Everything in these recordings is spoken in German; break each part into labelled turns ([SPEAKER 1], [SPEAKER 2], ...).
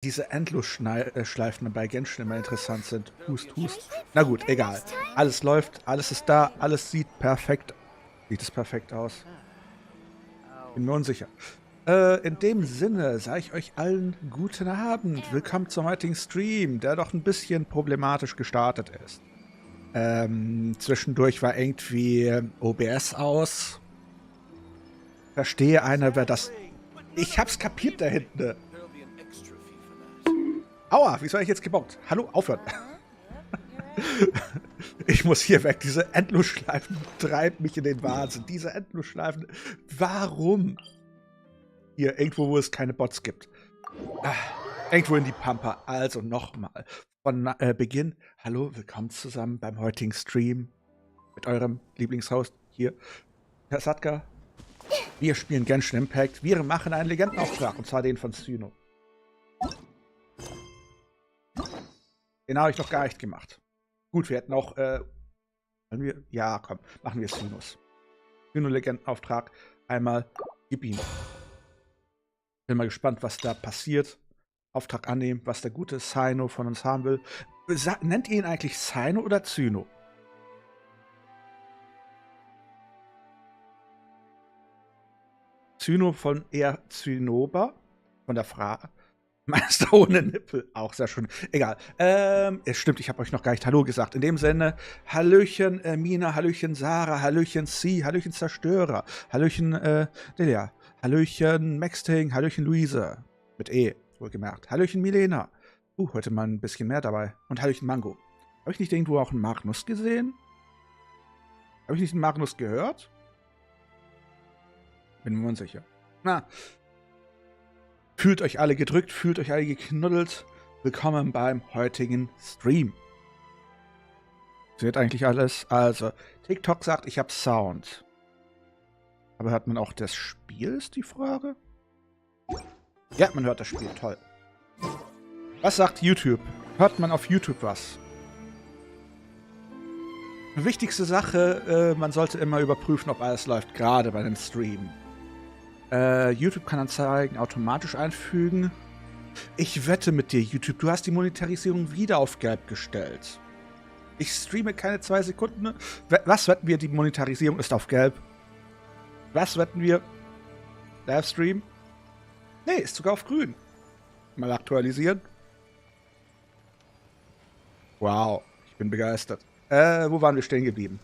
[SPEAKER 1] diese Endlosschleifen bei Genshin immer interessant sind. Hust, hust. Na gut, egal. Alles läuft, alles ist da, alles sieht es perfekt aus. Bin mir unsicher. In dem Sinne sage ich euch allen guten Abend. Willkommen zum heutigen Stream, der doch ein bisschen problematisch gestartet ist. Zwischendurch war irgendwie OBS aus. Verstehe einer, wer das... Ich hab's kapiert da hinten. Aua, wieso habe ich jetzt gebockt? Hallo, aufhören. Ich muss hier weg. Diese Endlosschleifen treibt mich in den Wahnsinn. Diese Endlosschleifen. Warum? Hier, irgendwo, wo es keine Bots gibt. Irgendwo in die Pampa. Also nochmal. Von Beginn. Hallo, willkommen zusammen beim heutigen Stream. Mit eurem Lieblingshost hier. Herr Satka. Wir spielen Genshin Impact. Wir machen einen Legendenauftrag. Und zwar den von Cynos. Den habe ich noch gar nicht gemacht. Gut, wir hätten auch, ja, komm, machen wir Cynos. Cynos-Legendenauftrag. Einmal, gib ihn. Bin mal gespannt, was da passiert. Auftrag annehmen, was der gute Cynos von uns haben will. Nennt ihr ihn eigentlich Cynos oder Cynos? Cynos von eher Zynober, von der Frage. Meister ohne Nippel, auch sehr schön. Egal. Es stimmt, ich habe euch noch gar nicht Hallo gesagt. In dem Sinne, Hallöchen Mina, Hallöchen Sarah, Hallöchen C, Hallöchen Zerstörer, Hallöchen Delia, Hallöchen Maxting, Hallöchen Luise. Mit E, wohlgemerkt. Hallöchen Milena. Heute mal ein bisschen mehr dabei. Und Hallöchen Mango. Habe ich nicht irgendwo auch einen Magnus gesehen? Habe ich nicht einen Magnus gehört? Bin mir unsicher. Na. Fühlt euch alle gedrückt, fühlt euch alle geknuddelt. Willkommen beim heutigen Stream. Seht eigentlich alles? Also, TikTok sagt, ich habe Sound. Aber hört man auch das Spiel, ist die Frage? Ja, man hört das Spiel, toll. Was sagt YouTube? Hört man auf YouTube was? Wichtigste Sache, man sollte immer überprüfen, ob alles läuft, gerade bei einem Stream. YouTube kann Anzeigen automatisch einfügen. Ich wette mit dir, YouTube, du hast die Monetarisierung wieder auf gelb gestellt. Ich streame keine 2 Sekunden. Was wetten wir? Die Monetarisierung ist auf gelb. Was wetten wir? Livestream? Nee, ist sogar auf grün. Mal aktualisieren. Wow, ich bin begeistert. Wo waren wir stehen geblieben?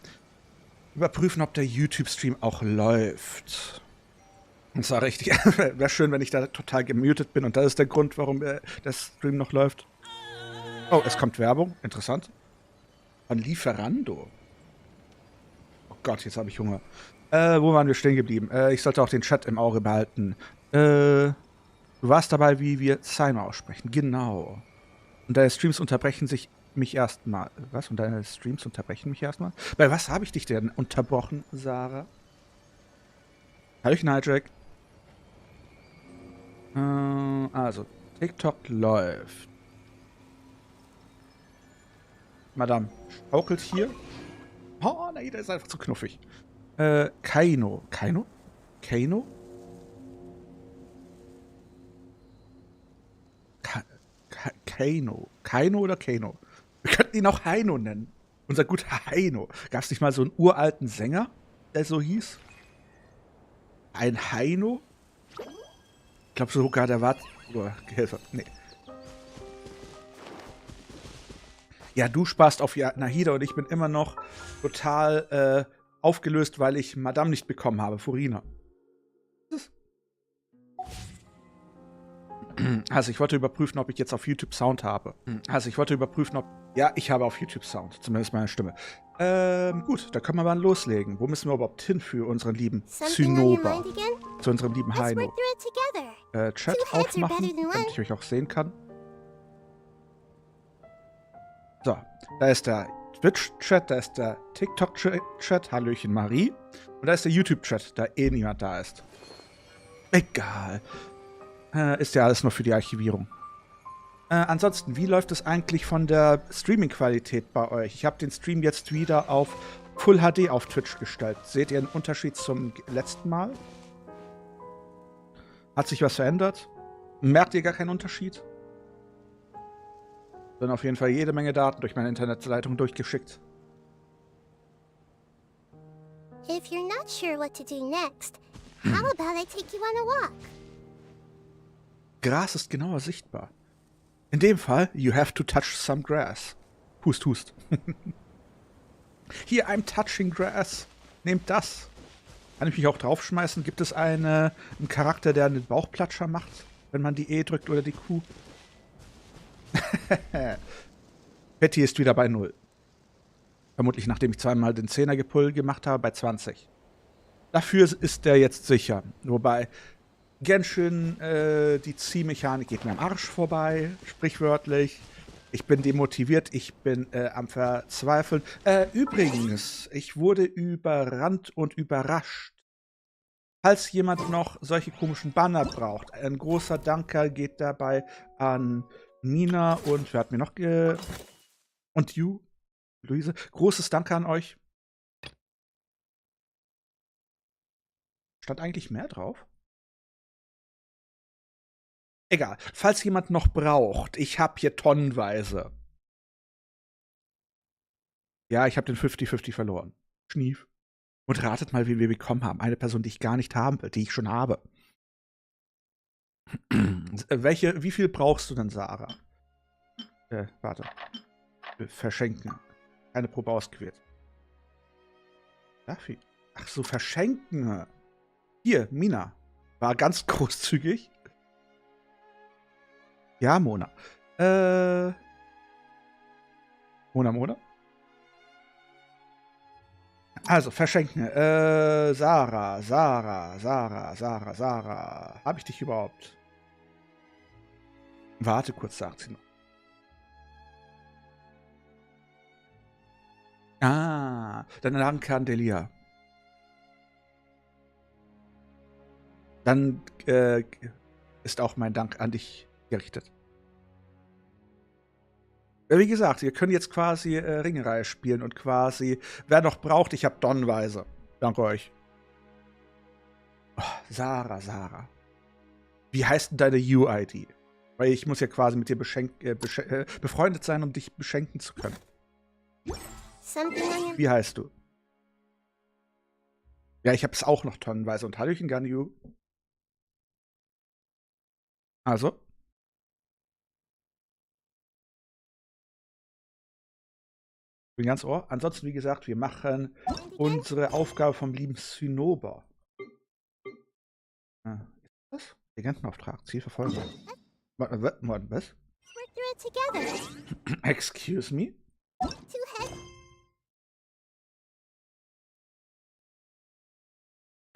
[SPEAKER 1] Überprüfen, ob der YouTube-Stream auch läuft. Das war richtig. Wäre schön, wenn ich da total gemutet bin. Und das ist der Grund, warum der Stream noch läuft. Oh, es kommt Werbung. Interessant. Von Lieferando. Oh Gott, jetzt habe ich Hunger. Wo waren wir stehen geblieben? Ich sollte auch den Chat im Auge behalten. Du warst dabei, wie wir Cynos aussprechen. Genau. Und deine Streams unterbrechen mich erstmal. Was? Und deine Streams unterbrechen mich erstmal? Bei was habe ich dich denn unterbrochen, Sarah? Hallöchen, Hijack. Also, TikTok läuft. Madame schaukelt hier. Oh, nein, der ist einfach zu knuffig. Kaino. Kaino? Kaino? Kaino. Kaino oder Kaino? Wir könnten ihn auch Heino nennen. Unser guter Heino. Gab es nicht mal so einen uralten Sänger, der so hieß? Ein Heino? Ich glaube sogar, der war... Nee. Ja, du sparst auf Nahida und ich bin immer noch total aufgelöst, weil ich Madame nicht bekommen habe, Furina. Also ich wollte überprüfen, ob ich jetzt auf YouTube Sound habe. Also ich wollte überprüfen, ob... Ja, ich habe auf YouTube Sound, zumindest meine Stimme. Gut, da können wir mal loslegen. Wo müssen wir überhaupt hin für unseren lieben Zynober? Zu unserem lieben Heino. Chat aufmachen, damit ich euch auch sehen kann. So, da ist der Twitch-Chat, da ist der TikTok-Chat, Hallöchen Marie. Und da ist der YouTube-Chat, da eh niemand da ist. Egal. Ist ja alles nur für die Archivierung. Ansonsten, wie läuft es eigentlich von der Streaming-Qualität bei euch? Ich habe den Stream jetzt wieder auf Full HD auf Twitch gestellt. Seht ihr einen Unterschied zum letzten Mal? Hat sich was verändert? Merkt ihr gar keinen Unterschied? Dann auf jeden Fall jede Menge Daten durch meine Internetleitung durchgeschickt.
[SPEAKER 2] If you're not sure what to do next, how about I take you on a walk?
[SPEAKER 1] Gras ist genauer sichtbar. In dem Fall, you have to touch some grass. Hust, hust. Hier, I'm touching grass. Nehmt das. Kann ich mich auch draufschmeißen? Gibt es einen Charakter, der einen Bauchplatscher macht, wenn man die E drückt oder die Q? Venti ist wieder bei 0. Vermutlich nachdem ich zweimal den 10er Gepull gemacht habe, bei 20. Dafür ist der jetzt sicher. Wobei Genshin, die Ziehmechanik geht mir am Arsch vorbei, sprichwörtlich. Ich bin demotiviert, ich bin am Verzweifeln. Übrigens, ich wurde überrannt und überrascht. Falls jemand noch solche komischen Banner braucht, ein großer Danke geht dabei an Nina und wer hat mir noch und you, Luise. Großes Danke an euch. Stand eigentlich mehr drauf? Egal. Falls jemand noch braucht, ich habe hier tonnenweise. Ja, ich habe den 50-50 verloren. Schnief. Und ratet mal, wen wir bekommen haben. Eine Person, die ich gar nicht haben will, die ich schon habe. Wie viel brauchst du denn, Sarah? Warte. Verschenken. Eine Probe ausgewählt. Dafür. Ach so, verschenken. Hier, Mina. War ganz großzügig. Ja, Mona. Mona. Also, verschenken. Sarah. Hab ich dich überhaupt? Warte kurz, sagt sie noch. Ah, dann danke an Delia. Dann ist auch mein Dank an dich gerichtet. Wie gesagt, ihr könnt jetzt quasi Ringereihe spielen und quasi, wer noch braucht, ich habe tonnenweise. Danke euch. Oh, Sarah. Wie heißt denn deine UID? Weil ich muss ja quasi mit dir befreundet sein, um dich beschenken zu können. Wie heißt du? Ja, ich habe es auch noch tonnenweise. Und Hallöchen, Ganyu. Also? Bin ganz ohr. Ansonsten, wie gesagt, wir machen unsere Aufgabe vom lieben Zynober. Was? Legendenauftrag, Ziel verfolgen. Was? Excuse me?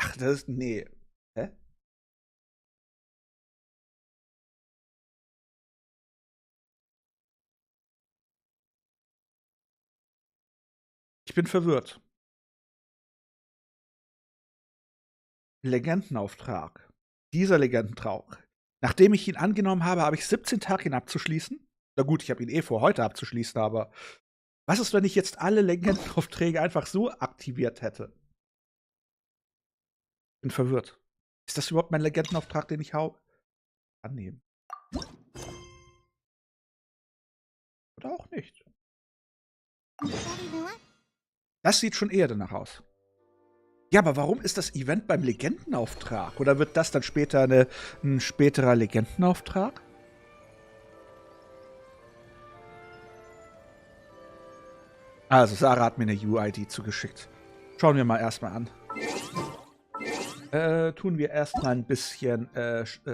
[SPEAKER 1] Ach, das ist. Nee. Hä? Ich bin verwirrt. Legendenauftrag. Dieser Legendenauftrag. Nachdem ich ihn angenommen habe, habe ich 17 Tage, ihn abzuschließen. Na gut, ich habe ihn vor, heute abzuschließen, aber was ist, wenn ich jetzt alle Legendenaufträge einfach so aktiviert hätte? Bin verwirrt. Ist das überhaupt mein Legendenauftrag, den ich annehmen? Oder auch nicht? Das sieht schon eher danach aus. Ja, aber warum ist das Event beim Legendenauftrag? Oder wird das dann später ein späterer Legendenauftrag? Also, Sarah hat mir eine UID zugeschickt. Schauen wir mal erstmal an. Tun wir erstmal ein bisschen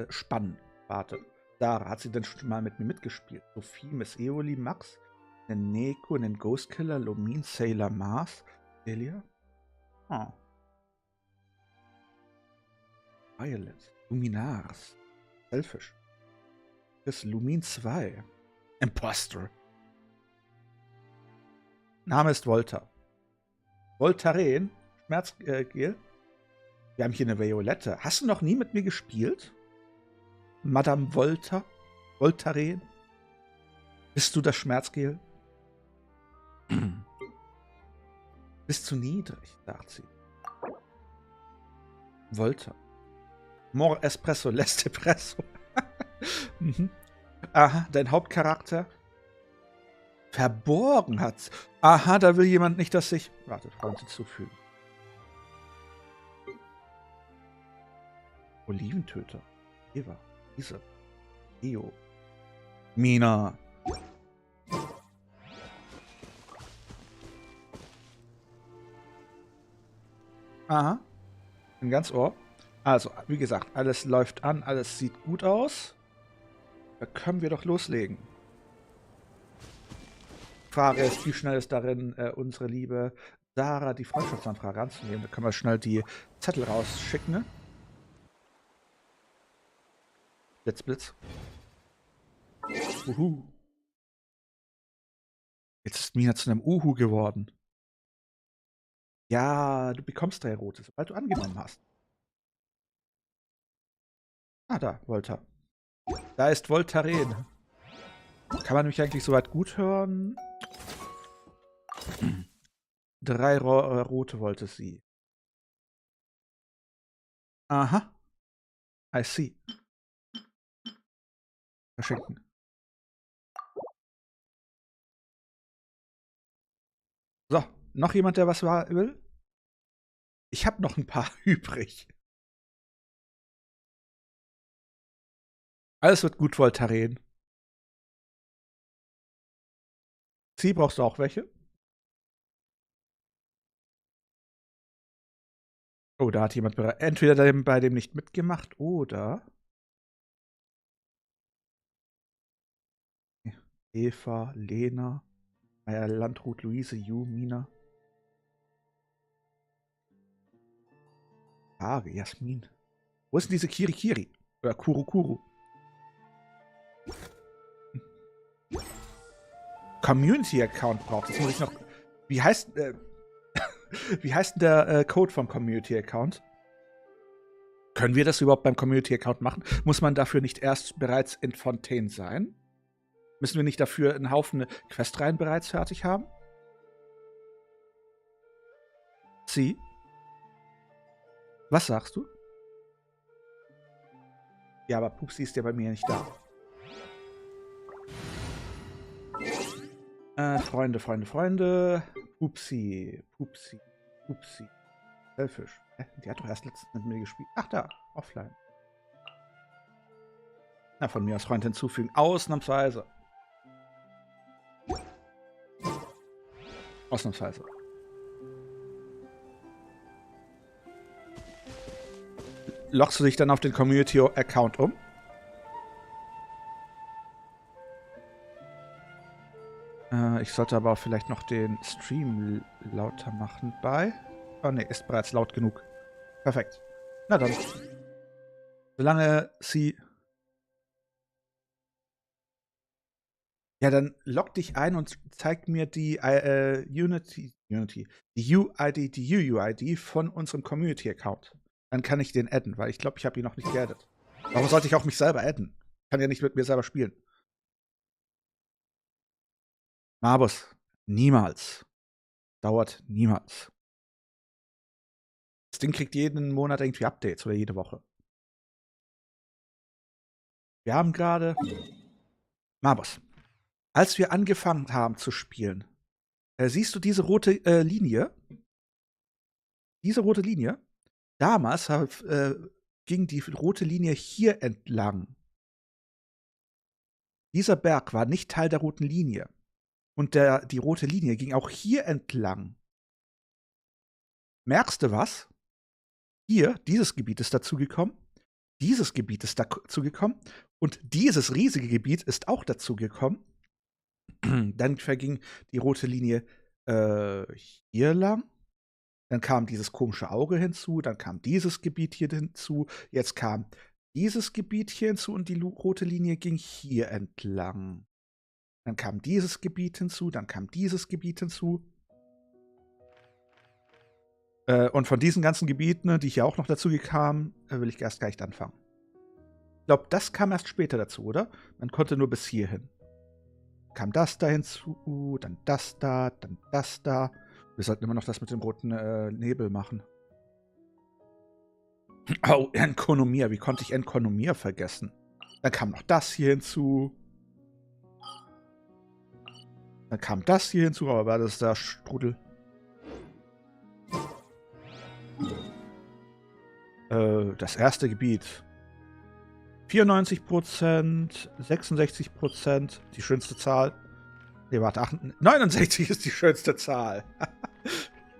[SPEAKER 1] spannen. Warte. Sarah, hat sie denn schon mal mit mir mitgespielt? Sophie, Miss Eoli, Max, einen Neko, einen Ghostkiller, Lumine, Sailor Mars, Delia? Ah. Violet, Luminars, Selfish. Das Lumine 2. Imposter. Name ist Volta. Voltaren, Schmerzgel. Wir haben hier eine Violette. Hast du noch nie mit mir gespielt? Madame Volta? Voltaren? Bist du das Schmerzgel? Bist zu niedrig, sagt sie. Volta. More Espresso, less Depresso. Mhm. Aha, dein Hauptcharakter. verborgen hat. Aha, da will jemand nicht, dass sich... Warte, Freund hinzufügen. Oliventöter. Eva. Isa. Eo. Mina. Aha. Ein ganz Ohr. Also, wie gesagt, alles läuft an, alles sieht gut aus. Da können wir doch loslegen. Die Frage ist, wie schnell ist darin unsere liebe Sarah die Freundschaftsanfrage anzunehmen. Da können wir schnell die Zettel rausschicken, ne? Blitz, Blitz. Uhu. Jetzt ist Mina zu einem Uhu geworden. Ja, du bekommst 3 rote, sobald du angenommen hast. Ah, da, Volta. Da ist Voltaren. Kann man mich eigentlich soweit gut hören? 3 rote wollte sie. Aha. I see. Verschenken. So, noch jemand, der was will? Ich habe noch ein paar übrig. Alles wird gut, Voltaren. Sie, brauchst du auch welche? Oh, da hat jemand entweder bei dem nicht mitgemacht oder Eva, Lena, Landrut, Luise, Ju, Mina. Frage, Jasmin. Wo ist denn diese Kirikiri? Oder Kurukuru? Community-Account braucht. Das muss ich noch. Wie heißt denn der Code vom Community-Account? Können wir das überhaupt beim Community-Account machen? Muss man dafür nicht erst bereits in Fontaine sein? Müssen wir nicht dafür einen Haufen Questreihen bereits fertig haben? Sie? Was sagst du? Ja, aber Pupsi ist ja bei mir nicht da. Freunde. Pupsi. Selfish. Die hat doch erst letztens mit mir gespielt. Ach da, offline. Na, von mir aus Freund hinzufügen. Ausnahmsweise. Loggst du dich dann auf den Community-Account um? Ich sollte aber auch vielleicht noch den Stream lauter machen bei... Oh ne, ist bereits laut genug. Perfekt. Na dann. Solange sie... Ja, dann log dich ein und zeig mir die die UUID von unserem Community-Account. Dann kann ich den adden, weil ich glaube, ich habe ihn noch nicht geaddet. Warum sollte ich auch mich selber adden? Ich kann ja nicht mit mir selber spielen. Marbus, niemals. Dauert niemals. Das Ding kriegt jeden Monat irgendwie Updates oder jede Woche. Wir haben gerade... Marbus. Als wir angefangen haben zu spielen, siehst du diese rote Linie? Diese rote Linie? Damals ging die rote Linie hier entlang. Dieser Berg war nicht Teil der roten Linie. Und die rote Linie ging auch hier entlang. Merkst du was? Hier, dieses Gebiet ist dazugekommen. Dieses Gebiet ist dazugekommen. Und dieses riesige Gebiet ist auch dazugekommen. Dann verging die rote Linie hier lang. Dann kam dieses komische Auge hinzu. Dann kam dieses Gebiet hier hinzu. Jetzt kam dieses Gebiet hier hinzu. Und die rote Linie ging hier entlang. Dann kam dieses Gebiet hinzu. Dann kam dieses Gebiet hinzu. Und von diesen ganzen Gebieten, die hier auch noch dazu kamen, will ich erst gar nicht anfangen. Ich glaube, das kam erst später dazu, oder? Man konnte nur bis hierhin. Kam das da hinzu, dann das da, dann das da. Wir sollten immer noch das mit dem roten Nebel machen. Oh, Enkonomia. Wie konnte ich Enkonomia vergessen? Dann kam noch das hier hinzu. Dann kam das hier hinzu, aber war das da Strudel? Das erste Gebiet. 94%, 66%, die schönste Zahl. Ne, warte, 69 ist die schönste Zahl.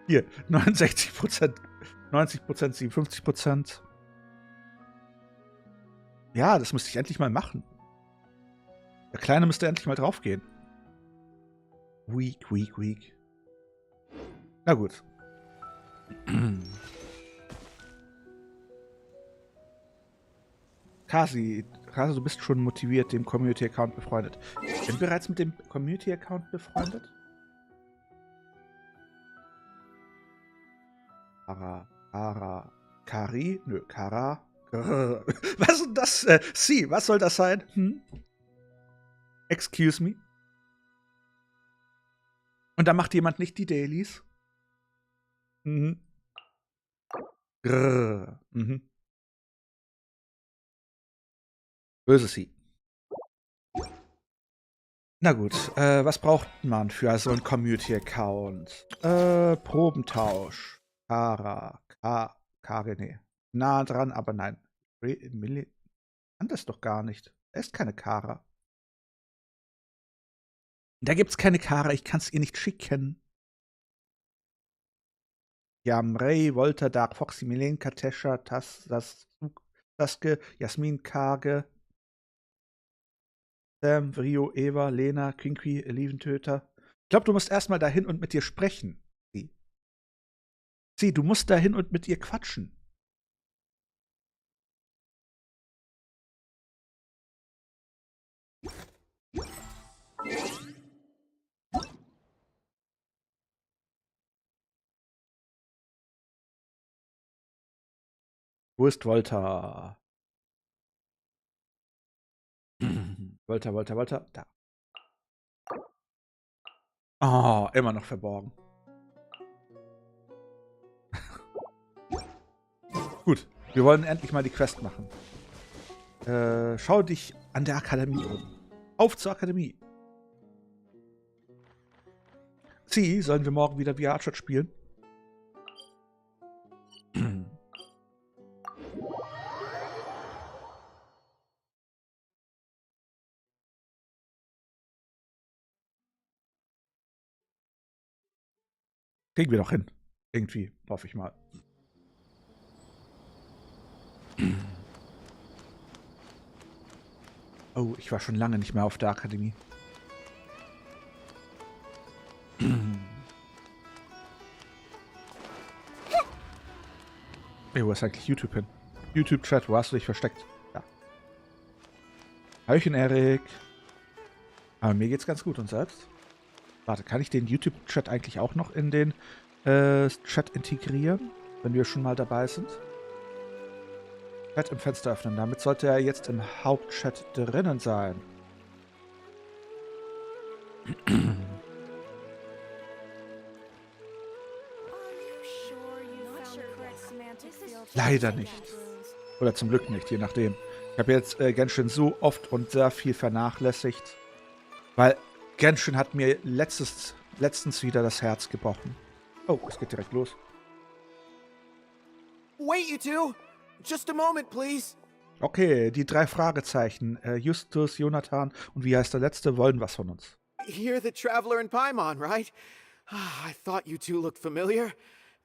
[SPEAKER 1] Hier, 69%, 90%, 57%. Ja, das müsste ich endlich mal machen. Der Kleine müsste endlich mal draufgehen. Weak, weak, weak. Na gut. Kasi, du bist schon motiviert, dem Community-Account befreundet. Ich bin bereits mit dem Community-Account befreundet? Kari? Nö, Kara. Was ist das? Sie, was soll das sein? Hm? Excuse me? Und da macht jemand nicht die Dailies? Mhm. Grrr. Mhm. Böse Sie. Na gut, was braucht man für so einen Community-Account? Probentausch. Nee. Nah dran, aber nein. Kann das doch gar nicht. Da ist keine Kara. Da gibt's keine Kara, ich kann's ihr nicht schicken. Ray, Volta, Dark Foxy, Milenka, Tesha, Taske, Jasmin, Kage, Sam, Rio, Eva, Lena, Kinky, Oliventöter. Ich glaube, du musst erstmal dahin und mit ihr sprechen. Sie, du musst dahin und mit ihr quatschen. Wo ist Volta? Volta. Da. Oh, immer noch verborgen. Gut, wir wollen endlich mal die Quest machen. Schau dich an der Akademie um. Auf zur Akademie. Sie, sollen wir morgen wieder VR-Chat spielen? Kriegen wir doch hin. Irgendwie, hoffe ich mal. Oh, ich war schon lange nicht mehr auf der Akademie. Ey, wo ist eigentlich YouTube hin? YouTube-Chat, wo hast du dich versteckt? Ja. Hallöchen, Erik. Aber mir geht's ganz gut. Und selbst? Warte, kann ich den YouTube-Chat eigentlich auch noch in den Chat integrieren, wenn wir schon mal dabei sind? Chat im Fenster öffnen. Damit sollte er jetzt im Hauptchat drinnen sein. Leider nicht. Oder zum Glück nicht, je nachdem. Ich habe jetzt Genshin so oft und sehr viel vernachlässigt, weil Genshin hat mir letztens wieder das Herz gebrochen. Oh, es geht direkt los.
[SPEAKER 3] Wait, you two! Just a moment, please.
[SPEAKER 1] Okay, die 3 Fragezeichen. Justus, Jonathan und wie heißt der letzte, wollen was von uns.
[SPEAKER 3] You're the traveler in Paimon, right? I thought you two looked familiar.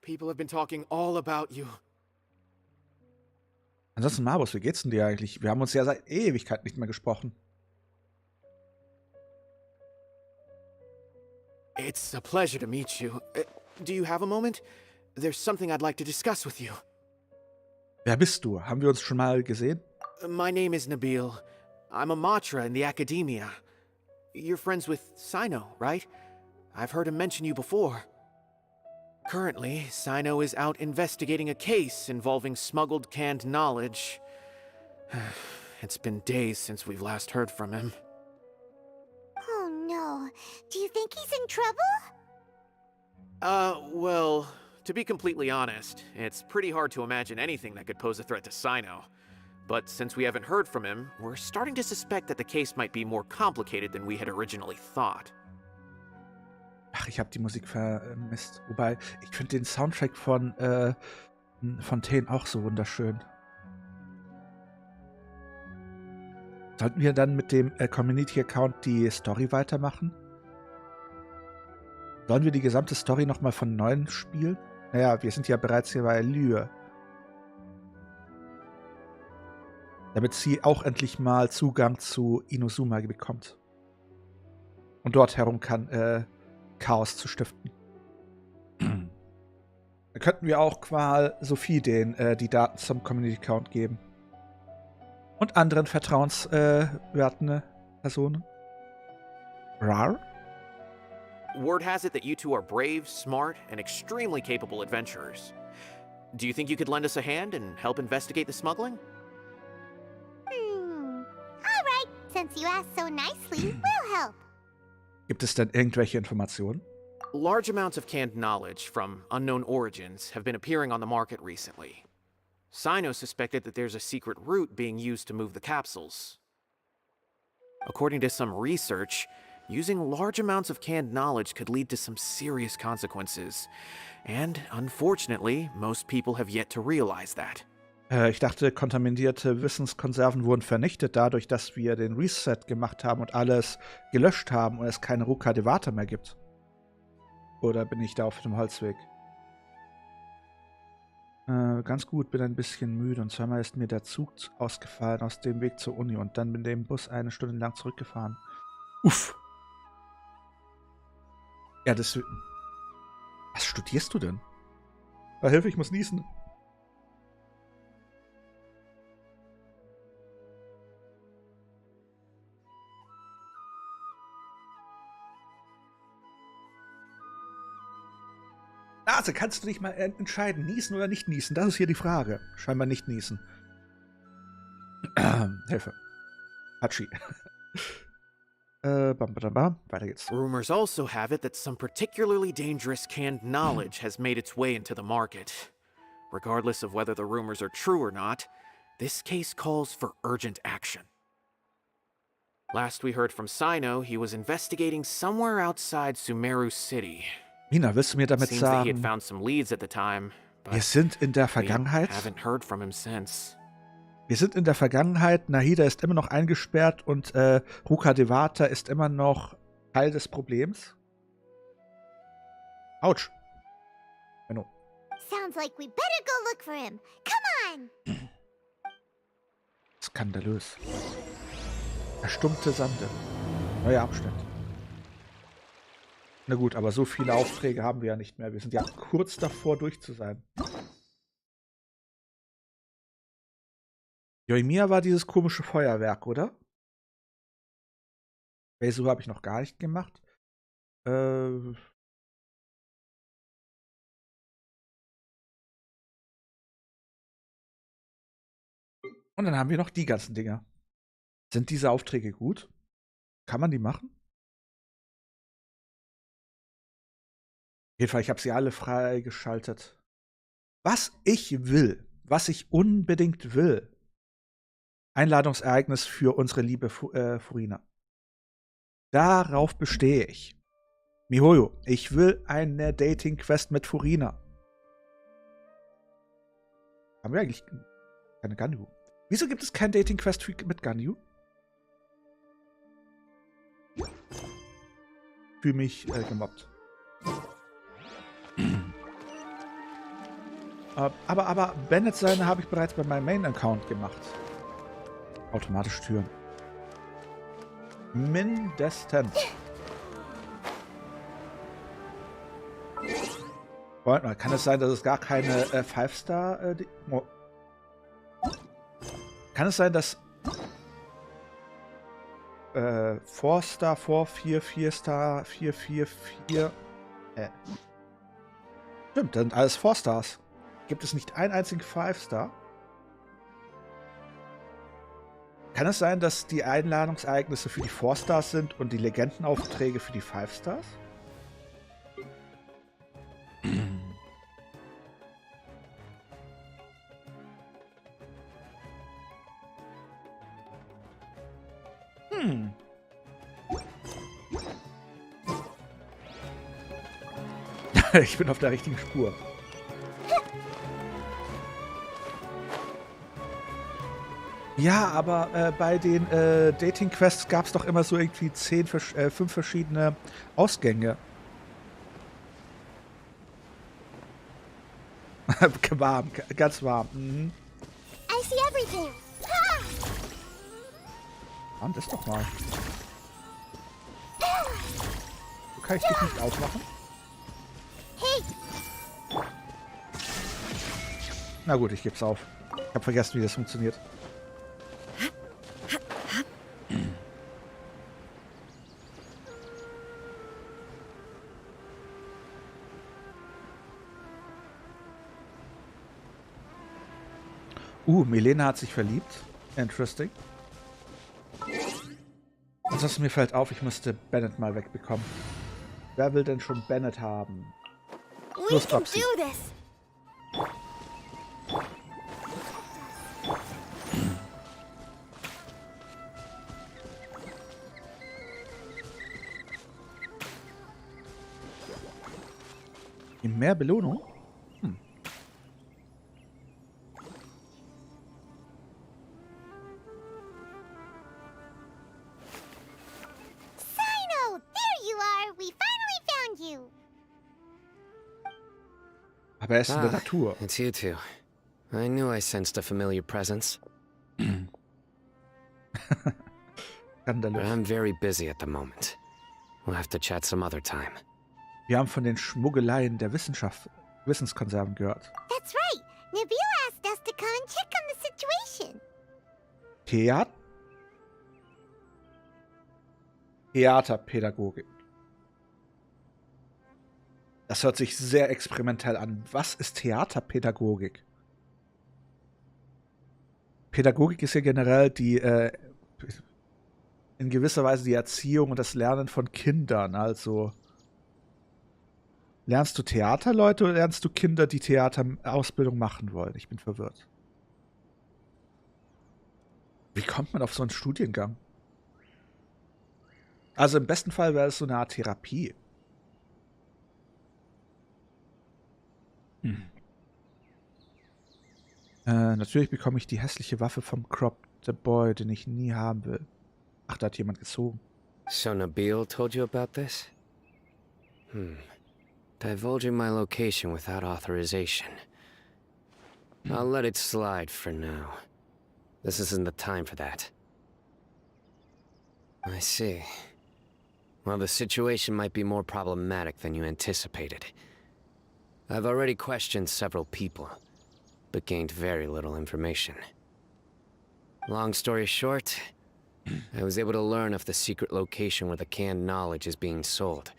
[SPEAKER 3] People have been talking all about you.
[SPEAKER 1] Ansonsten, Marbus, wie geht's denn dir eigentlich? Wir haben uns ja seit Ewigkeit nicht mehr gesprochen.
[SPEAKER 3] It's a pleasure to meet you. Do you have a moment? There's something I'd like to discuss with you.
[SPEAKER 1] Wer bist du? Haben wir uns schon mal gesehen?
[SPEAKER 3] My name is Nabil. I'm a matra in the academia. You're friends with Cyno, right? I've heard him mention you before. Currently, Cyno is out investigating a case involving smuggled canned knowledge. It's been days since we've last heard from him.
[SPEAKER 2] Oh no. Do you think he's in trouble?
[SPEAKER 3] Well, to be completely honest, it's pretty hard to imagine anything that could pose a threat to Cyno. But since we haven't heard from him, we're starting to suspect that the case might be more complicated than we had originally thought.
[SPEAKER 1] Ach, ich habe die Musik vermisst. Wobei, ich finde den Soundtrack von Fontaine auch so wunderschön. Sollten wir dann mit dem Community-Account die Story weitermachen? Sollen wir die gesamte Story nochmal von neuem spielen? Naja, wir sind ja bereits hier bei Lühe. Damit sie auch endlich mal Zugang zu Inozuma bekommt. Und dort herum kann Chaos zu stiften. Dann könnten wir auch Qual Sophie die Daten zum Community-Account geben. Und anderen vertrauenswerten Personen. Rar?
[SPEAKER 3] Word has it that you two are brave, smart, and extremely capable adventurers. Do you think you could lend us a hand and help investigate the smuggling?
[SPEAKER 2] All right. Since you asked so nicely, we'll help.
[SPEAKER 1] Gibt es denn irgendwelche Informationen?
[SPEAKER 3] Large amounts of canned knowledge from unknown origins have been appearing on the market recently. Cynos suspected that there's a secret route being used to move the capsules. According to some research, using large amounts of canned knowledge could lead to some serious consequences. And unfortunately, most people have yet to realize that.
[SPEAKER 1] Ich dachte, kontaminierte Wissenskonserven wurden vernichtet dadurch, dass wir den Reset gemacht haben und alles gelöscht haben und es keine Ruka de Vata mehr gibt. Oder bin ich da auf dem Holzweg? Ganz gut, bin ein bisschen müde und zweimal ist mir der Zug ausgefallen aus dem Weg zur Uni und dann bin dem Bus 1 Stunde lang zurückgefahren. Uff. Ja, das... Was studierst du denn? Hilfe, ich muss niesen. Also kannst du dich mal entscheiden, niesen oder nicht niesen? Das ist hier die Frage. Scheinbar nicht niesen. Hilfe. Hatschi. Weiter geht's.
[SPEAKER 3] Rumors also have it that some particularly dangerous canned knowledge has made its way into the market. Regardless of whether the rumors are true or not, this case calls for urgent action. Last we heard from Cyno, he was investigating somewhere outside Sumeru City.
[SPEAKER 1] Mina, willst du mir damit
[SPEAKER 3] Seems that he had
[SPEAKER 1] sagen,
[SPEAKER 3] found some leads at the time, but
[SPEAKER 1] wir sind in der
[SPEAKER 3] we
[SPEAKER 1] Vergangenheit?
[SPEAKER 3] haven't heard from him since.
[SPEAKER 1] Wir sind in der Vergangenheit, Nahida ist immer noch eingesperrt und Ruka de Vata ist immer noch Teil des Problems? Autsch. Benno.
[SPEAKER 2] Sounds like we better go look for him. Come on!
[SPEAKER 1] Skandalös. Verstummte Sande. Neuer Abschnitt. Na gut, aber so viele Aufträge haben wir ja nicht mehr. Wir sind ja kurz davor, durch zu sein. Yoimiya war dieses komische Feuerwerk, oder? Beisu habe ich noch gar nicht gemacht. Und dann haben wir noch die ganzen Dinger. Sind diese Aufträge gut? Kann man die machen? Auf jeden Fall, ich habe sie alle freigeschaltet. Was ich will, was ich unbedingt will. Einladungsereignis für unsere liebe Furina. Darauf bestehe ich. Mihoyo, ich will eine Dating-Quest mit Furina. Haben wir eigentlich keine Ganyu? Wieso gibt es kein Dating-Quest mit Ganyu? Fühle mich gemobbt. Aber Bennett seine habe ich bereits bei meinem Main-Account gemacht. Automatisch Türen. Mindestens. Moment mal, kann es sein, dass es gar keine 5-Star... Kann es sein, dass 4-Star, 4, 4-Star, 4, 4, 4... Stimmt, das sind alles 4-Stars. Gibt es nicht einen einzigen 5-Star? Kann es sein, dass die Einladungsereignisse für die 4-Stars sind und die Legendenaufträge für die 5-Stars? Ich bin auf der richtigen Spur. Ja, aber bei den Dating-Quests gab es doch immer so irgendwie 5 verschiedene Ausgänge. Warm, ganz warm. Mhm.
[SPEAKER 2] I see everything.
[SPEAKER 1] Mann, das doch mal. So kann ich dich nicht aufmachen?
[SPEAKER 2] Hey,
[SPEAKER 1] Na gut, ich geb's auf. Ich hab vergessen, wie das funktioniert. Milena hat sich verliebt. Interesting. Ansonsten mir fällt auf, ich müsste Bennett mal wegbekommen. Wer will denn schon Bennett haben?
[SPEAKER 2] we
[SPEAKER 1] Los,
[SPEAKER 2] can
[SPEAKER 1] Babsi.
[SPEAKER 2] do this.
[SPEAKER 1] Mehr Belohnung?
[SPEAKER 2] Cyno, there you are. We finally found you.
[SPEAKER 1] Aber er ist in der Natur.
[SPEAKER 4] It's you two. I knew I sensed a familiar presence, but
[SPEAKER 1] Skandalös.
[SPEAKER 4] I'm very busy at the moment. We'll have to chat some other time.
[SPEAKER 1] Wir haben von den Schmuggeleien der Wissenskonserven gehört.
[SPEAKER 2] That's right. Nabil asked us to come and check on the situation.
[SPEAKER 1] Theaterpädagogik. Das hört sich sehr experimentell an. Was ist Theaterpädagogik? Pädagogik ist ja generell die in gewisser Weise die Erziehung und das Lernen von Kindern. Also lernst du Theaterleute oder lernst du Kinder, die Theaterausbildung machen wollen? Ich bin verwirrt. Wie kommt man auf so einen Studiengang? Also im besten Fall wäre es so eine Art Therapie. Natürlich bekomme ich die hässliche Waffe vom Crop the Boy, den ich nie haben will. Ach, da hat jemand gezogen.
[SPEAKER 4] So Nabil told you about this? Divulging my location without authorization. I'll let it slide for now. This isn't the time for that. I see. Well, the situation might be more problematic than you anticipated. I've already questioned several people, but gained very little information. Long story short, I was able to learn of the secret location where the canned knowledge is being sold.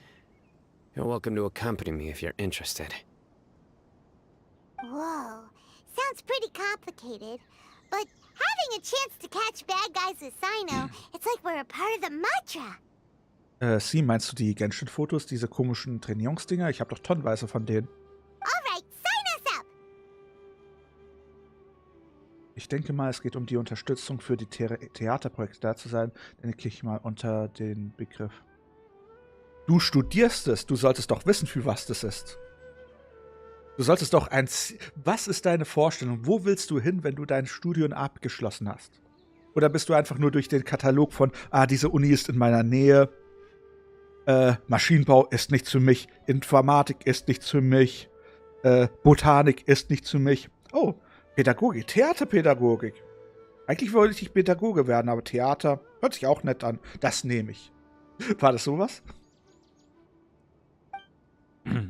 [SPEAKER 4] You're welcome to accompany me if you're interested.
[SPEAKER 2] Whoa, sounds pretty complicated. But having a chance to catch bad guys with Cyno, it's like we're a part of the mantra.
[SPEAKER 1] Sie, meinst du die Genshin-Fotos, diese komischen Trainierungsdinger? Ich habe doch tonnenweise von denen.
[SPEAKER 2] Alright, sign us up!
[SPEAKER 1] Ich denke mal, es geht um die Unterstützung für die Theaterprojekte da zu sein. Dann klicke ich mal unter den Begriff. Du studierst es. Du solltest doch wissen, für was das ist. Du solltest doch Was ist deine Vorstellung? Wo willst du hin, wenn du dein Studium abgeschlossen hast? Oder bist du einfach nur durch den Katalog von, diese Uni ist in meiner Nähe, Maschinenbau ist nichts für mich, Informatik ist nichts für mich, Botanik ist nichts für mich. Oh, Pädagogik, Theaterpädagogik. Eigentlich wollte ich Pädagoge werden, aber Theater hört sich auch nett an. Das nehme ich. War das sowas? Du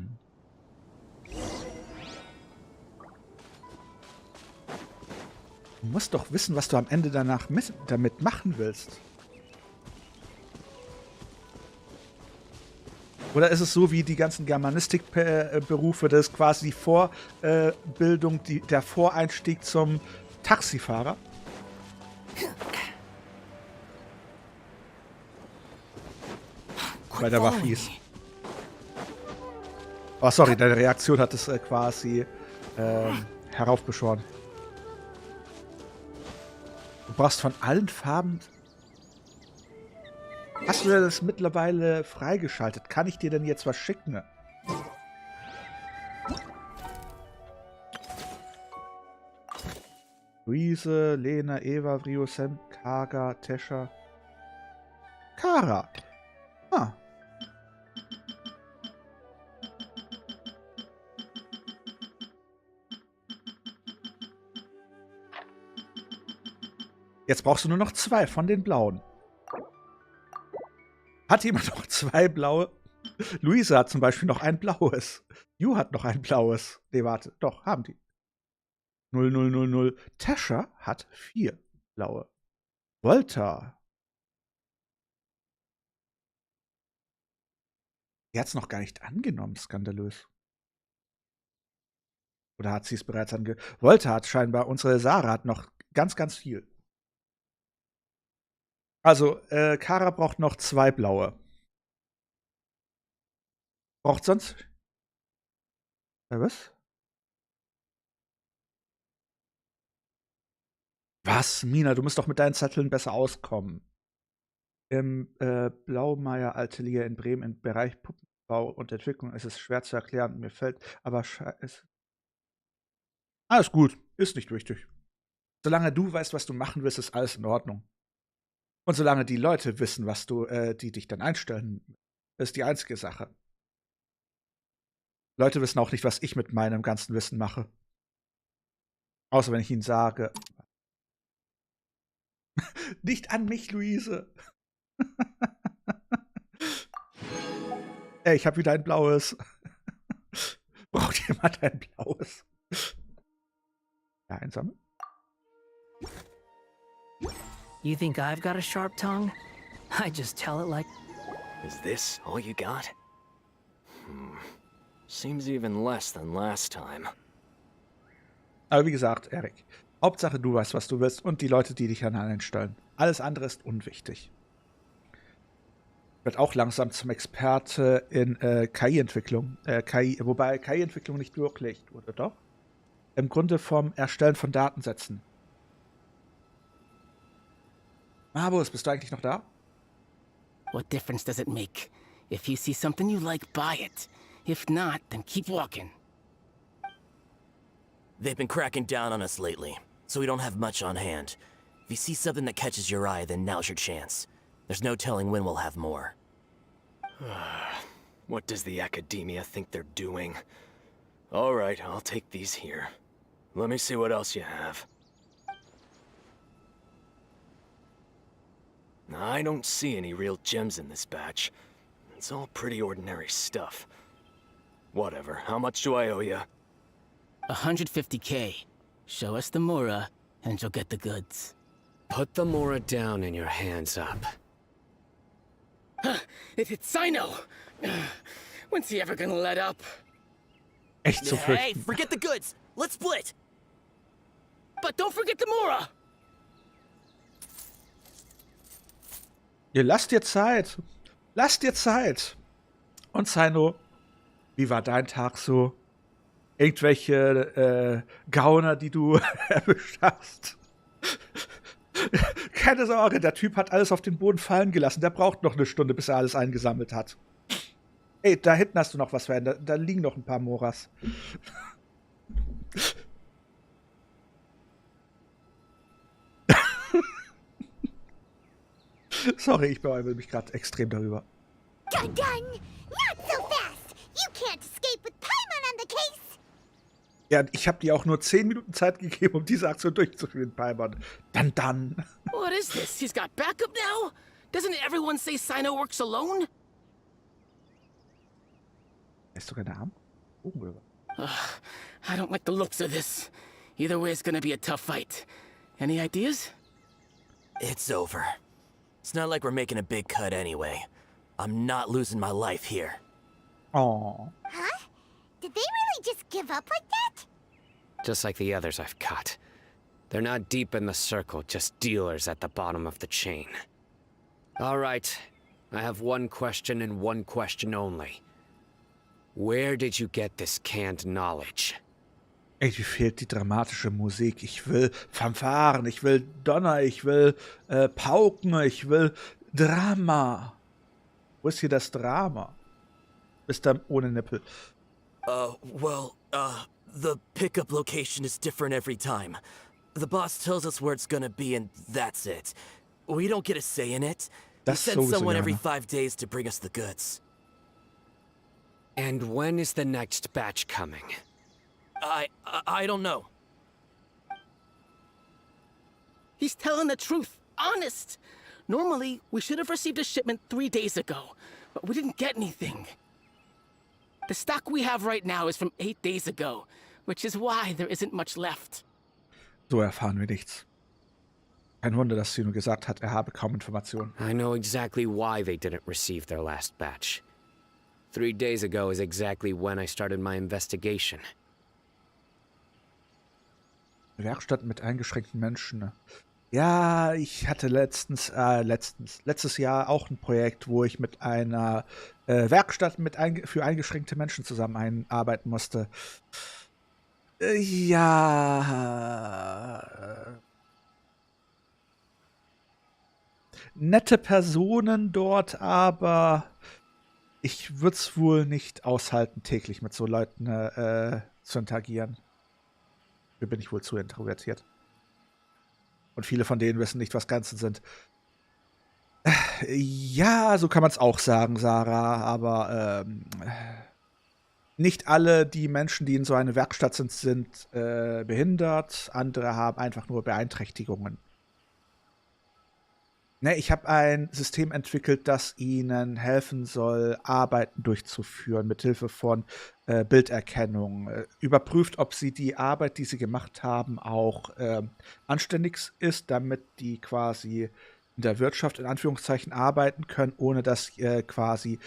[SPEAKER 1] musst doch wissen, was du am Ende danach damit machen willst. Oder ist es so wie die ganzen Germanistikberufe, das ist quasi die Vorbildung, der Voreinstieg zum Taxifahrer? Weil der war fies. Oh, sorry, deine Reaktion hat es quasi heraufbeschworen. Du brauchst von allen Farben... Hast du das mittlerweile freigeschaltet? Kann ich dir denn jetzt was schicken? Luise, Lena, Eva, Vrio, Sam, Kaga, Tesha. Kara. Ah. Jetzt brauchst du nur noch 2 von den blauen. Hat jemand noch 2 blaue? Luise hat zum Beispiel noch ein blaues. Yu hat noch ein blaues. Nee, warte. Doch, haben die. 0000. Tesha hat 4 blaue. Volta. Die hat es noch gar nicht angenommen, skandalös. Oder hat sie es bereits Volta hat scheinbar, unsere Sarah hat noch ganz, ganz viel. Also, Kara braucht noch 2 blaue. Braucht sonst. Was? Was, Mina, du musst doch mit deinen Zetteln besser auskommen. Im Blaumeier Atelier in Bremen im Bereich Puppenbau und Entwicklung ist es schwer zu erklären. Mir fällt aber alles gut, ist nicht wichtig. Solange du weißt, was du machen willst, ist alles in Ordnung. Und solange die Leute wissen, was du, die dich dann einstellen, ist die einzige Sache. Leute wissen auch nicht, was ich mit meinem ganzen Wissen mache. Außer wenn ich ihnen sage. Nicht an mich, Luise. Ey, ich habe wieder ein blaues. Braucht jemand ein blaues? Ja, einsammeln.
[SPEAKER 5] You think I've got a sharp tongue? I just tell it like...
[SPEAKER 4] Is this all you got? Seems even less than last time.
[SPEAKER 1] Aber wie gesagt, Erik, Hauptsache du weißt, was du willst und die Leute, die dich dann einstellen. Alles andere ist unwichtig. Wird auch langsam zum Experte in KI-Entwicklung. Wobei KI-Entwicklung nicht wirklich, oder doch? Im Grunde vom Erstellen von Datensätzen. Marbus, bist du eigentlich noch da?
[SPEAKER 5] What difference does it make? If you see something you like, buy it. If not, then keep walking.
[SPEAKER 6] They've been cracking down on us lately, so we don't have much on hand. If you see something that catches your eye, then now's your chance. There's no telling when we'll have more.
[SPEAKER 4] What does the academia think they're doing? All right, I'll take these here. Let me see what else you have. I don't see any real gems in this batch. It's all pretty ordinary stuff. Whatever, how much do I owe you?
[SPEAKER 5] 150K. Show us the Mura, and you'll get the goods.
[SPEAKER 4] Put the Mora down and your hands up.
[SPEAKER 5] It's Cyno! When's he ever gonna let up?
[SPEAKER 1] Echt zu
[SPEAKER 6] Hey,
[SPEAKER 1] fürchten.
[SPEAKER 6] forget the goods! Let's split!
[SPEAKER 5] But don't forget the Mura!
[SPEAKER 1] Ihr lasst dir Zeit. Lasst dir Zeit. Und Cyno, wie war dein Tag so? Irgendwelche Gauner, die du erwischt hast? Keine Sorge, der Typ hat alles auf den Boden fallen gelassen. Der braucht noch eine Stunde, bis er alles eingesammelt hat. Ey, da hinten hast du noch was für einen. Da liegen noch ein paar Moras. Sorry, ich beäume mich gerade extrem darüber.
[SPEAKER 2] Dun dun! Not so fast! You can't escape with Paimon on the case!
[SPEAKER 1] Ja, ich habe dir auch nur 10 Minuten Zeit gegeben, um diese Aktion durchzuführen, Paimon. Dann.
[SPEAKER 5] What is this? He's got backup now? Doesn't everyone say Cyno works alone?
[SPEAKER 1] Ist sogar der Arm? Oben rüber.
[SPEAKER 5] I don't like the looks of this. Either way, it's gonna be a tough fight. Any ideas?
[SPEAKER 6] It's over. It's not like we're making a big cut anyway. I'm not losing my life here.
[SPEAKER 1] Oh.
[SPEAKER 2] Huh? Did they really just give up like that?
[SPEAKER 4] Just like the others I've caught. They're not deep in the circle, just dealers at the bottom of the chain. All right, I have one question and one question only. Where did you get this canned knowledge?
[SPEAKER 1] Ey, mir fehlt die dramatische Musik. Ich will Fanfaren, ich will Donner, ich will Pauken, ich will Drama. Wo ist hier das Drama? Ist da ohne Nippel.
[SPEAKER 6] The pickup location is different every time. The boss tells us where it's gonna be and that's it. We don't get a say in it. He
[SPEAKER 1] Das
[SPEAKER 6] sends
[SPEAKER 1] sowieso
[SPEAKER 6] someone every
[SPEAKER 1] gerne.
[SPEAKER 6] 5 days to bring us the goods.
[SPEAKER 4] And when is the next batch coming?
[SPEAKER 6] I don't know.
[SPEAKER 5] He's telling the truth. Honest. Normally, we should have received a shipment 3 days ago, but we didn't get anything. The stock we have right now is from 8 days ago, which is why there isn't much left.
[SPEAKER 1] So erfahren wir nichts. Kein Wunder, dass Cyno gesagt hat, er habe kaum Informationen.
[SPEAKER 4] I know exactly why they didn't receive their last batch. 3 days ago is exactly when I started my investigation.
[SPEAKER 1] Werkstatt mit eingeschränkten Menschen. Ja, ich hatte letztes Jahr auch ein Projekt, wo ich mit einer Werkstatt für eingeschränkte Menschen zusammenarbeiten musste. Ja. Nette Personen dort, aber ich würde es wohl nicht aushalten, täglich mit so Leuten zu interagieren. Hier bin ich wohl zu introvertiert. Und viele von denen wissen nicht, was Grenzen sind. Ja, so kann man es auch sagen, Sarah, aber nicht alle die Menschen, die in so einer Werkstatt sind behindert. Andere haben einfach nur Beeinträchtigungen. Ne, ich habe ein System entwickelt, das ihnen helfen soll, Arbeiten durchzuführen, mithilfe von Bilderkennung. Überprüft, ob sie die Arbeit, die sie gemacht haben, auch anständig ist, damit die quasi in der Wirtschaft in Anführungszeichen arbeiten können, ohne dass quasi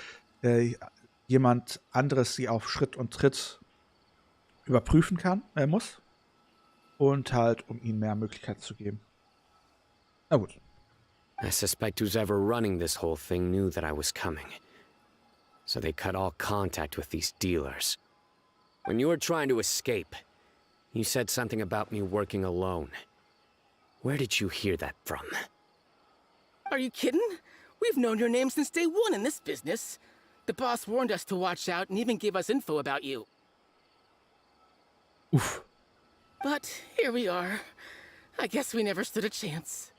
[SPEAKER 1] jemand anderes sie auf Schritt und Tritt überprüfen muss. Und halt, um ihnen mehr Möglichkeiten zu geben. Na gut.
[SPEAKER 4] I suspect who's ever running this whole thing knew that I was coming. So they cut all contact with these dealers. When you were trying to escape, you said something about me working alone. Where did you hear that from?
[SPEAKER 5] Are you kidding? We've known your name since day one in this business. The boss warned us to watch out and even gave us info about you.
[SPEAKER 1] Uff.
[SPEAKER 5] But here we are. I guess we never stood a chance.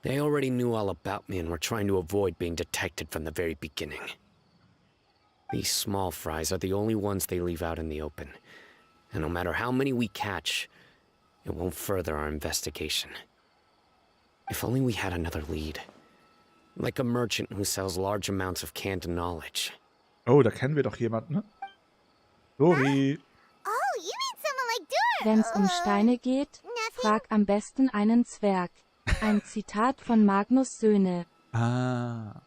[SPEAKER 4] They already knew all about me and were trying to avoid being detected from the very beginning. These small fries are the only ones they leave out in the open. And no matter how many we catch, it won't further our investigation. If only we had another lead. Like a merchant who sells large amounts of canned knowledge.
[SPEAKER 1] Oh, da kennen wir doch jemanden, ne? Furry.
[SPEAKER 2] Oh, you mean someone like Dora?
[SPEAKER 7] Wenn's Steine geht, frag am besten einen Zwerg. Ein Zitat von Magnus Söhne.
[SPEAKER 1] Ah.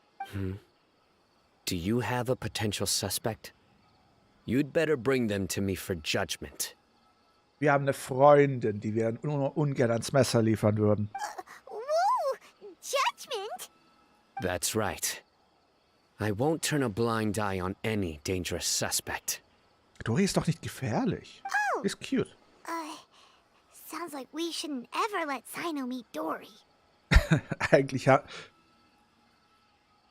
[SPEAKER 4] Do you have a potential suspect? You'd better bring them to me for judgment.
[SPEAKER 1] Wir haben eine Freundin, die wir ungern ans Messer liefern würden.
[SPEAKER 2] Whoa! Judgment?
[SPEAKER 4] That's right. I won't turn a blind eye on any dangerous suspect.
[SPEAKER 1] Dori ist doch nicht gefährlich.
[SPEAKER 2] Oh.
[SPEAKER 1] Ist cute.
[SPEAKER 2] Sounds like we shouldn't ever let Cyno meet Dory.
[SPEAKER 1] Eigentlich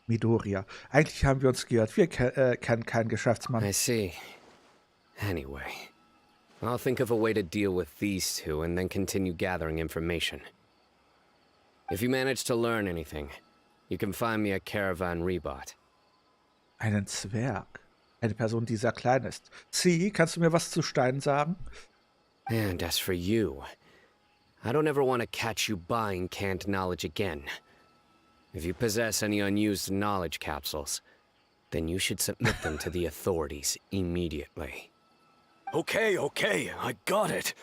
[SPEAKER 1] Midoriya. Eigentlich haben wir uns geirrt. Wir kennen keinen Geschäftsmann.
[SPEAKER 4] I see. Anyway, I'll think of a way to deal with these two and then continue gathering information. If you manage to learn anything, you can find me a caravan rebot.
[SPEAKER 1] Einen Zwerg. Eine Person, die sehr klein ist. Sie, kannst du mir was zu Steinen sagen?
[SPEAKER 4] And as for you, I don't ever want to catch you buying canned knowledge again. If you possess any unused knowledge capsules, then you should submit them to the authorities immediately.
[SPEAKER 6] Okay, I got it.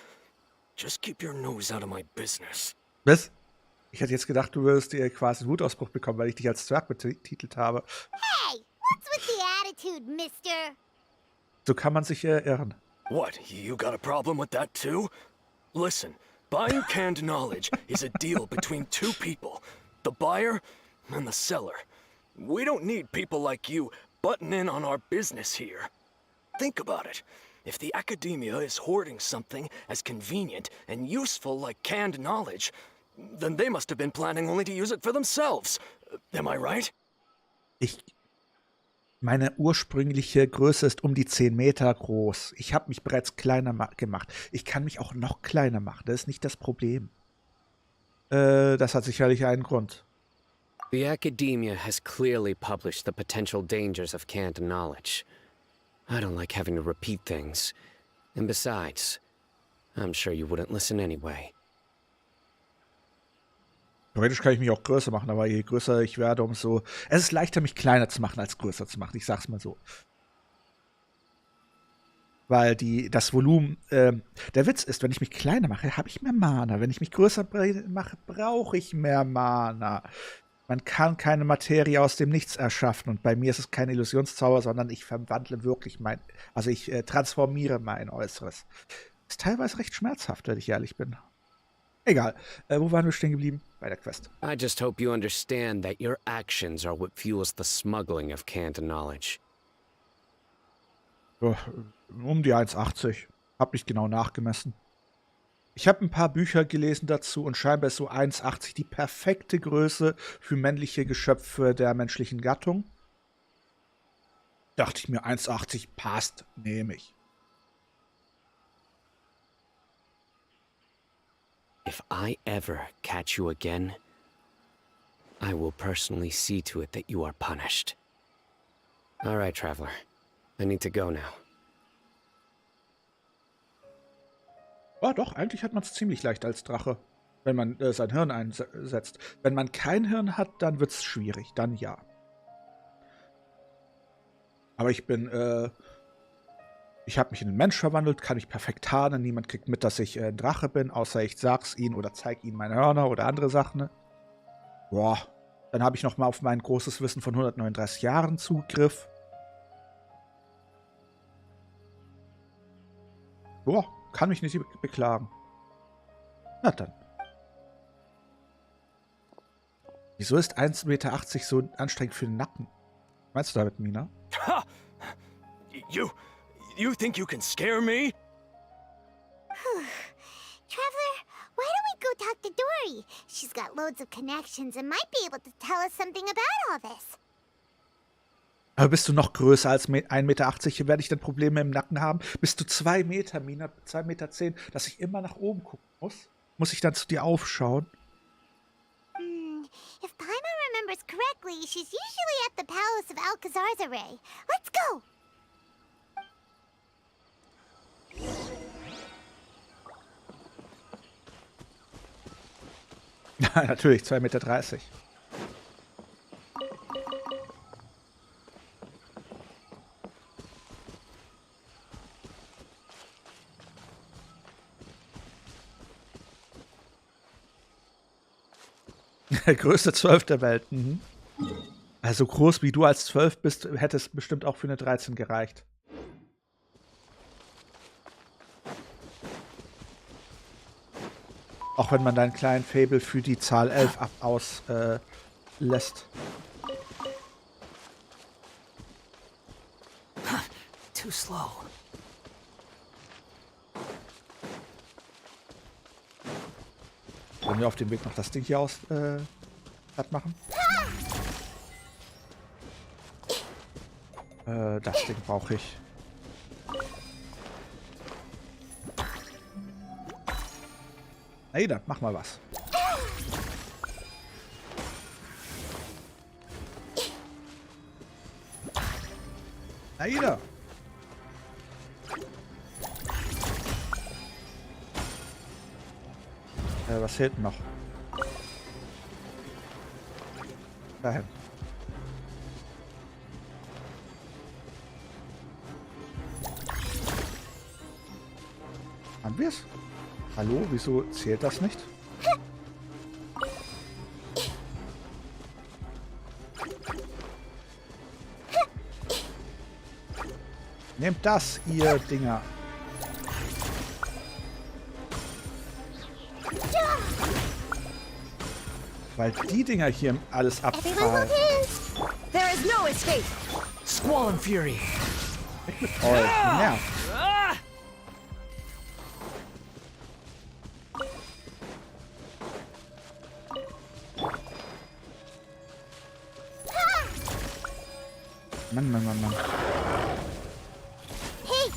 [SPEAKER 6] Just keep your nose out of my business.
[SPEAKER 1] Was? Ich hätte jetzt gedacht, du würdest dir quasi einen Wutausbruch bekommen, weil ich dich als Zwerg betitelt habe.
[SPEAKER 2] Hey, what's with the attitude, mister?
[SPEAKER 1] So kann man sich irren.
[SPEAKER 6] What, you got a problem with that too? Listen, buying canned knowledge is a deal between two people, the buyer and the seller. We don't need people like you butting in on our business here. Think about it. If the academia is hoarding something as convenient and useful like canned knowledge, then they must have been planning only to use it for themselves. Am I right?
[SPEAKER 1] Meine ursprüngliche Größe ist um die 10 Meter groß. Ich habe mich bereits kleiner gemacht. Ich kann mich auch noch kleiner machen. Das ist nicht das Problem. Das hat sicherlich einen Grund.
[SPEAKER 4] The academia has clearly published the potential dangers of canned knowledge. I don't like having to repeat things. And besides, I'm sure you wouldn't listen anyway.
[SPEAKER 1] Theoretisch kann ich mich auch größer machen, aber je größer ich werde, umso... Es ist leichter, mich kleiner zu machen, als größer zu machen. Ich sag's mal so. Weil das Volumen... der Witz ist, wenn ich mich kleiner mache, habe ich mehr Mana. Wenn ich mich größer mache, brauche ich mehr Mana. Man kann keine Materie aus dem Nichts erschaffen. Und bei mir ist es kein Illusionszauber, sondern ich verwandle wirklich Also ich transformiere mein Äußeres. Ist teilweise recht schmerzhaft, wenn ich ehrlich bin. Egal. Wo waren wir stehen geblieben? Bei der Quest.
[SPEAKER 4] I just hope you understand that your actions are what fuels the smuggling of canned knowledge.
[SPEAKER 1] Um die 1,80. Hab nicht genau nachgemessen. Ich habe ein paar Bücher gelesen dazu und scheinbar ist so 1,80 die perfekte Größe für männliche Geschöpfe der menschlichen Gattung. Dachte ich mir, 1,80 passt, nehme ich.
[SPEAKER 4] If I ever catch you again, I will personally see to it that you are punished. All right, traveler. I need to go now.
[SPEAKER 1] Ja, doch, eigentlich hat man es ziemlich leicht als Drache, wenn man sein Hirn einsetzt. Wenn man kein Hirn hat, dann wird es schwierig, dann ja. Aber ich habe mich in einen Mensch verwandelt, kann mich perfekt tarnen, niemand kriegt mit, dass ich ein Drache bin, außer ich sag's ihnen oder zeig ihnen meine Hörner oder andere Sachen. Ne? Boah, dann habe ich noch mal auf mein großes Wissen von 139 Jahren Zugriff. Boah, kann mich nicht beklagen. Na dann. Wieso ist 1,80 Meter so anstrengend für den Nacken? Meinst du damit, Mina?
[SPEAKER 6] Ha! You think you can scare me?
[SPEAKER 2] Traveler, why don't we go talk to Dory? She's got loads of connections and might be able to tell us something about all this.
[SPEAKER 1] Aber bist du noch größer als 1,80 Meter? Werde ich dann Probleme im Nacken haben? Bist du 2 Meter, Mina? 2,10 Meter, dass ich immer nach oben gucken muss? Muss ich dann zu dir aufschauen?
[SPEAKER 2] If Paimon remembers correctly, she's usually at the palace of Alcazar's array. Let's go!
[SPEAKER 1] Natürlich, 2,30 Meter. Der größte 12 der Welt. Mhm. Also groß wie du als 12 bist, hätte es bestimmt auch für eine 13 gereicht. Auch wenn man deinen kleinen Faible für die Zahl 11 auslässt.
[SPEAKER 3] Too slow.
[SPEAKER 1] Wollen wir auf dem Weg noch das Ding hier platt machen? Das Ding brauche ich. Ada, mach mal was. Ada! Was fehlt noch? Dahin. Haben wir es? Hallo, wieso zählt das nicht? Nehmt das, ihr Dinger. Weil die Dinger hier alles abfallen.
[SPEAKER 2] There is no escape.
[SPEAKER 3] Squall and Fury.
[SPEAKER 1] Weg mit euch, nervt. Mann, Mann, Mann, Mann.
[SPEAKER 2] Hey!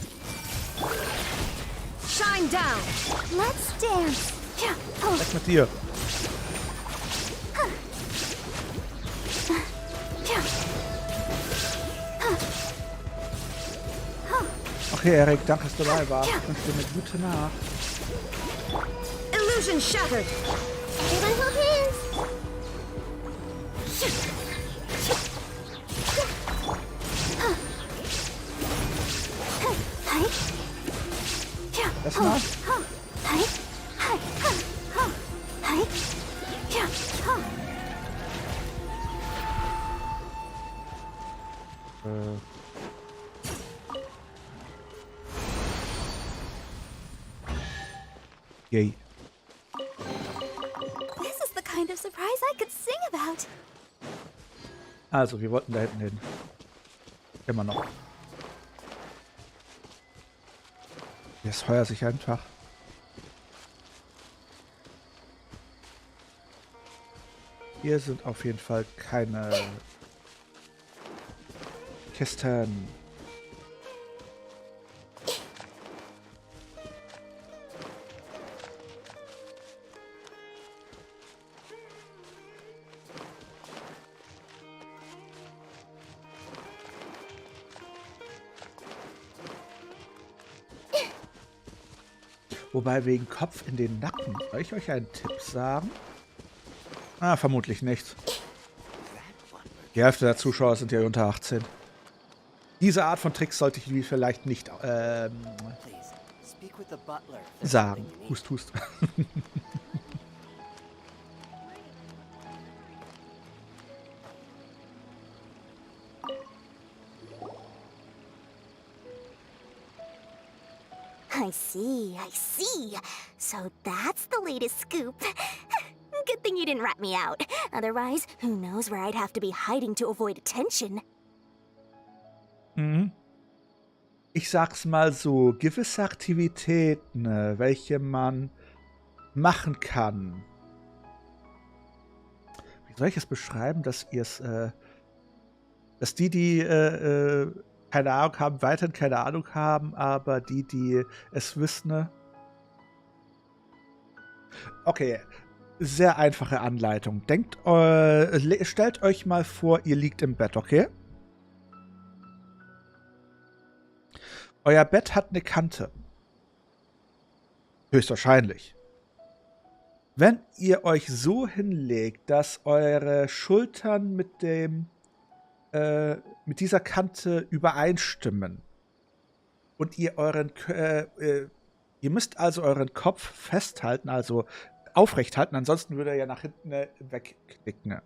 [SPEAKER 2] Shine down! Let's dance! Yeah. Oh.
[SPEAKER 1] Weg mit dir. Okay, Erik, danke, dass du dabei warst. Ich wünsche dir eine gute Nacht.
[SPEAKER 2] Illusion shattered! Everyone hold hands!
[SPEAKER 1] Das mal. Yay.
[SPEAKER 2] This is the kind of surprise I could sing about.
[SPEAKER 1] Also, wir wollten da hinten hin. Immer noch. Jetzt heuer sich einfach. Hier sind auf jeden Fall keine Kisten. Wobei wegen Kopf in den Nacken. Soll ich euch einen Tipp sagen? Ah, vermutlich nicht. Die Hälfte der Zuschauer sind ja unter 18. Diese Art von Tricks sollte ich wie vielleicht nicht sagen. Hust, hust.
[SPEAKER 2] I see, I see. So that's the latest scoop. Good thing you didn't rat me out. Otherwise, who knows where I'd have to be hiding to avoid attention.
[SPEAKER 1] Mhm. Ich sag's mal so, gewisse Aktivitäten, welche man machen kann. Wie soll ich es beschreiben, dass ihr es, dass die keine Ahnung haben, weiterhin keine Ahnung haben, aber die es wissen, ne? Okay, sehr einfache Anleitung. Stellt euch mal vor, ihr liegt im Bett, okay? Euer Bett hat eine Kante. Höchstwahrscheinlich. Wenn ihr euch so hinlegt, dass eure Schultern mit dieser Kante übereinstimmen und ihr ihr müsst also euren Kopf festhalten, also aufrecht halten, ansonsten würde er ja nach hinten wegknicken.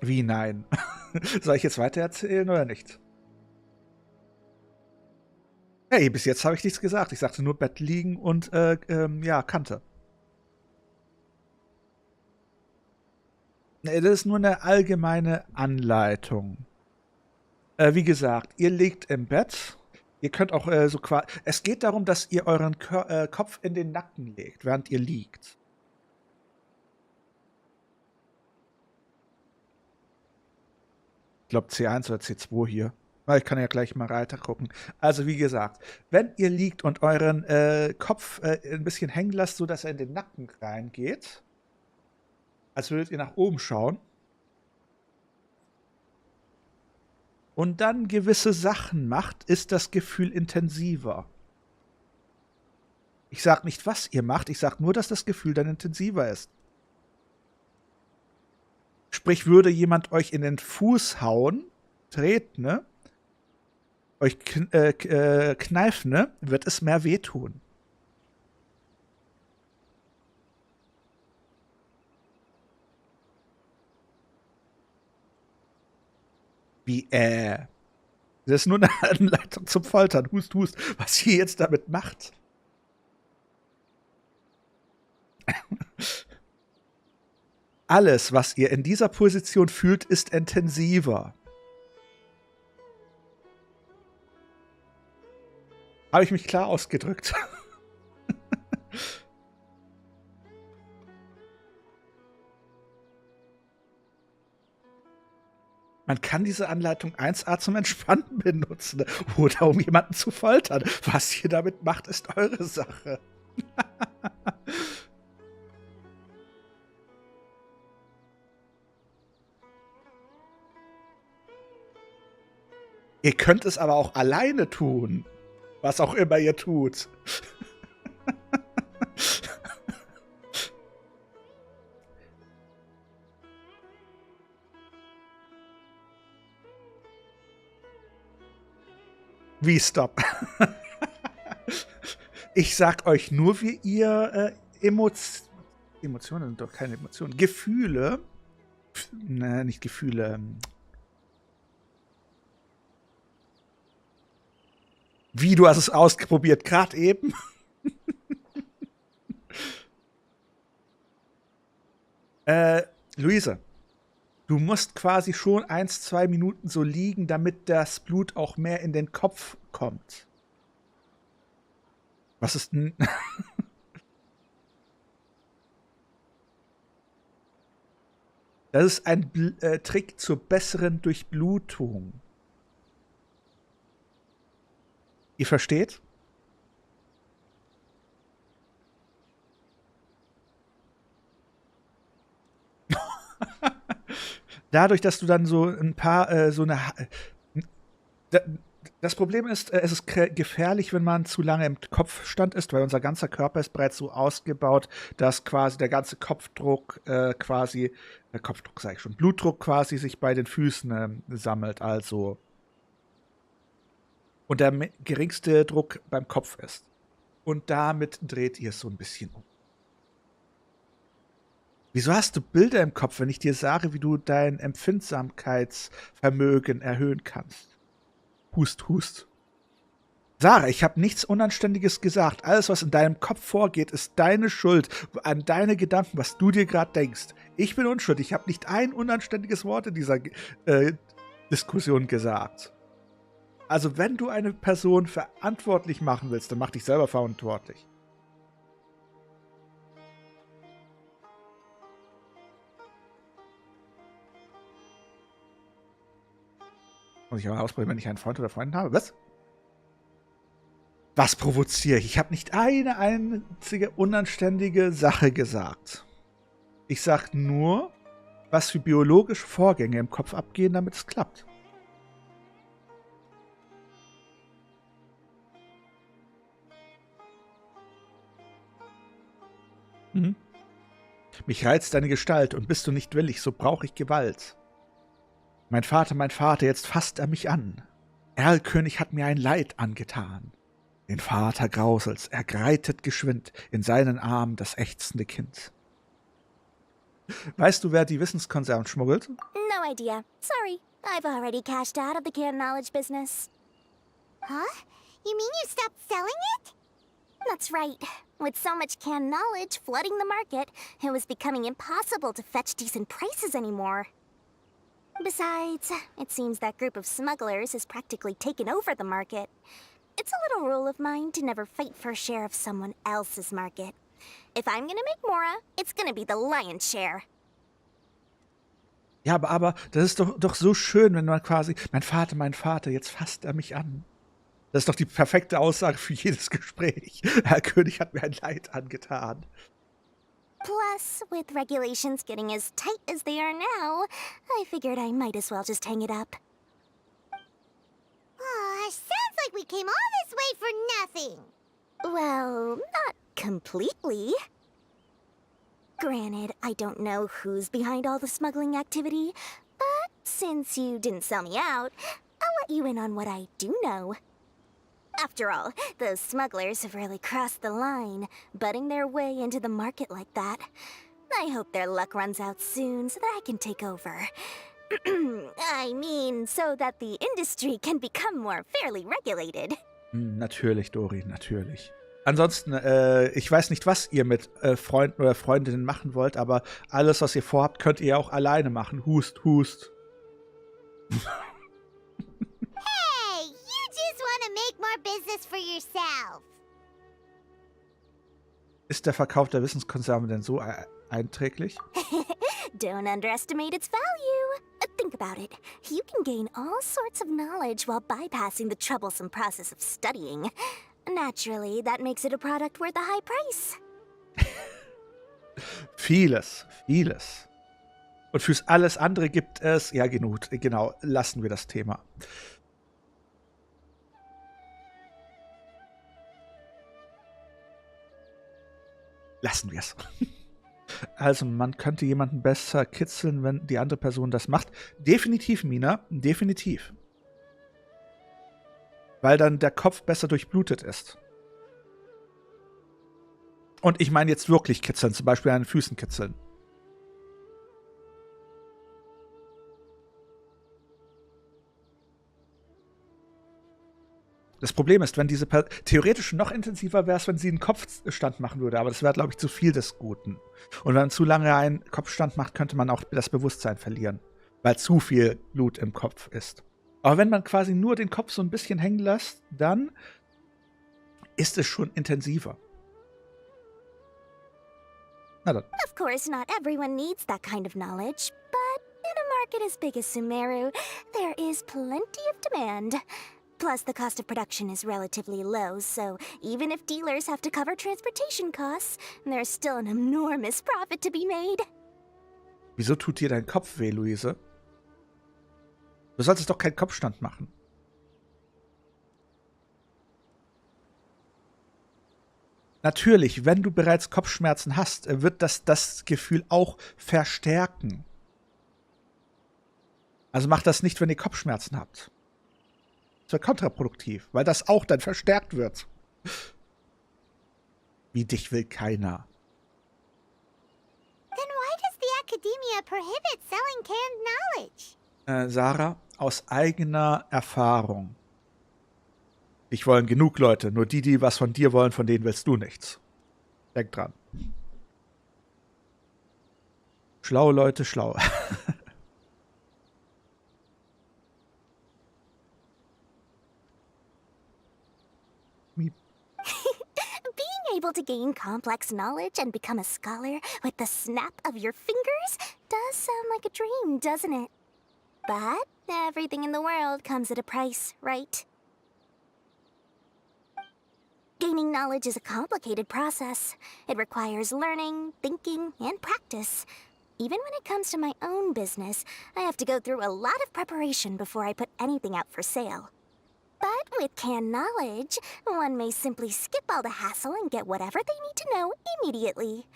[SPEAKER 1] Wie nein? Soll ich jetzt weiter erzählen oder nicht? Hey, bis jetzt habe ich nichts gesagt. Ich sagte nur Bett liegen und ja, Kante. Das ist nur eine allgemeine Anleitung. Wie gesagt, ihr liegt im Bett. Ihr könnt auch so quasi. Es geht darum, dass ihr euren Kopf in den Nacken legt, während ihr liegt. Ich glaube C1 oder C2 hier. Ich kann ja gleich mal weiter gucken. Also wie gesagt, wenn ihr liegt und euren Kopf ein bisschen hängen lasst, sodass er in den Nacken reingeht, als würdet ihr nach oben schauen, und dann gewisse Sachen macht, ist das Gefühl intensiver. Ich sage nicht, was ihr macht, ich sage nur, dass das Gefühl dann intensiver ist. Sprich, würde jemand euch in den Fuß hauen, treten, ne? Euch kneifen, ne? Wird es mehr wehtun. Wie, Das ist nur eine Anleitung zum Foltern. Hust, hust. Was ihr jetzt damit macht. Alles, was ihr in dieser Position fühlt, ist intensiver. Habe ich mich klar ausgedrückt? Man kann diese Anleitung 1a zum Entspannen benutzen oder um jemanden zu foltern. Was ihr damit macht, ist eure Sache. Ihr könnt es aber auch alleine tun. Was auch immer ihr tut. Wie stopp? Ich sag euch nur, wie ihr Emotionen sind doch keine Emotionen. Gefühle. Ne, nicht Gefühle. Wie, du hast es ausprobiert, gerade eben? Luise, du musst quasi schon 1-2 Minuten so liegen, damit das Blut auch mehr in den Kopf kommt. Was ist denn? Das ist ein Trick zur besseren Durchblutung. Ihr versteht? Dadurch, dass du dann so ein paar, das Problem ist, es ist gefährlich, wenn man zu lange im Kopfstand ist, weil unser ganzer Körper ist bereits so ausgebaut, dass quasi der ganze Kopfdruck Kopfdruck sage ich schon, Blutdruck quasi sich bei den Füßen sammelt, also und der geringste Druck beim Kopf ist. Und damit dreht ihr es so ein bisschen um. Wieso hast du Bilder im Kopf, wenn ich dir sage, wie du dein Empfindsamkeitsvermögen erhöhen kannst? Hust, hust. Sarah, ich habe nichts Unanständiges gesagt. Alles, was in deinem Kopf vorgeht, ist deine Schuld an deine Gedanken, was du dir gerade denkst. Ich bin unschuldig. Ich habe nicht ein unanständiges Wort in dieser Diskussion gesagt. Also, wenn du eine Person verantwortlich machen willst, dann mach dich selber verantwortlich. Muss ich aber ausprobieren, wenn ich einen Freund oder Freundin habe? Was? Was provoziere ich? Ich habe nicht eine einzige unanständige Sache gesagt. Ich sage nur, was für biologische Vorgänge im Kopf abgehen, damit es klappt. Mhm. Mich reizt deine Gestalt und bist du nicht willig, so brauche ich Gewalt. Mein Vater, jetzt fasst er mich an. Erlkönig hat mir ein Leid angetan. Den Vater grauselt's, er greitet geschwind in seinen Arm das ächzende Kind. Weißt du, wer die Wissenskonserven schmuggelt?
[SPEAKER 2] No idea. Sorry. I've already cashed out of the canned knowledge business. Huh? You mean you stopped selling it? That's right. With so much canned knowledge flooding the market, it was becoming impossible to fetch decent prices anymore. Besides, it seems that group of smugglers has practically taken over the market. It's a little rule of mine to never fight for a share of someone else's market. If I'm gonna make Mora, it's gonna be the lion's share.
[SPEAKER 1] Ja, aber das ist doch so schön, wenn man quasi, mein Vater, jetzt fasst er mich an. Das ist doch die perfekte Aussage für jedes Gespräch. Herr König hat mir ein Leid angetan.
[SPEAKER 2] Plus, with regulations getting as tight as they are now, I figured I might as well just hang it up.
[SPEAKER 8] Sounds like we came all this way for nothing.
[SPEAKER 2] Well, not completely. Granted, I don't know who's behind all the smuggling activity, but since you didn't sell me out, I'll let you in on what I do know. After all, those smugglers have really crossed the line, butting their way into the market like that. I hope their luck runs out soon so that I can take over. I mean, so that the industry can become more fairly regulated.
[SPEAKER 1] Natürlich, Dori, natürlich. Ansonsten, ich weiß nicht, was ihr mit Freunden oder Freundinnen machen wollt, aber alles, was ihr vorhabt, könnt ihr auch alleine machen. Hust, hust.
[SPEAKER 8] Hey, you just want to make more business for yourself.
[SPEAKER 1] Ist der Verkauf der Wissenskonserven denn so einträglich?
[SPEAKER 2] Don't underestimate its value. Think about it. You can gain all sorts of knowledge while bypassing the troublesome process of studying. Naturally, that makes it a product worth a high price.
[SPEAKER 1] Vieles. Und fürs alles andere gibt es, ja genau, lassen wir das Thema. Lassen wir es. Also, man könnte jemanden besser kitzeln, wenn die andere Person das macht. Definitiv, Mina, definitiv. Weil dann der Kopf besser durchblutet ist. Und ich meine jetzt wirklich kitzeln, zum Beispiel an den Füßen kitzeln. Das Problem ist, wenn diese theoretisch noch intensiver wäre es, wenn sie einen Kopfstand machen würde, aber das wäre, glaube ich, zu viel des Guten. Und wenn man zu lange einen Kopfstand macht, könnte man auch das Bewusstsein verlieren, weil zu viel Blut im Kopf ist. Aber wenn man quasi nur den Kopf so ein bisschen hängen lässt, dann ist es schon intensiver. Na dann.
[SPEAKER 2] Of course, not everyone needs that kind of knowledge, but in a market as big as Sumeru, there is plenty of demand. Plus, the cost of production is relatively low, so even if dealers have to cover transportation costs, there's still an enormous profit to be made.
[SPEAKER 1] Wieso tut dir dein Kopf weh, Luise? Du solltest doch keinen Kopfstand machen. Natürlich, wenn du bereits Kopfschmerzen hast, wird das Gefühl auch verstärken. Also macht das nicht, wenn ihr Kopfschmerzen habt. Das wäre kontraproduktiv, weil das auch dann verstärkt wird. Wie dich will keiner.
[SPEAKER 8] Then why does the academia prohibit selling canned knowledge?
[SPEAKER 1] Sarah, aus eigener Erfahrung. Dich wollen genug Leute, nur die was von dir wollen, von denen willst du nichts. Denk dran. Schlaue Leute, schlau.
[SPEAKER 2] Being able to gain complex knowledge and become a scholar with the snap of your fingers does sound like a dream, doesn't it? But everything in the world comes at a price, right? Gaining knowledge is a complicated process. It requires learning, thinking, and practice. Even when it comes to my own business, I have to go through a lot of preparation before I put anything out for sale. But with canned knowledge, one may simply skip all the hassle and get whatever they need to know immediately.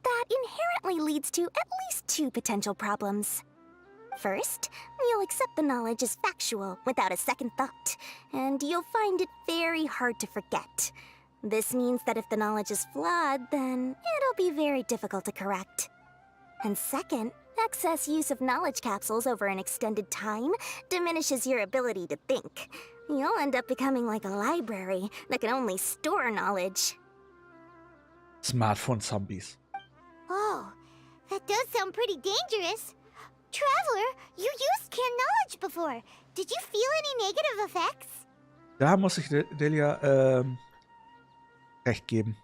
[SPEAKER 2] That inherently leads to at least two potential problems. First, you'll accept the knowledge as factual without a second thought, and you'll find it very hard to forget. This means that if the knowledge is flawed, then it'll be very difficult to correct. And second, excess use of knowledge capsules over an extended time diminishes your ability to think. You'll end up becoming like a library that can only store knowledge.
[SPEAKER 1] Smartphone Zombies.
[SPEAKER 8] Oh, that does sound pretty dangerous. Traveler, you used canned knowledge before. Did you feel any negative effects?
[SPEAKER 1] Da muss ich Delia recht geben.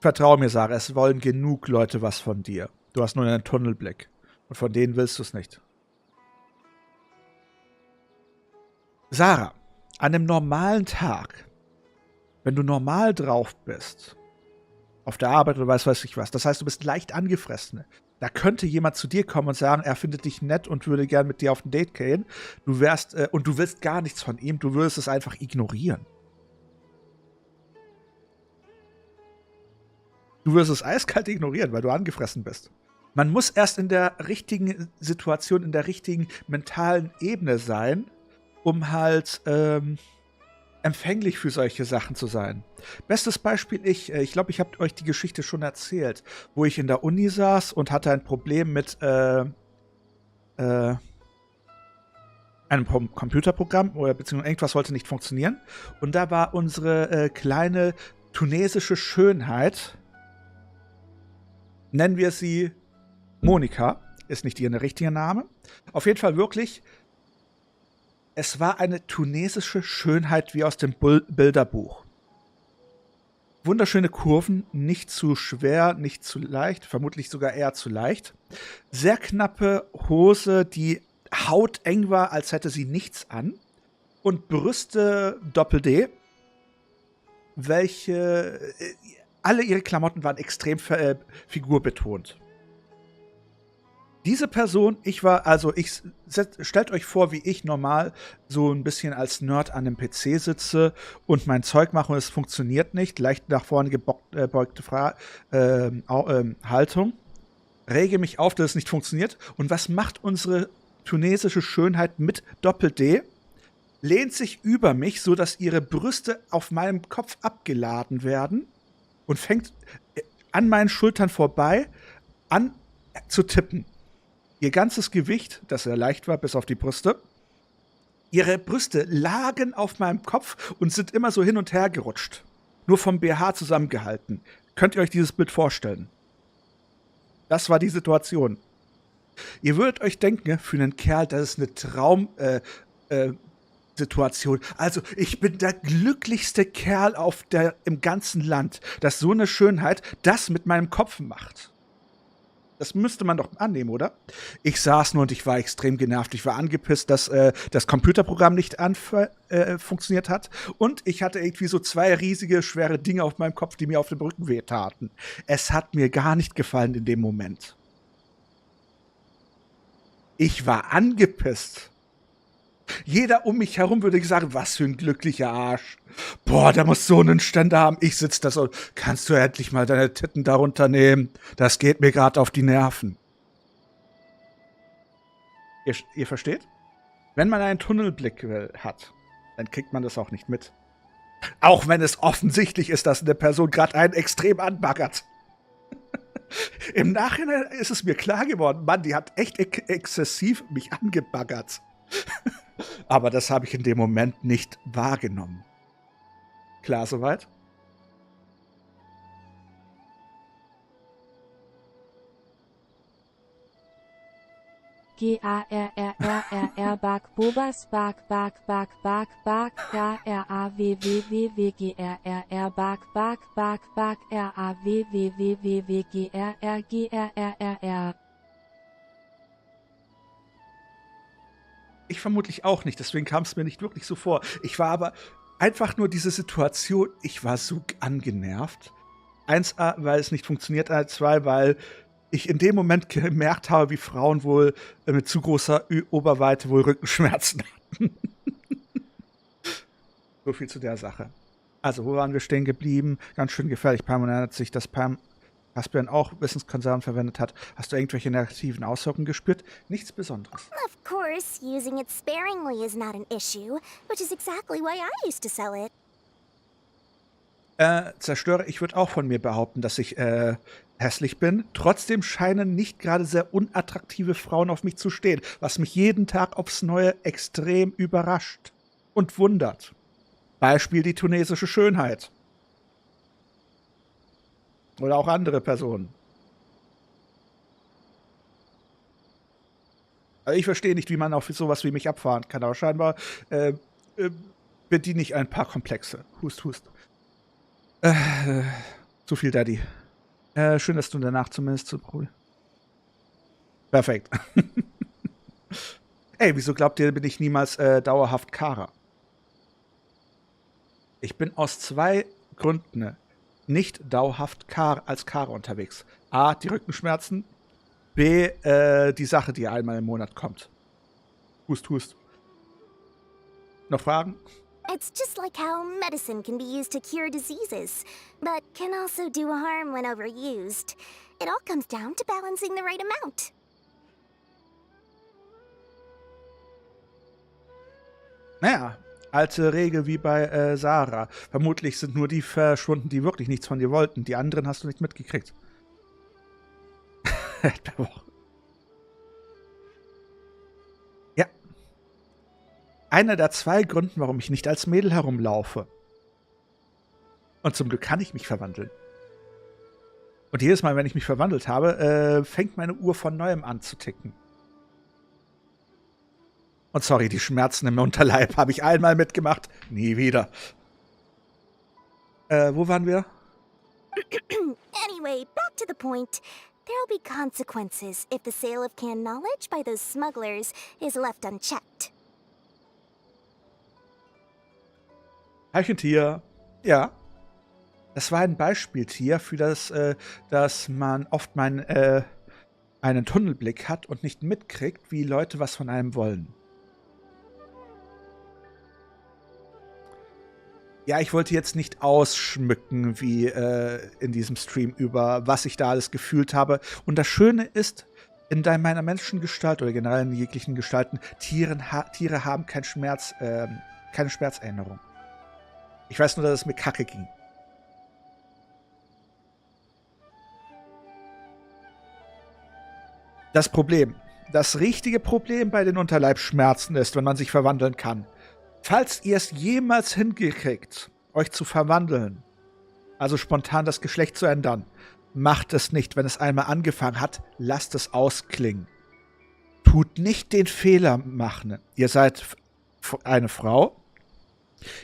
[SPEAKER 1] Vertrau mir, Sarah, es wollen genug Leute was von dir. Du hast nur einen Tunnelblick. Und von denen willst du es nicht. Sarah, an einem normalen Tag, wenn du normal drauf bist, auf der Arbeit oder weiß ich was, das heißt, du bist leicht angefressen, da könnte jemand zu dir kommen und sagen, er findet dich nett und würde gern mit dir auf ein Date gehen. Du wärst, und du willst gar nichts von ihm, du würdest es einfach ignorieren. Du wirst es eiskalt ignorieren, weil du angefressen bist. Man muss erst in der richtigen Situation, in der richtigen mentalen Ebene sein, um halt empfänglich für solche Sachen zu sein. Bestes Beispiel ich glaube, ich habe euch die Geschichte schon erzählt, wo ich in der Uni saß und hatte ein Problem mit einem Computerprogramm oder beziehungsweise irgendwas wollte nicht funktionieren. Und da war unsere kleine tunesische Schönheit, nennen wir sie Monika, ist nicht ihr richtiger Name. Auf jeden Fall wirklich, es war eine tunesische Schönheit wie aus dem Bilderbuch. Wunderschöne Kurven, nicht zu schwer, nicht zu leicht, vermutlich sogar eher zu leicht. Sehr knappe Hose, die hauteng war, als hätte sie nichts an. Und Brüste Doppel-D, welche alle ihre Klamotten waren extrem figurbetont. Diese Person, stellt euch vor, wie ich normal so ein bisschen als Nerd an einem PC sitze und mein Zeug mache und es funktioniert nicht. Leicht nach vorne gebeugte Haltung. Rege mich auf, dass es nicht funktioniert. Und was macht unsere tunesische Schönheit mit Doppel-D? Lehnt sich über mich, sodass ihre Brüste auf meinem Kopf abgeladen werden und fängt an meinen Schultern vorbei an zu tippen. Ihr ganzes Gewicht, das sehr leicht war, bis auf die Brüste, ihre Brüste lagen auf meinem Kopf und sind immer so hin und her gerutscht. Nur vom BH zusammengehalten. Könnt ihr euch dieses Bild vorstellen? Das war die Situation. Ihr würdet euch denken, für einen Kerl, das ist eine Situation. Also, ich bin der glücklichste Kerl im ganzen Land, dass so eine Schönheit das mit meinem Kopf macht. Das müsste man doch annehmen, oder? Ich saß nur und ich war extrem genervt. Ich war angepisst, dass das Computerprogramm nicht funktioniert hat. Und ich hatte irgendwie so 2 riesige, schwere Dinge auf meinem Kopf, die mir auf dem Rücken wehtaten. Es hat mir gar nicht gefallen in dem Moment. Ich war angepisst. Jeder um mich herum würde sagen, was für ein glücklicher Arsch. Boah, der muss so einen Ständer haben. Ich sitze da so, kannst du endlich mal deine Titten darunter nehmen? Das geht mir gerade auf die Nerven. Ihr versteht? Wenn man einen Tunnelblick hat, dann kriegt man das auch nicht mit. Auch wenn es offensichtlich ist, dass eine Person gerade einen extrem anbaggert. Im Nachhinein ist es mir klar geworden, Mann, die hat echt exzessiv mich angebaggert. Aber das habe ich in dem Moment nicht wahrgenommen. Klar soweit?
[SPEAKER 7] G-A-R-R-R-R-R Bag Bobas Bag Bag Bag Bag Bag R-A-W-W-W-G-R-R-R Bag Bag Bag Bag R-A-W-W-W-G-R-R-G-R-R-R.
[SPEAKER 1] Ich vermutlich auch nicht, deswegen kam es mir nicht wirklich so vor. Ich war aber einfach nur diese Situation, ich war so angenervt. 1a, weil es nicht funktioniert, 2, weil ich in dem Moment gemerkt habe, wie Frauen wohl mit zu großer Oberweite wohl Rückenschmerzen hatten. So viel zu der Sache. Also, wo waren wir stehen geblieben? Ganz schön gefährlich. Pam erinnert sich, dass Caspian auch Wissenskonserven verwendet hat. Hast du irgendwelche negativen Auswirkungen gespürt? Nichts Besonderes.
[SPEAKER 2] Of course, using it sparingly is not an issue, which is exactly why I used to sell it.
[SPEAKER 1] Zerstörer, ich würde auch von mir behaupten, dass ich hässlich bin. Trotzdem scheinen nicht gerade sehr unattraktive Frauen auf mich zu stehen, was mich jeden Tag aufs Neue extrem überrascht und wundert. Beispiel die tunesische Schönheit. Oder auch andere Personen. Also ich verstehe nicht, wie man auf sowas wie mich abfahren kann, aber scheinbar bediene ich ein paar Komplexe. Hust, hust. Zu viel Daddy. Schön, dass du danach zumindest zu Probe. Perfekt. Ey, wieso glaubt ihr, bin ich niemals dauerhaft Kara? Ich bin aus 2 Gründen nicht dauerhaft als Kara unterwegs. A, die Rückenschmerzen. B, die Sache, die einmal im Monat kommt. Hust, hust. Noch Fragen?
[SPEAKER 2] It's just like how medicine can be used to cure diseases, but can also do harm when overused. It all comes down to balancing the right amount.
[SPEAKER 1] Naja, alte Regel wie bei Sarah. Vermutlich sind nur die verschwunden, die wirklich nichts von dir wollten. Die anderen hast du nicht mitgekriegt. Ja. Einer der 2 Gründen, warum ich nicht als Mädel herumlaufe. Und zum Glück kann ich mich verwandeln. Und jedes Mal, wenn ich mich verwandelt habe, fängt meine Uhr von neuem an zu ticken. Und sorry, die Schmerzen im Unterleib habe ich einmal mitgemacht. Nie wieder. Wo waren wir?
[SPEAKER 2] Anyway, back to the point. There'll be consequences if the sale of canned knowledge by those smugglers is left unchecked.
[SPEAKER 1] Eichentier. Ja. Das war ein Beispieltier für das, dass man oft einen Tunnelblick hat und nicht mitkriegt, wie Leute was von einem wollen. Ja, ich wollte jetzt nicht ausschmücken, wie in diesem Stream über was ich da alles gefühlt habe. Und das Schöne ist, in meiner Menschengestalt oder generell in jeglichen Gestalten, Tiere haben keinen Schmerz, keine Schmerzerinnerung. Ich weiß nur, dass es mir kacke ging. Das richtige Problem bei den Unterleibsschmerzen ist, wenn man sich verwandeln kann. Falls ihr es jemals hingekriegt, euch zu verwandeln, also spontan das Geschlecht zu ändern, macht es nicht. Wenn es einmal angefangen hat, lasst es ausklingen. Tut nicht den Fehler machen. Ihr seid eine Frau,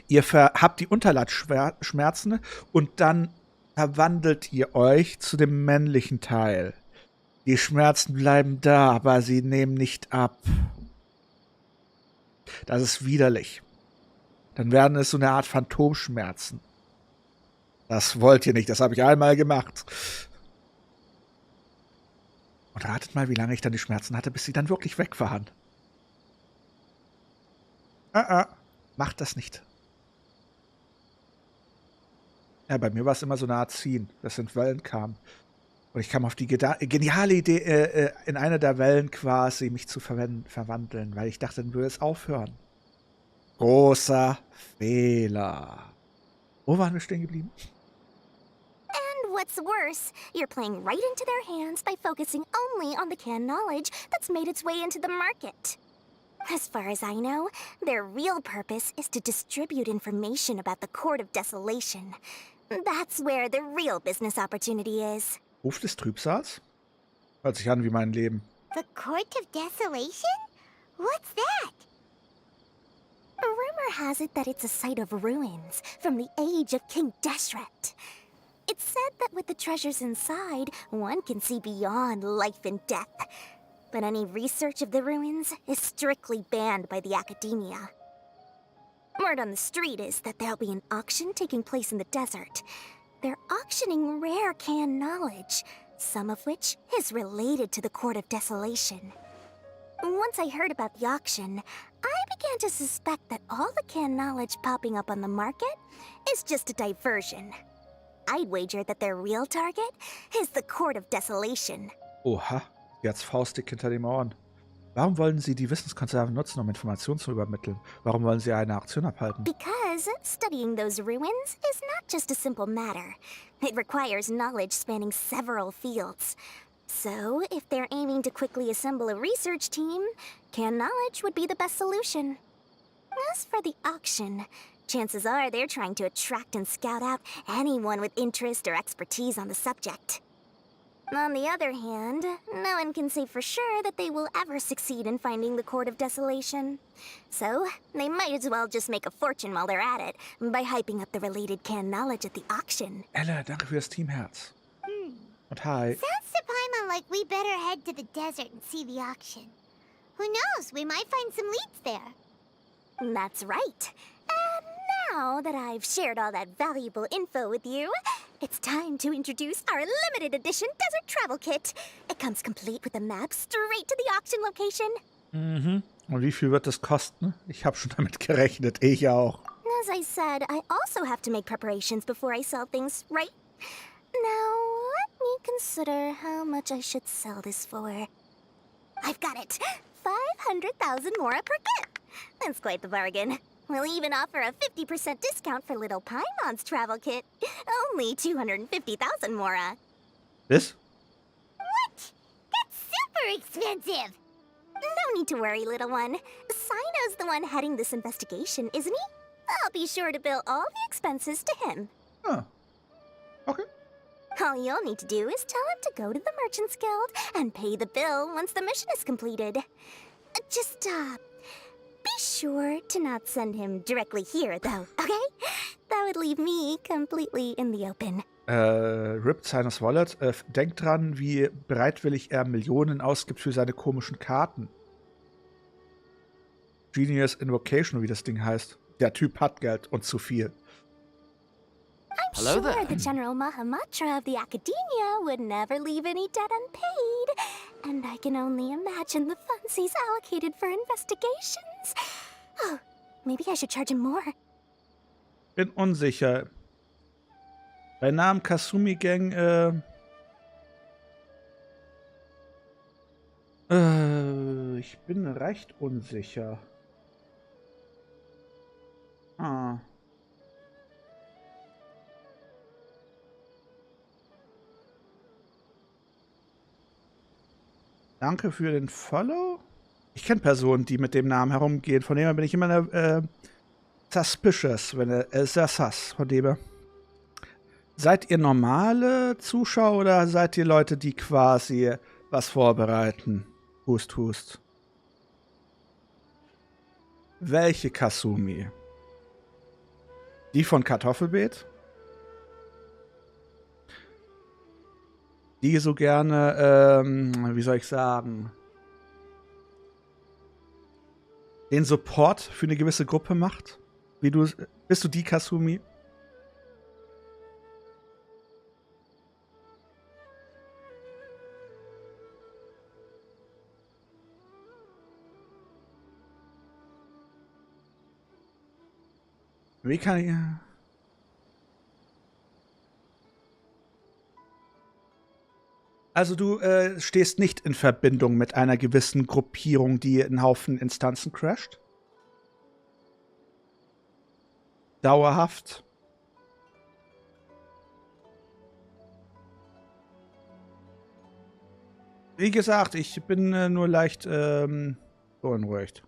[SPEAKER 1] ihr habt die Unterleibsschmerzen und dann verwandelt ihr euch zu dem männlichen Teil. Die Schmerzen bleiben da, aber sie nehmen nicht ab. Das ist widerlich. Dann werden es so eine Art Phantomschmerzen. Das wollt ihr nicht, das habe ich einmal gemacht. Und ratet mal, wie lange ich dann die Schmerzen hatte, bis sie dann wirklich weg waren. Macht das nicht. Ja, bei mir war es immer so eine Art Ziehen, das in Wellen kam. Und ich kam auf die geniale Idee, in einer der Wellen quasi mich zu verwandeln, weil ich dachte, dann würde es aufhören. Großer Fehler. Wo waren wir stehen geblieben?
[SPEAKER 2] And what's worse, you're playing right into their hands by focusing only on the canned knowledge that's made its way into the market. As far as I know, their real purpose is to distribute information about the Court of Desolation. That's where the real business opportunity is.
[SPEAKER 1] Ruf des Trübsals? Hört sich an wie mein Leben.
[SPEAKER 8] The Court of Desolation? What's that?
[SPEAKER 2] A rumor has it that it's a site of ruins from the age of King Deshret. It's said that with the treasures inside, one can see beyond life and death. But any research of the ruins is strictly banned by the academia. Word on the street is that there'll be an auction taking place in the desert. They're auctioning rare canned knowledge, some of which is related to the Court of Desolation. Once I heard about the auction, I began to suspect that all the canned knowledge popping up on the market is just a diversion. I'd wager that their real target is the Court of Desolation.
[SPEAKER 1] Oha, jetzt faustdick hinter den Ohren. Warum wollen Sie die Wissenskonserven nutzen, um Informationen zu übermitteln? Warum wollen Sie eine Aktion abhalten?
[SPEAKER 2] Because studying those ruins is not just a simple matter. It requires knowledge spanning several fields. So, if they're aiming to quickly assemble a research team, canned knowledge would be the best solution. As for the auction, chances are they're trying to attract and scout out anyone with interest or expertise on the subject. On the other hand, no one can say for sure that they will ever succeed in finding the Court of Desolation. So, they might as well just make a fortune while they're at it, by hyping up the related canned knowledge at the auction.
[SPEAKER 1] Elle, danke für das Teamherz. Und hi.
[SPEAKER 8] Sounds to Paimon like we better head to the desert and see the auction. Who knows, we might find some leads there.
[SPEAKER 2] That's right. And now that I've shared all that valuable info with you, it's time to introduce our limited edition desert travel kit. It comes complete with a map straight to the auction location.
[SPEAKER 1] Mhm. Und wie viel wird das kosten? Ich habe schon damit gerechnet, ich auch.
[SPEAKER 2] As I said, I also have to make preparations before I sell things, right? Now, let me consider how much I should sell this for. I've got it! 500,000 mora per kit! That's quite the bargain. We'll even offer a 50% discount for little Paimon's travel kit. Only 250,000 mora.
[SPEAKER 1] This?
[SPEAKER 8] What? That's super expensive!
[SPEAKER 2] No need to worry, little one. Cyno's the one heading this investigation, isn't he? I'll be sure to bill all the expenses to him.
[SPEAKER 1] Ah. Okay.
[SPEAKER 2] All you'll need to do is tell him to go to the Merchants Guild and pay the bill once the mission is completed. Just, be sure to not send him directly here, though, okay? That would leave me completely in the open.
[SPEAKER 1] Rip Cynos Wallet. Denkt dran, wie bereitwillig er Millionen ausgibt für seine komischen Karten. Genius Invocation, wie das Ding heißt. Der Typ hat Geld und zu viel.
[SPEAKER 2] I'm
[SPEAKER 3] Hello
[SPEAKER 2] sure
[SPEAKER 3] there.
[SPEAKER 2] the General Mahamatra of the Academia would never leave any debt unpaid. And I can only imagine the funds he's allocated for investigations. Oh, maybe I should charge him more.
[SPEAKER 1] Bin unsicher. Bei Namen Kasumi Gang, ich bin recht unsicher. Ah. Danke für den Follow. Ich kenne Personen, die mit dem Namen herumgehen. Von dem her bin ich immer suspicious, wenn er sus, von dem her. Seid ihr normale Zuschauer oder seid ihr Leute, die quasi was vorbereiten? Hust, hust. Welche Kasumi? Die von Kartoffelbeet? Die so gerne, wie soll ich sagen, den Support für eine gewisse Gruppe macht? Bist du die Kasumi? Wie kann ich... Also du stehst nicht in Verbindung mit einer gewissen Gruppierung, die einen Haufen Instanzen crasht? Dauerhaft? Wie gesagt, ich bin nur leicht beunruhigt.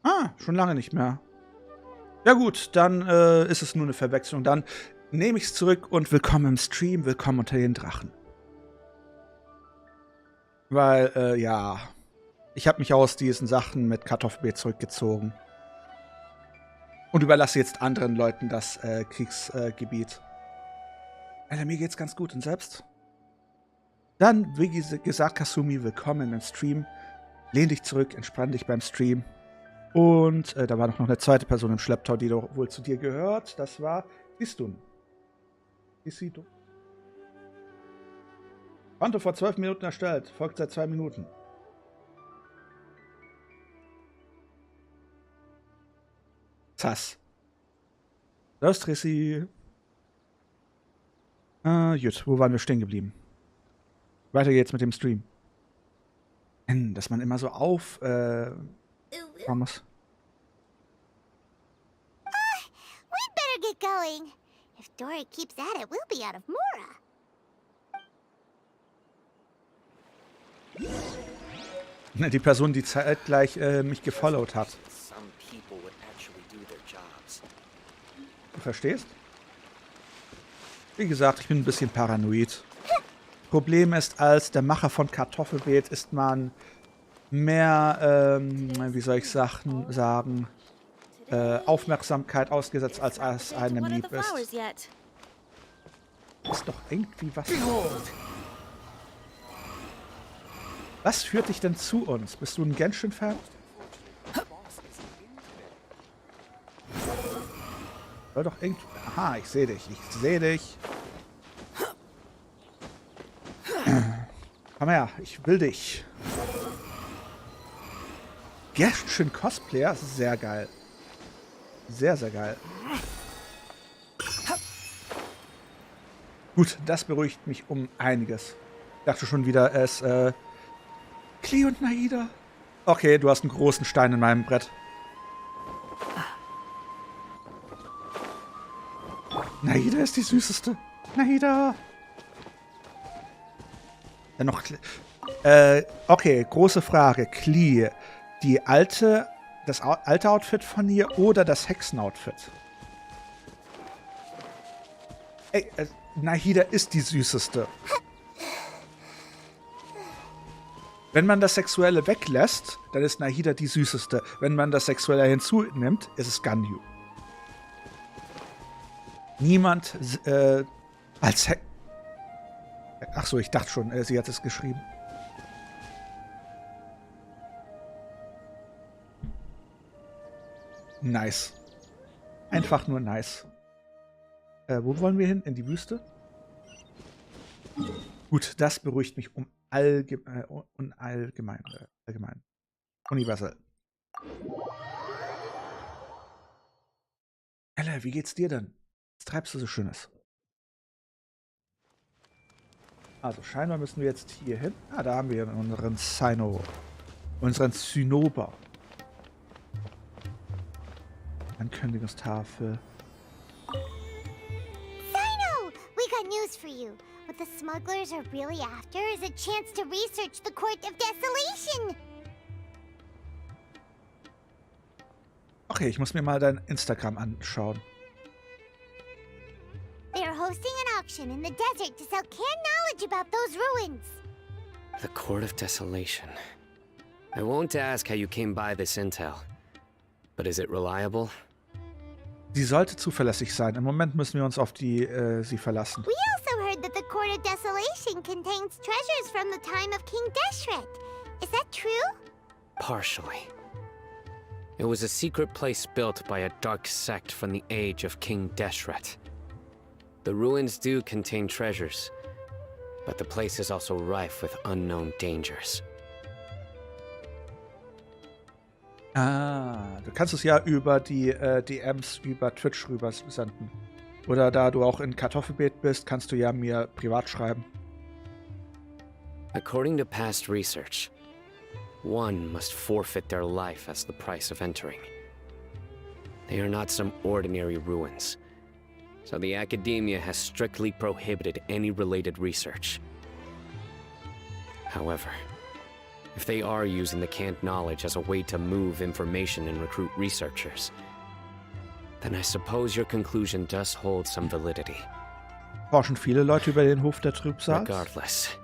[SPEAKER 1] Ah, schon lange nicht mehr. Ja gut, dann ist es nur eine Verwechslung. Dann nehme ich es zurück und willkommen im Stream, willkommen unter den Drachen. Weil, ja, ich habe mich aus diesen Sachen mit Kartoffelbeet zurückgezogen. Und überlasse jetzt anderen Leuten das Kriegsgebiet. Alter, mir geht's ganz gut und selbst? Dann, wie gesagt, Kasumi, willkommen im Stream. Lehn dich zurück, entspann dich beim Stream. Und da war noch eine zweite Person im Schlepptau, die doch wohl zu dir gehört. Das war Istun. Isido. Konto vor 12 Minuten erstellt. Folgt seit 2 Minuten. Zass. Los, Trissi. Gut, wo waren wir stehen geblieben? Weiter geht's mit dem Stream. Dass man immer so auf... muss.
[SPEAKER 8] We'd better get going. If Dory keeps at it, we'll be out of Mora.
[SPEAKER 1] Die Person, die zeitgleich mich gefollowt hat. Du verstehst? Wie gesagt, ich bin ein bisschen paranoid. Problem ist, als der Macher von Kartoffelbeet ist man mehr, wie soll ich sagen, Aufmerksamkeit ausgesetzt, als es einem lieb ist. Ist doch irgendwie was. Was führt dich denn zu uns? Bist du ein Genshin-Fan? Soll doch irgendwie... Aha, ich sehe dich. Ich sehe dich. Komm her, ich will dich. Genshin Cosplayer, das ist sehr geil. Sehr, sehr geil. Gut, das beruhigt mich um einiges. Ich dachte schon wieder, es, Klee und Naida. Okay, du hast einen großen Stein in meinem Brett. Naida ist die süßeste. Naida. Dann noch... okay, große Frage. Klee, das alte Outfit von ihr oder das Hexenoutfit? Ey, Naida ist die süßeste. Wenn man das Sexuelle weglässt, dann ist Naida die süßeste. Wenn man das Sexuelle hinzunimmt, ist es Ganyu. niemand als Ach so, ich dachte schon, sie hat es geschrieben. Nice. Einfach nur nice. Wo wollen wir hin? In die Wüste? Gut, das beruhigt mich allgemein. Universell. Elle, wie geht's dir denn? Was treibst du so Schönes? Also scheinbar müssen wir jetzt hier hin. Ah, da haben wir unseren Cyno. Unseren Zinnober. Ankündigungstafel.
[SPEAKER 8] Cyno! We got news for you. What the smugglers are really after is a chance to research the Court of Desolation.
[SPEAKER 1] Okay, ich muss mir mal dein Instagram anschauen.
[SPEAKER 8] They're hosting an auction in the desert to sell canned knowledge about those ruins.
[SPEAKER 4] The Court of Desolation. I won't ask how you came by this intel. But is it reliable?
[SPEAKER 1] Sie sollte zuverlässig sein. Im Moment müssen wir uns auf sie verlassen.
[SPEAKER 8] We also heard that the Court of Desolation contains treasures from the time of King Deshret. Is that true?
[SPEAKER 4] Partially. It was a secret place built by a dark sect from the age of King Deshret. The ruins do contain treasures, but the place is also rife with unknown dangers.
[SPEAKER 1] Ah, du kannst es ja über die DMs über Twitch rüber senden. Oder da du auch in Kartoffelbeet bist, kannst du ja mir privat schreiben.
[SPEAKER 4] According to past research, one must forfeit their life as the price of entering. They are not some ordinary ruins, so the academia has strictly prohibited any related research. However, if they are using the canned knowledge as a way to move information and recruit researchers, then I suppose your conclusion does hold some validity.
[SPEAKER 1] Forschen viele Leute über den Hof der Trübsals?
[SPEAKER 4] Regardless,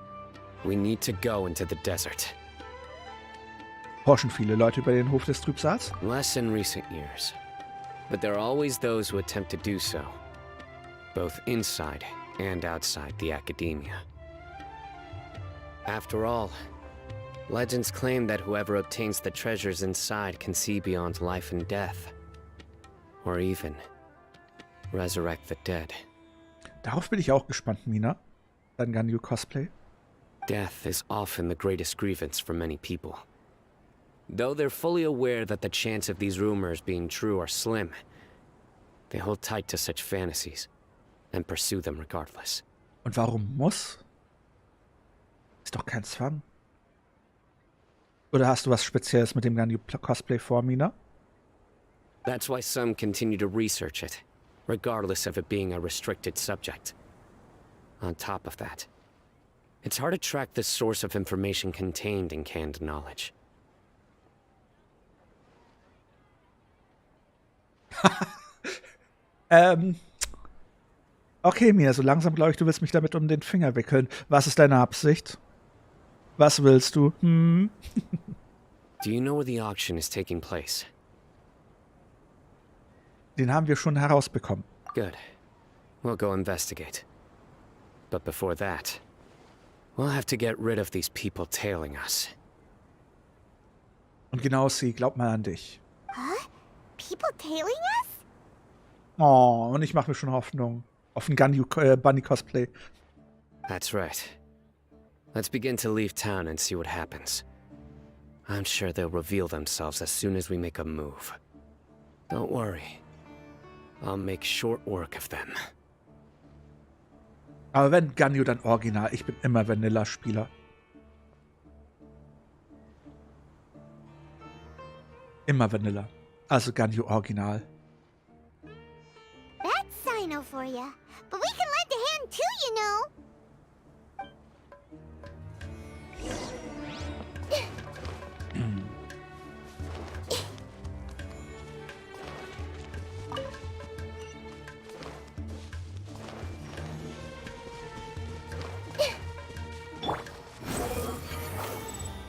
[SPEAKER 4] we need to go into the desert.
[SPEAKER 1] Forschen viele Leute über den Hof des Trübsals?
[SPEAKER 4] Less in recent years, but there are always those who attempt to do so, both inside and outside the academia. After all, legends claim that whoever obtains the treasures inside can see beyond life and death, or even resurrect the dead.
[SPEAKER 1] Darauf bin ich auch gespannt, Mina. Dein Ganyu Cosplay.
[SPEAKER 4] Death is often the greatest grievance for many people. Though they're fully aware that the chance of these rumors being true are slim, they hold tight to such fantasies and pursue them regardless.
[SPEAKER 1] Und warum muss? Ist doch kein Zwang. Oder hast du was Spezielles mit dem Ganyu Cosplay vor, Mina?
[SPEAKER 4] That's why some continue to research it, regardless of it being a restricted subject. On top of that, it's hard to track the source of information contained in canned knowledge.
[SPEAKER 1] Okay, Mia, so langsam glaube ich, du willst mich damit um den Finger wickeln. Was ist deine Absicht? Was willst du?
[SPEAKER 4] Do you know where the auction is taking place?
[SPEAKER 1] Den haben wir schon herausbekommen.
[SPEAKER 4] Good. We'll go investigate. But before that, we'll have to get rid of these people tailing us.
[SPEAKER 1] Und genau sie, glaub mal an dich.
[SPEAKER 8] Huh? People tailing us?
[SPEAKER 1] Oh, und ich mache mir schon Hoffnung auf ein Ganyu Bunny Cosplay.
[SPEAKER 4] That's right. Let's begin to leave town and see what happens. I'm sure they'll reveal themselves as soon as we make a move. Don't worry. I'll make short work of them.
[SPEAKER 1] Aber wenn Ganyu, dann original. Ich bin immer Vanilla-Spieler. Immer Vanilla. Also Ganyu original.
[SPEAKER 8] That's Cyno for ya. But we can lend a hand too, you know.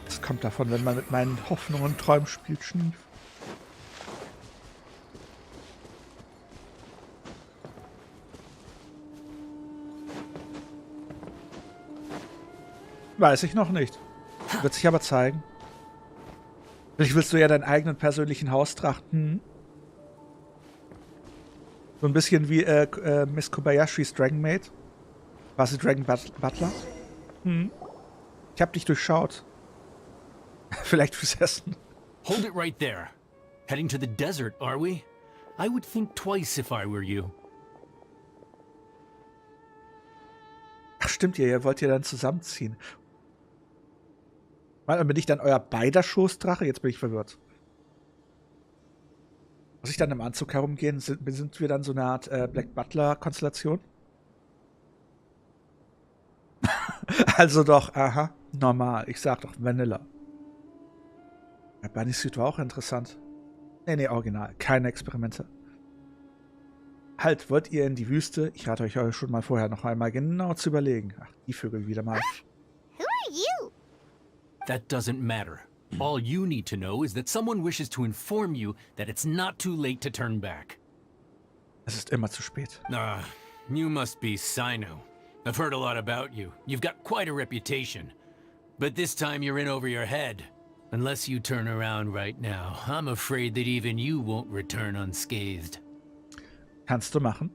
[SPEAKER 1] Das kommt davon, wenn man mit meinen Hoffnungen und Träumen spielt, Schnief. Weiß ich noch nicht. Wird sich aber zeigen. Vielleicht willst du ja deinen eigenen persönlichen Hausdrachen. So ein bisschen wie Miss Kobayashis Dragon Maid. Quasi Dragon Butler. Ich hab dich durchschaut. Vielleicht fürs Essen.
[SPEAKER 9] Hold it right there. Heading to the desert, are we? I would think twice if I were you.
[SPEAKER 1] Ach stimmt, ihr wollt ja dann zusammenziehen. Bin ich dann euer beider Schoßdrache? Jetzt bin ich verwirrt. Muss ich dann im Anzug herumgehen? Sind wir dann so eine Art Black Butler-Konstellation? Also doch, aha, normal. Ich sag doch Vanilla. Ja, Bunny Suit war auch interessant. Nee, original. Keine Experimente. Halt, wollt ihr in die Wüste? Ich rate euch schon mal vorher noch einmal genau zu überlegen. Ach, die Vögel wieder mal.
[SPEAKER 8] Who are you?
[SPEAKER 9] That doesn't matter. All you need to know is that someone wishes to inform you that it's not too late to turn back.
[SPEAKER 1] Es ist immer zu spät.
[SPEAKER 9] You must be Cyno. I've heard a lot about you. You've got quite a reputation. But this time you're in over your head. Unless you turn around right now, I'm afraid that even you won't return unscathed.
[SPEAKER 1] Kannst du machen.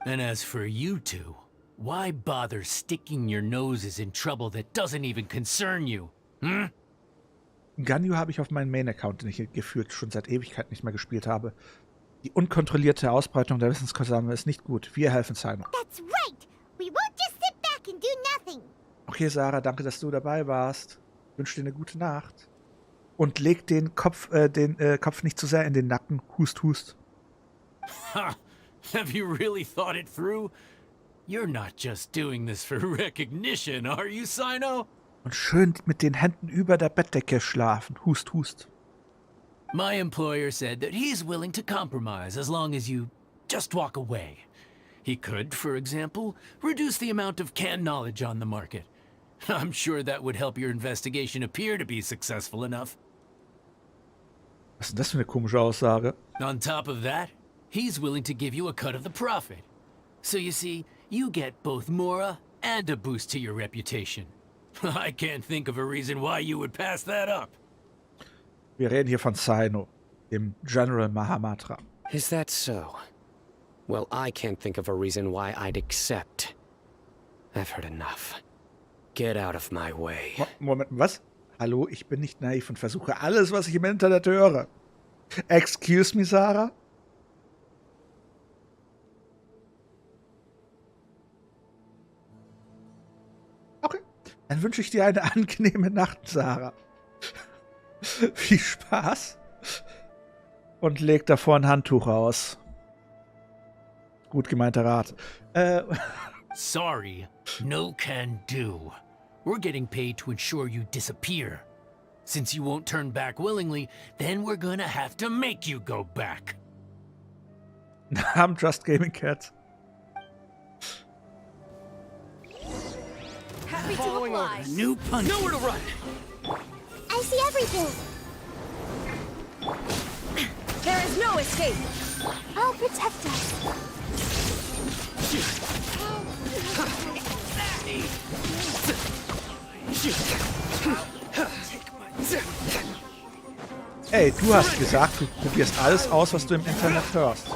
[SPEAKER 9] And as for you two, why bother sticking your noses in trouble that doesn't even concern you? Hm?
[SPEAKER 1] Ganyu habe ich auf meinen Main-Account, den ich gefühlt schon seit Ewigkeit nicht mehr gespielt habe. Die unkontrollierte Ausbreitung der Wissenskonserve ist nicht gut. Wir helfen Cyno.
[SPEAKER 8] That's right. We won't just sit back and do nothing.
[SPEAKER 1] Okay, Sarah, danke, dass du dabei warst. Ich wünsche dir eine gute Nacht. Und leg den Kopf nicht zu sehr in den Nacken. Hust, hust.
[SPEAKER 9] Ha! Have you really thought it through? You're not just doing this for recognition, are you, Cyno?
[SPEAKER 1] Und schön mit den Händen über der Bettdecke schlafen. Hust, hust.
[SPEAKER 9] My employer said that he's willing to compromise as long as you just walk away. He could, for example, reduce the amount of canned knowledge on the market. I'm sure that would help your investigation appear to be successful enough.
[SPEAKER 1] Was ist denn das für eine komische Aussage?
[SPEAKER 9] On top of that, he's willing to give you a cut of the profit. So you see, you get both Mora and a boost to your reputation. I can't think of a reason why you would pass that up.
[SPEAKER 1] Wir reden hier von Cyno, dem General Mahamatra.
[SPEAKER 4] Is that so? Well, I can't think of a reason why I'd accept. I've heard enough. Get out of my way.
[SPEAKER 1] Moment, was? Hallo, ich bin nicht naiv und versuche alles, was ich im Internet höre. Excuse me, Sarah? Okay, dann wünsche ich dir eine angenehme Nacht, Sarah. Viel Spaß. Und leg davor ein Handtuch aus. Gut gemeinter Rat.
[SPEAKER 9] Sorry, no can do. We're getting paid to ensure you disappear. Since you won't turn back willingly, then we're gonna have to make you go back.
[SPEAKER 1] I'm just gaming cat.
[SPEAKER 2] Happy to oblige.
[SPEAKER 9] New punch.
[SPEAKER 6] Nowhere to run!
[SPEAKER 8] I see everything.
[SPEAKER 2] There is no escape.
[SPEAKER 8] I'll protect us.
[SPEAKER 1] Ey, du hast gesagt, du probierst alles aus, was du im Internet hörst.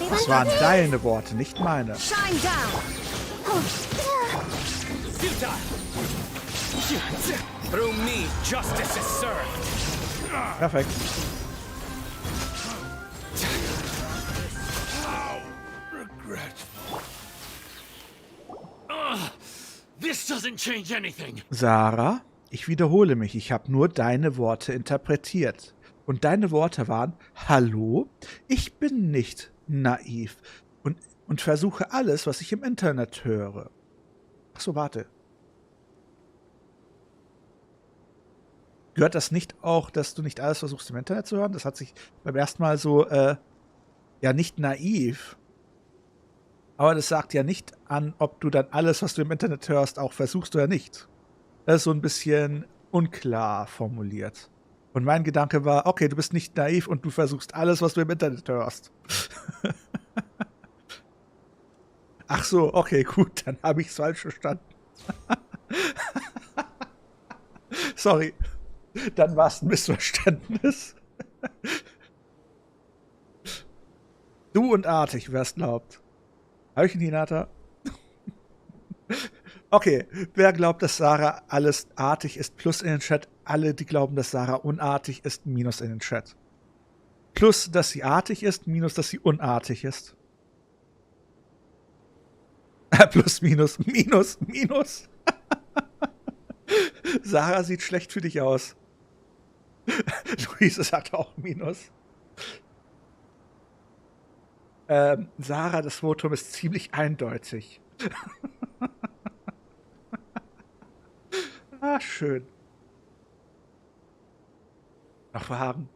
[SPEAKER 1] Das waren deine Worte, nicht meine.
[SPEAKER 2] Shine down.
[SPEAKER 6] Through me, justice is served.
[SPEAKER 1] Perfekt.
[SPEAKER 9] This doesn't change anything.
[SPEAKER 1] Sarah, ich wiederhole mich, ich habe nur deine Worte interpretiert. Und deine Worte waren, hallo, ich bin nicht naiv und versuche alles, was ich im Internet höre. Ach so, warte. Gehört das nicht auch, dass du nicht alles versuchst im Internet zu hören? Das hat sich beim ersten Mal so, ja, nicht naiv. Aber das sagt ja nicht an, ob du dann alles, was du im Internet hörst, auch versuchst oder nicht. Das ist so ein bisschen unklar formuliert. Und mein Gedanke war, okay, du bist nicht naiv und du versuchst alles, was du im Internet hörst. Ach so, okay, gut, dann habe ich es falsch verstanden. Sorry. Dann war es ein Missverständnis. Du und artig, wer es glaubt. Hallöchen, Hinata. Okay, wer glaubt, dass Sarah alles artig ist, plus in den Chat. Alle, die glauben, dass Sarah unartig ist, minus in den Chat. Plus, dass sie artig ist, minus, dass sie unartig ist. Plus, minus, minus, minus. Sarah sieht schlecht für dich aus. Luise sagt auch minus. Sarah, das Votum ist ziemlich eindeutig. Ah, schön. Noch Fragen?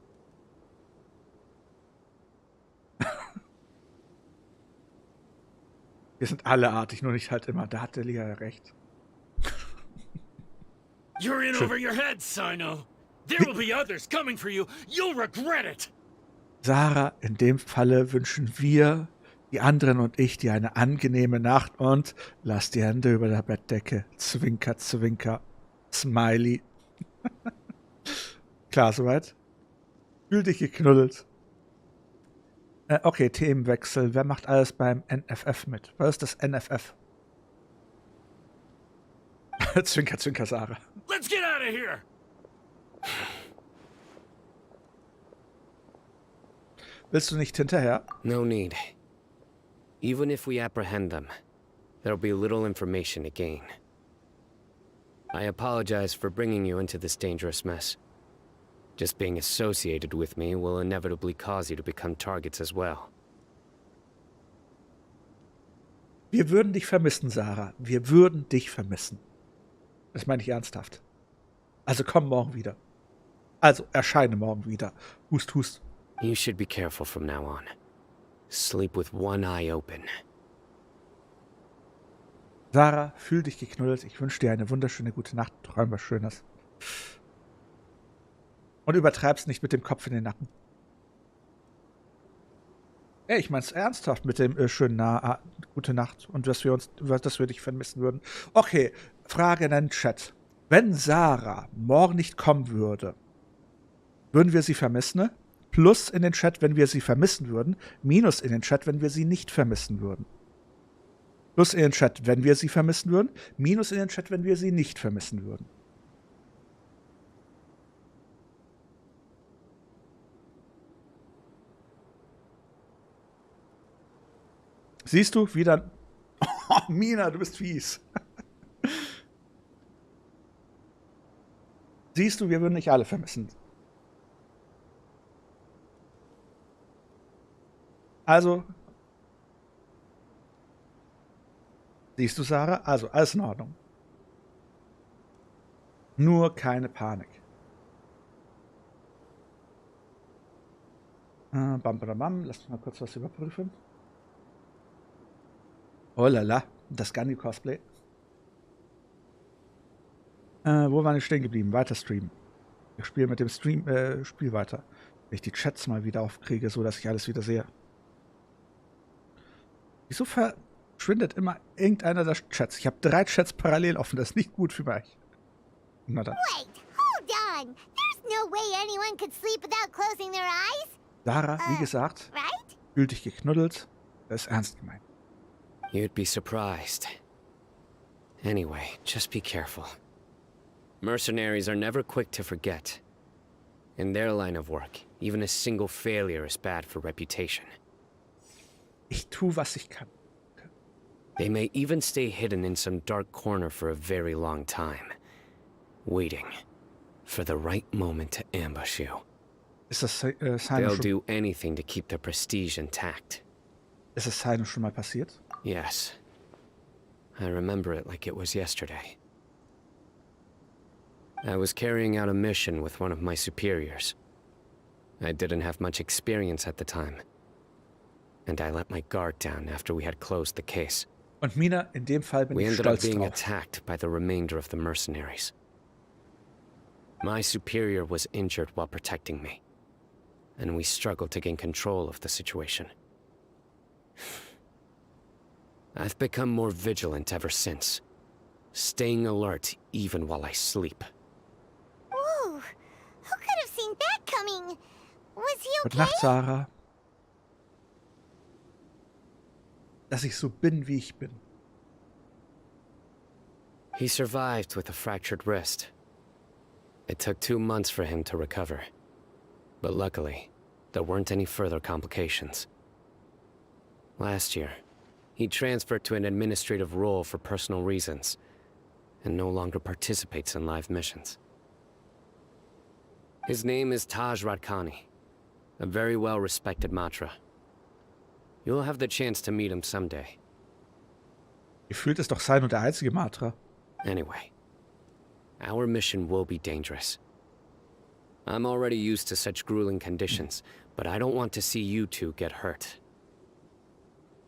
[SPEAKER 1] Wir sind alle artig, nur nicht halt immer. Da hat der Lia ja recht.
[SPEAKER 9] You're in over your head, Cyno. There will be others coming for you. You'll regret it.
[SPEAKER 1] Sarah, in dem Falle wünschen wir, die anderen und ich, dir eine angenehme Nacht und lass die Hände über der Bettdecke. Zwinker, zwinker. Smiley. Klar, soweit? Fühl dich geknuddelt. Okay, Themenwechsel. Wer macht alles beim NFF mit? Was ist das NFF? Zwinker, zwinker, Sarah.
[SPEAKER 9] Let's get out of here.
[SPEAKER 1] Willst du nicht hinterher?
[SPEAKER 4] No need. Even if we apprehend them, there'll be little information to gain. I apologize for bringing you into this dangerous mess. Just being associated with me will inevitably cause you to become targets as well.
[SPEAKER 1] Wir würden dich vermissen, Sarah. Wir würden dich vermissen. Das meine ich ernsthaft. Also komm morgen wieder. Also erscheine morgen wieder. Hust, hust.
[SPEAKER 4] You should be careful from now on. Sleep with one eye open.
[SPEAKER 1] Sarah, fühl dich geknuddelt. Ich wünsche dir eine wunderschöne gute Nacht. Träum was Schönes. Und übertreib's nicht mit dem Kopf in den Nacken. Ey, ich mein's ernsthaft mit dem schönen gute Nacht und dass wir dich vermissen würden. Okay, Frage in den Chat. Wenn Sarah morgen nicht kommen würde, würden wir sie vermissen? Ne? Plus in den Chat, wenn wir sie vermissen würden. Minus in den Chat, wenn wir sie nicht vermissen würden. Plus in den Chat, wenn wir sie vermissen würden. Minus in den Chat, wenn wir sie nicht vermissen würden. Siehst du, wieder... Oh, Mina, du bist fies. Siehst du, wir würden nicht alle vermissen. Also... Siehst du, Sarah? Also, alles in Ordnung. Nur keine Panik. Bam, bam, bam. Lass mich mal kurz was überprüfen. Oh lala, das Gandhi-Cosplay. Wo waren wir stehen geblieben? Weiter streamen. Ich spiele mit dem Spiel weiter. Wenn ich die Chats mal wieder aufkriege, so dass ich alles wieder sehe. Wieso verschwindet immer irgendeiner der Chats? Ich habe 3 Chats parallel offen, das ist nicht gut für mich. Na dann.
[SPEAKER 8] Wait, hold on. There's no way anyone could sleep without closing their eyes.
[SPEAKER 1] Sarah, wie gesagt,
[SPEAKER 8] Right?
[SPEAKER 1] fühl dich geknuddelt. Das ist ernst gemeint.
[SPEAKER 4] You'd be surprised. Anyway, just be careful. Mercenaries are never quick to forget. In their line of work, even a single failure is bad for reputation.
[SPEAKER 1] Ich tue, was ich kann.
[SPEAKER 4] They may even stay hidden in some dark corner for a very long time, waiting for the right moment to ambush you.
[SPEAKER 1] Ist das
[SPEAKER 4] They'll do anything to keep their prestige intact.
[SPEAKER 1] Ist es Cynos schon mal passiert?
[SPEAKER 4] Yes. I remember it like it was yesterday. I was carrying out a mission with one of my superiors. I didn't have much experience at the time. And I let my guard down after we had closed the case.
[SPEAKER 1] Und Mina, in dem Fall bin
[SPEAKER 4] We
[SPEAKER 1] ich
[SPEAKER 4] ended up
[SPEAKER 1] stolz
[SPEAKER 4] being
[SPEAKER 1] drauf.
[SPEAKER 4] attacked by the remainder of the mercenaries. My superior was injured while protecting me, and we struggled to gain control of the situation. I've become more vigilant ever since, staying alert even while I sleep.
[SPEAKER 8] Was he
[SPEAKER 1] Gute
[SPEAKER 8] okay?
[SPEAKER 1] Nacht, Sarah. Dass ich so bin, wie ich bin.
[SPEAKER 4] He survived with a fractured wrist. It took 2 months for him to recover. But luckily, there weren't any further complications. Last year, he transferred to an administrative role for personal reasons, and no longer participates in live missions. His name is Taj Radkani, a very well-respected Matra. You'll have the chance to meet him someday.
[SPEAKER 1] Gefühlt ist doch Cynos der einzige Matra.
[SPEAKER 4] Anyway, our mission will be dangerous. I'm already used to such grueling conditions, but I don't want to see you two get hurt.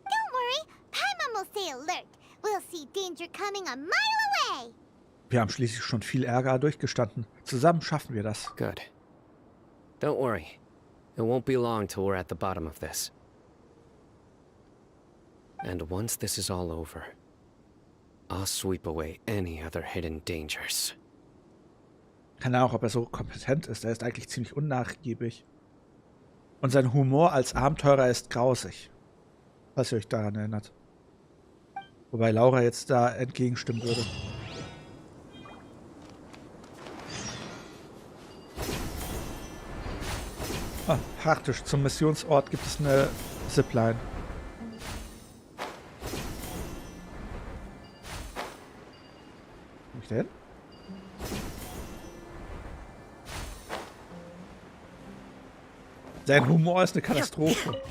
[SPEAKER 8] Don't worry, Paimon will stay alert. We'll see danger coming a mile away.
[SPEAKER 1] Wir haben schließlich schon viel Ärger durchgestanden. Zusammen schaffen wir das.
[SPEAKER 4] Good. Don't worry. It won't be long till we're at the bottom of this. And once this is all over, I'll sweep away any other hidden dangers.
[SPEAKER 1] Keine Ahnung, ob er so kompetent ist. Er ist eigentlich ziemlich unnachgiebig. Und sein Humor als Abenteurer ist grausig. Falls ihr euch daran erinnert. Wobei Laura jetzt da entgegenstimmen würde. Ah, praktisch. Zum Missionsort gibt es eine Zipline. Wo ich denn? Sein Humor ist eine Katastrophe.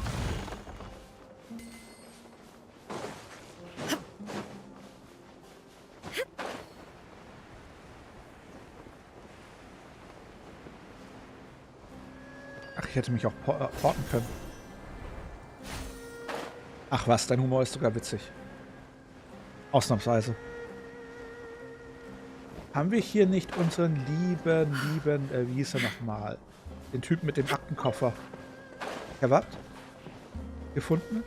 [SPEAKER 1] Ach, ich hätte mich auch porten können. Ach was, dein Humor ist sogar witzig. Ausnahmsweise. Haben wir hier nicht unseren lieben, wie hieß er nochmal? Den Typen mit dem Aktenkoffer. Herr Watt? Gefunden?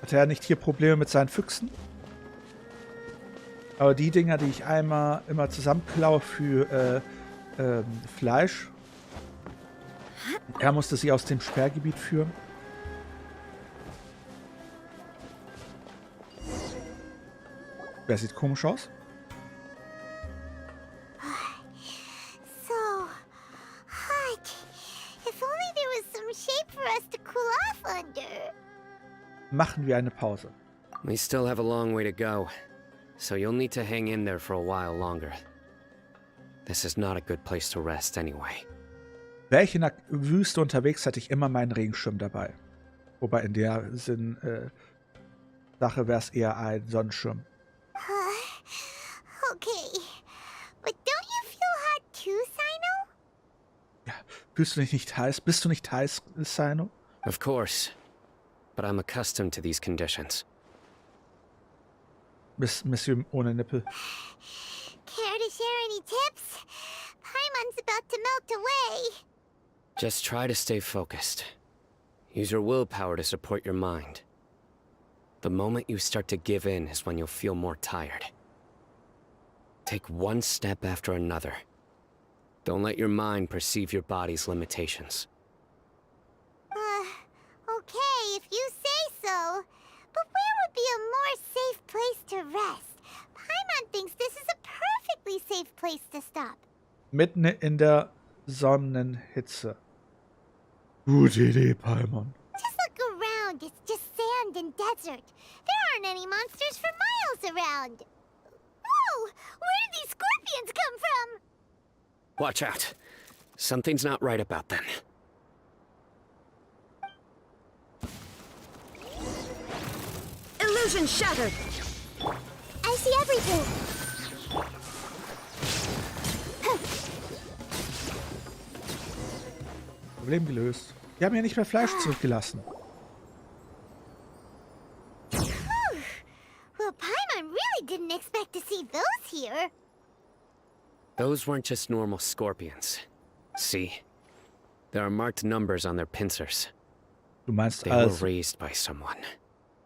[SPEAKER 1] Hatte er nicht hier Probleme mit seinen Füchsen? Aber die Dinger, die ich immer zusammenklaue für Fleisch, er musste sie aus dem Sperrgebiet führen. Wer sieht komisch aus?
[SPEAKER 8] So hot. If only there was some shape for us to cool off under.
[SPEAKER 1] Machen wir eine Pause.
[SPEAKER 4] We still have a long way to go, so you'll need to hang in there for a while longer. This is not a good place to rest anyway.
[SPEAKER 1] Wäre ich in der Wüste unterwegs, hätte ich immer meinen Regenschirm dabei. Wobei in der Sache wäre es eher ein Sonnenschirm.
[SPEAKER 8] Okay. But don't you feel hot too, Cyno?
[SPEAKER 1] Ja, fühlst du dich nicht heiß? Bist du nicht heiß, Cyno?
[SPEAKER 4] Of course, but I'm accustomed to these conditions.
[SPEAKER 1] Monsieur ohne Nippel.
[SPEAKER 8] Care to share any tips? Paimon's about to melt away.
[SPEAKER 4] Just try to stay focused. Use your willpower to support your mind. The moment you start to give in is when you'll feel more tired. Take one step after another. Don't let your mind perceive your body's limitations.
[SPEAKER 8] Okay, if you say so. But where would be a more safe place to rest? Paimon thinks this is a perfectly safe place to stop.
[SPEAKER 1] Mitten in der Sonnenhitze. Gute Idee, Paimon.
[SPEAKER 8] Just look around. It's just sand and desert. There aren't any monsters for miles around. Whoa! Where did these scorpions come from?
[SPEAKER 4] Watch out. Something's not right about them.
[SPEAKER 2] Illusion shattered.
[SPEAKER 8] I see everything.
[SPEAKER 1] Problem gelöst. Die haben ja nicht mehr Fleisch zurückgelassen.
[SPEAKER 8] Well, Paimon really didn't expect to see those here.
[SPEAKER 4] Those weren't just normal scorpions. See? There are marked numbers on their pincers.
[SPEAKER 1] Du meinst
[SPEAKER 4] They were
[SPEAKER 1] also,
[SPEAKER 4] raised by someone.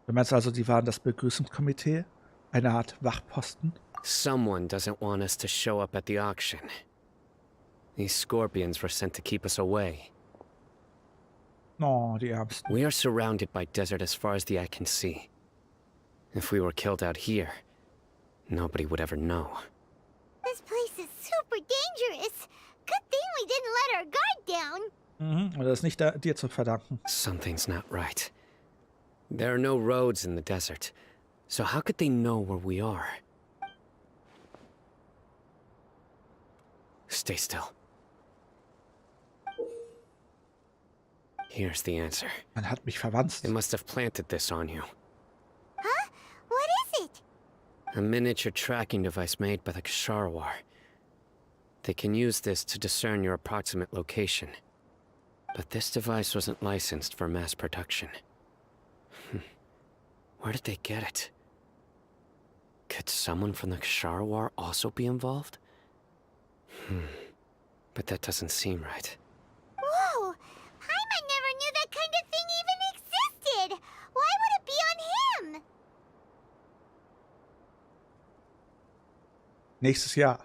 [SPEAKER 1] die waren das Begrüßungskomitee? Eine Art Wachposten?
[SPEAKER 4] Someone doesn't want us to show up at the auction. These scorpions were sent to keep us away.
[SPEAKER 1] Oh, die Ärmsten.
[SPEAKER 4] We are surrounded by desert as far as the eye can see. If we were killed out here, nobody would ever know.
[SPEAKER 8] This place is super dangerous. Good thing we didn't let our guard down.
[SPEAKER 1] Mhm, das ist nicht dir zu verdanken.
[SPEAKER 4] Something's not right. There are no roads in the desert, so how could they know where we are? Stay still. Here's the answer.
[SPEAKER 1] Man hat mich verwandt.
[SPEAKER 4] They must have planted this on you.
[SPEAKER 8] Huh? What is it?
[SPEAKER 4] A miniature tracking device made by the Ksharwar. They can use this to discern your approximate location. But this device wasn't licensed for mass production. Where did they get it? Could someone from the Ksharwar also be involved? But that doesn't seem right.
[SPEAKER 8] Whoa! Paimon never knew that kind of thing even existed! Why would it be on him?
[SPEAKER 1] Nächstes Jahr.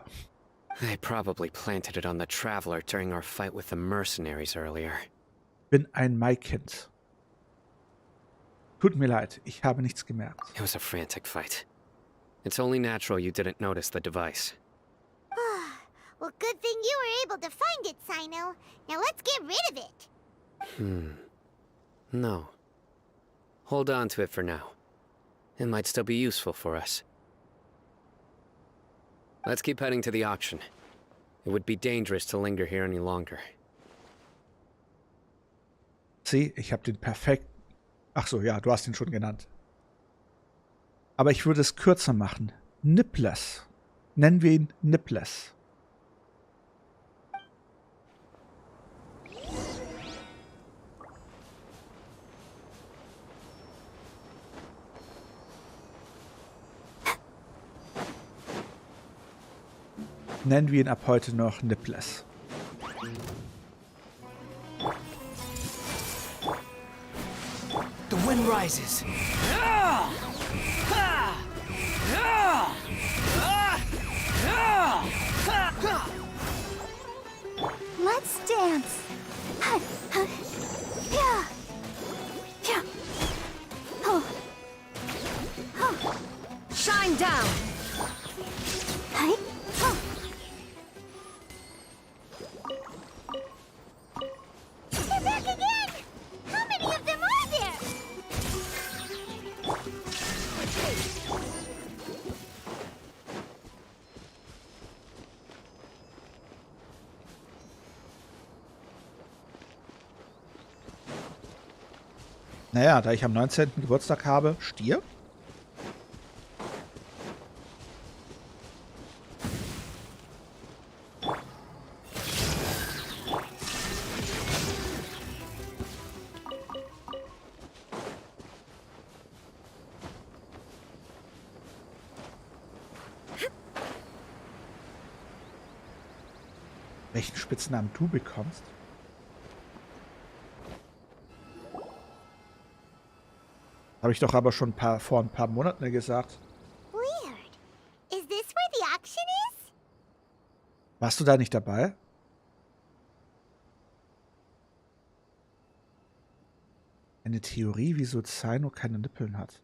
[SPEAKER 4] They probably planted it on the Traveler during our fight with the mercenaries earlier.
[SPEAKER 1] Bin ein Maikind. Tut mir leid, ich habe nichts gemerkt.
[SPEAKER 4] It was a frantic fight. It's only natural you didn't notice the device.
[SPEAKER 8] Well, good thing you were able to find it, Cyno. Now let's get rid of it.
[SPEAKER 4] No. Hold on to it for now. It might still be useful for us. Let's keep heading to the auction. It would be dangerous to linger here any longer.
[SPEAKER 1] Sieh, ich habe den perfekt... Ach so, ja, du hast ihn schon genannt. Aber ich würde es kürzer machen. Nipples. Nennen wir ihn Nipples. Nennen wir ihn ab heute noch Nipples.
[SPEAKER 9] The wind rises.
[SPEAKER 2] Let's dance. Shine down.
[SPEAKER 8] They're back again! How many of them are there?
[SPEAKER 1] Naja, da ich am 19. Geburtstag habe, Stier? Welchen Spitznamen du bekommst? Habe ich doch aber schon vor ein paar Monaten gesagt.
[SPEAKER 8] Weird. Is this where the auction is?
[SPEAKER 1] Warst du da nicht dabei? Eine Theorie, wieso Cyno keine Nippeln hat.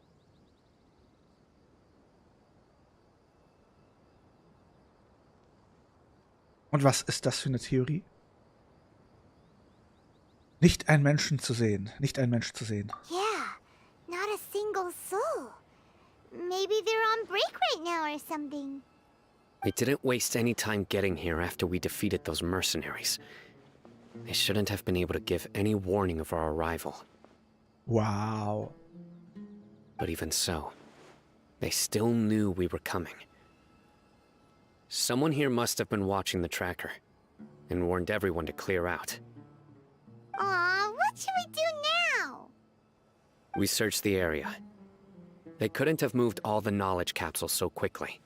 [SPEAKER 1] Und was ist das für eine Theorie? Nicht einen Menschen zu sehen. Nicht einen Menschen zu sehen.
[SPEAKER 8] Yeah, not a single soul. Maybe they're on break right now or something.
[SPEAKER 4] We didn't waste any time getting here after we defeated those mercenaries. They shouldn't have been able to give any warning of our arrival.
[SPEAKER 1] Wow.
[SPEAKER 4] But even so, they still knew we were coming. Someone here must have been watching the tracker and warned everyone to clear out.
[SPEAKER 8] Aw, what should we do now?
[SPEAKER 4] We searched the area. They couldn't have moved all the knowledge capsules so quickly.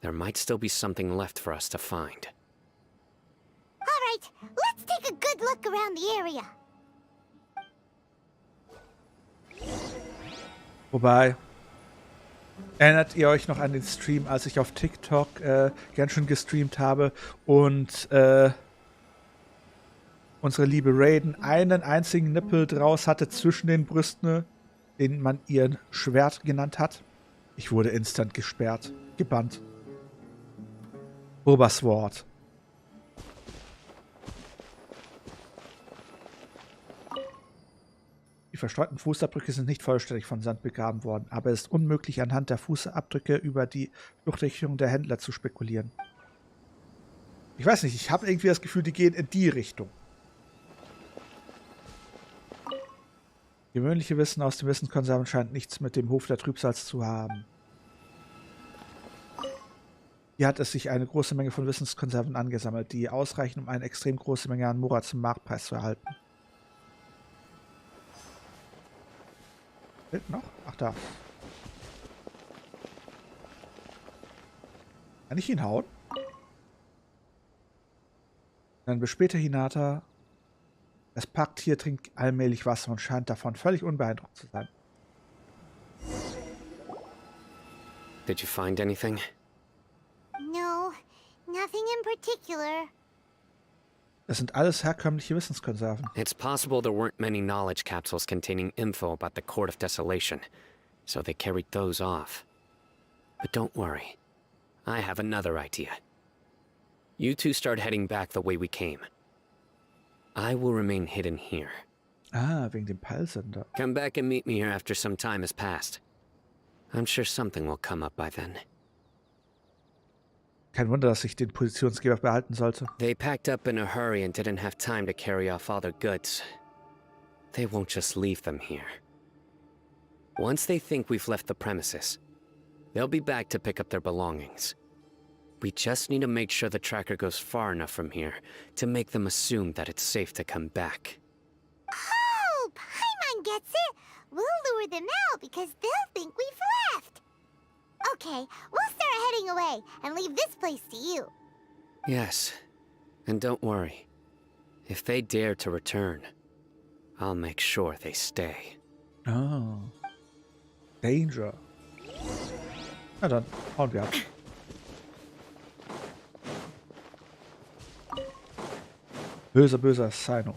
[SPEAKER 4] There might still be something left for us to find.
[SPEAKER 8] All right, let's take a good look around the area.
[SPEAKER 1] Wobei, erinnert ihr euch noch an den Stream, als ich auf TikTok Genshin gestreamt habe und unsere liebe Raiden einen einzigen Nippel draus hatte zwischen den Brüsten, den man ihren Schwert genannt hat. Ich wurde instant gesperrt, gebannt. Obersword. Die verstreuten Fußabdrücke sind nicht vollständig von Sand begraben worden, aber es ist unmöglich, anhand der Fußabdrücke über die Fluchtrichtung der Händler zu spekulieren. Ich weiß nicht, ich habe irgendwie das Gefühl, die gehen in die Richtung. Gewöhnliche Wissen aus den Wissenskonserven scheint nichts mit dem Hof der Trübsals zu haben. Hier hat es sich eine große Menge von Wissenskonserven angesammelt, die ausreichen, um eine extrem große Menge an Mora zum Marktpreis zu erhalten. Fehlt noch? Ach, da. Kann ich ihn hauen? Dann bis später, Hinata. Das Packtier trinkt allmählich Wasser und scheint davon völlig unbeeindruckt zu sein.
[SPEAKER 4] Did you find anything?
[SPEAKER 8] No, nothing in particular.
[SPEAKER 1] Das sind alles herkömmliche Wissenskonserven.
[SPEAKER 4] It's possible there weren't many knowledge capsules containing info about the Court of Desolation, so they carried those off. But don't worry. I have another idea. You two start heading back the way we came. I will remain hidden here.
[SPEAKER 1] Ah, wegen dem Peilsender.
[SPEAKER 4] Come back and meet me here after some time has passed. I'm sure something will come up by then.
[SPEAKER 1] Kein Wunder, dass ich den Positionsgeber behalten sollte.
[SPEAKER 4] They packed up in a hurry and didn't have time to carry off all their goods. They won't just leave them here. Once they think we've left the premises, they'll be back to pick up their belongings. We just need to make sure the tracker goes far enough from here to make them assume that it's safe to come back.
[SPEAKER 8] Oh, Paimon gets it. We'll lure them out because they'll think we've left. Okay, we'll start heading away and leave this place to you.
[SPEAKER 4] Yes, and don't worry. If they dare to return, I'll make sure they stay.
[SPEAKER 1] Oh. Danger. Na dann, hauen wir ab. Böser, böser Cynos.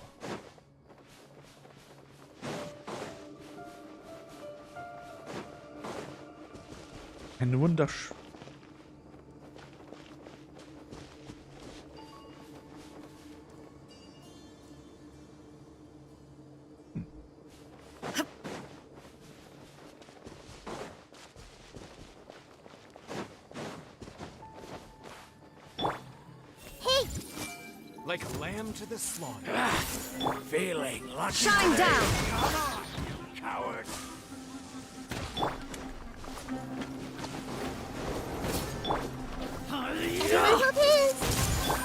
[SPEAKER 1] Ein wunderschön.
[SPEAKER 10] Like a lamb to the slaughter. Feeling lucky.
[SPEAKER 2] Shine down!
[SPEAKER 10] Come on, you coward!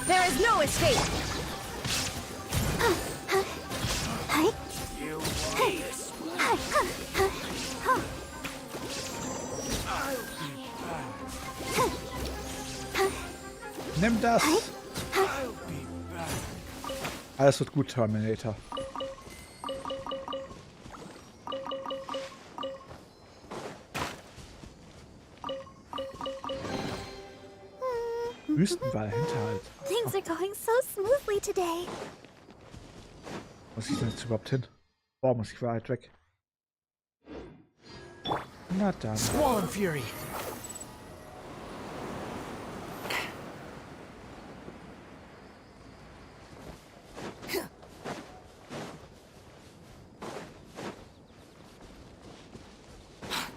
[SPEAKER 2] There is no escape!
[SPEAKER 10] You waste.
[SPEAKER 1] Nimm das! Alles wird gut, Terminator. Wüstenwall, Hinterhalt.
[SPEAKER 2] Things are going so smoothly today.
[SPEAKER 1] Wo muss ich denn jetzt überhaupt hin? Boah, muss ich weit weg. Na dann.
[SPEAKER 9] Swollen Fury.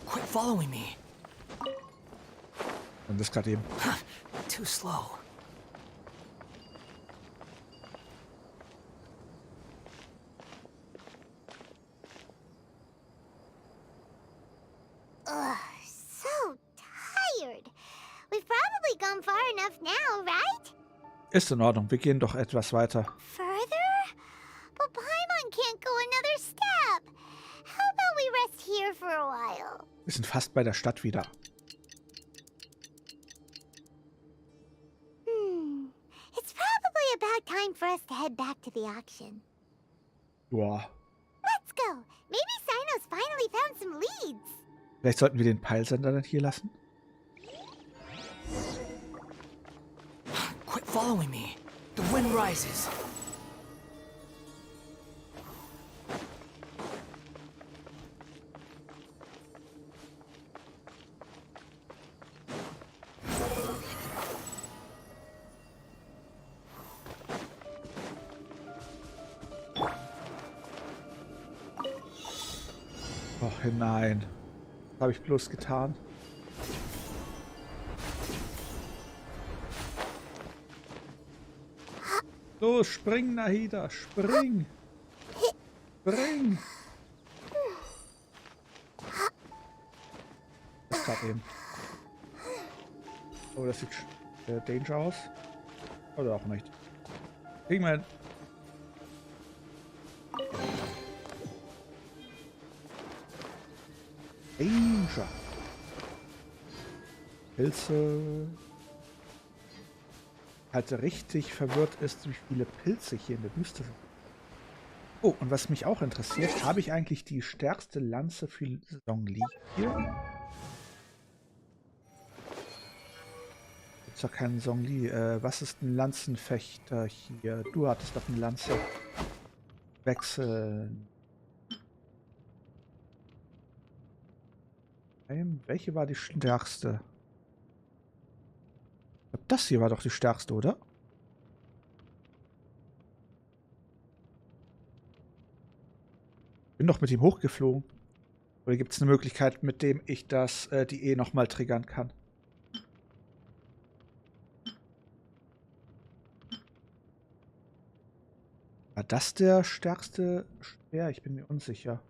[SPEAKER 9] Quit following me.
[SPEAKER 1] Und das gerade eben.
[SPEAKER 9] Too slow.
[SPEAKER 8] Ugh, so tired. We've probably gone far enough now, right?
[SPEAKER 1] Ist in Ordnung, wir gehen doch etwas weiter.
[SPEAKER 8] Further? But Paimon can't go another step. How about we rest here for a while?
[SPEAKER 1] Wir sind fast bei der Stadt wieder.
[SPEAKER 8] It's probably about time for us to head back to the auction.
[SPEAKER 1] Boah.
[SPEAKER 8] Let's go. Maybe Cynos finally found some leads.
[SPEAKER 1] Vielleicht sollten wir den Peilsender dann hier lassen?
[SPEAKER 9] Quit following me. The wind rises.
[SPEAKER 1] Och nein. Was habe ich bloß getan? Los, spring, Nahida, spring! Spring! Das gerade eben. Oh, das sieht Danger aus. Oder auch nicht. Kriegen wir hin. Danger. Pilze. Halt richtig verwirrt ist, wie viele Pilze hier in der Wüste sind. Oh, und was mich auch interessiert, habe ich eigentlich die stärkste Lanze für Zhongli hier? Gibt's doch keinen Zhongli. Was ist ein Lanzenfechter hier? Du hattest doch eine Lanze. Wechseln. Welche war die stärkste? Ich glaube, das hier war doch die stärkste, oder? Bin doch mit ihm hochgeflogen. Oder gibt es eine Möglichkeit, mit dem ich das die nochmal triggern kann? War das der stärkste Speer? Ich bin mir unsicher.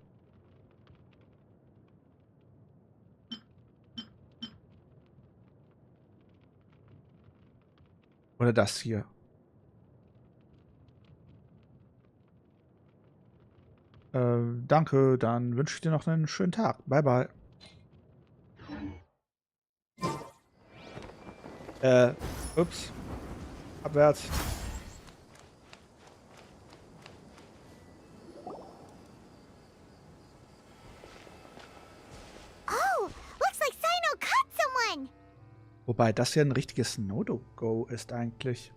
[SPEAKER 1] Oder das hier. Danke, dann wünsche ich dir noch einen schönen Tag. Bye, bye. Ups. Abwärts.
[SPEAKER 8] Oh, looks like Cyno caught someone.
[SPEAKER 1] Wobei das ja ein richtiges No-Go ist eigentlich.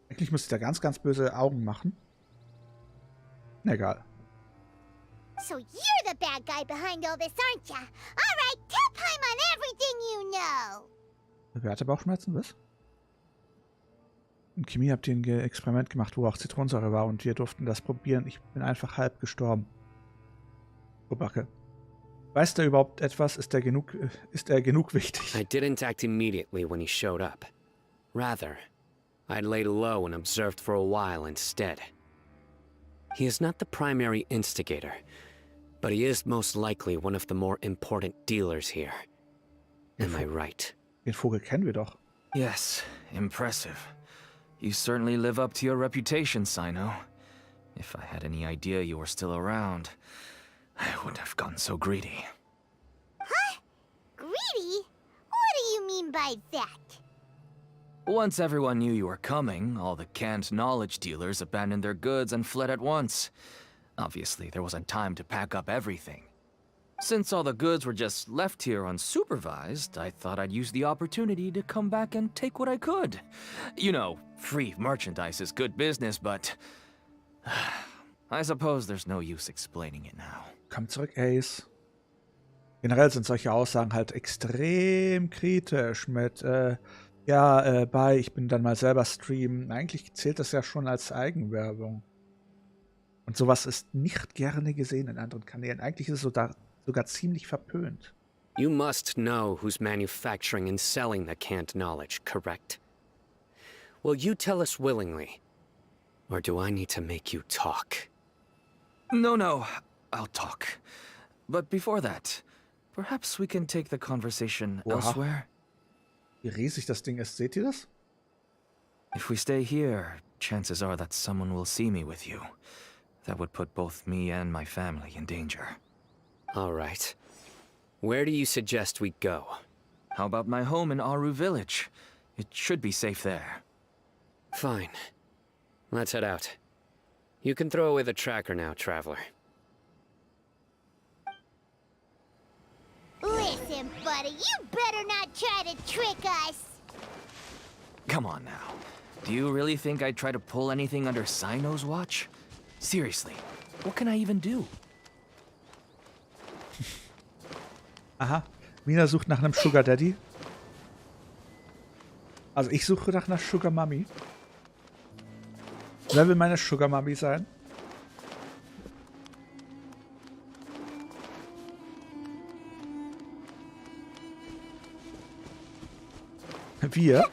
[SPEAKER 1] Eigentlich müsste ich da ganz, ganz böse Augen machen. Na, egal.
[SPEAKER 8] So you're the bad guy behind all this, aren't ya? Alright, tell Paimon everything you know.
[SPEAKER 1] Bewährte Bauchschmerzen, was? In Chemie habt ihr ein Experiment gemacht, wo auch Zitronensäure war und wir durften das probieren. Ich bin einfach halb gestorben. Kobacke. Weiß der überhaupt etwas? Ist er genug wichtig?
[SPEAKER 4] I didn't act immediately when he showed up. Rather, I laid low and observed for a while instead. He is not the primary instigator, but he is most likely one of the more important dealers here. Am I right?
[SPEAKER 1] Den Vogel kennen wir doch.
[SPEAKER 10] Yes, impressive. You certainly live up to your reputation, Cyno. If I had any idea you were still around, I wouldn't have gotten so greedy.
[SPEAKER 8] Huh? Greedy? What do you mean by that?
[SPEAKER 10] Once everyone knew you were coming, all the canned knowledge dealers abandoned their goods and fled at once. Obviously, there wasn't time to pack up everything. Since all the goods were just left here unsupervised, I thought I'd use the opportunity to come back and take what I could. You know, free merchandise is good business, but I suppose there's no use explaining it now.
[SPEAKER 1] Komm zurück, Ace. Generell sind solche Aussagen halt extrem kritisch mit, ich bin dann mal selber streamen. Eigentlich zählt das ja schon als Eigenwerbung. Und sowas ist nicht gerne gesehen in anderen Kanälen. Eigentlich ist es sogar ziemlich verpönt.
[SPEAKER 4] You must know who's manufacturing and selling the canned knowledge, correct? Will you tell us willingly? Or do I need to make you talk?
[SPEAKER 10] No, I'll talk. But before that, perhaps we can take the conversation elsewhere?
[SPEAKER 1] Wie riesig das Ding ist, seht ihr das?
[SPEAKER 10] If we stay here, chances are that someone will see me with you. That would put both me and my family in danger.
[SPEAKER 4] All right. Where do you suggest we go?
[SPEAKER 10] How about my home in Aru Village? It should be safe there.
[SPEAKER 4] Fine. Let's head out. You can throw away the tracker now, traveler.
[SPEAKER 8] Listen, buddy, you better not try to trick us.
[SPEAKER 10] Come on now. Do you really think I'd try to pull anything under Cyno's watch? Seriously, what can I even do?
[SPEAKER 1] Aha. Mina sucht nach einem Sugar Daddy. Also ich suche nach einer Sugar Mummy. Wer will meine Sugar Mummy sein? Wir?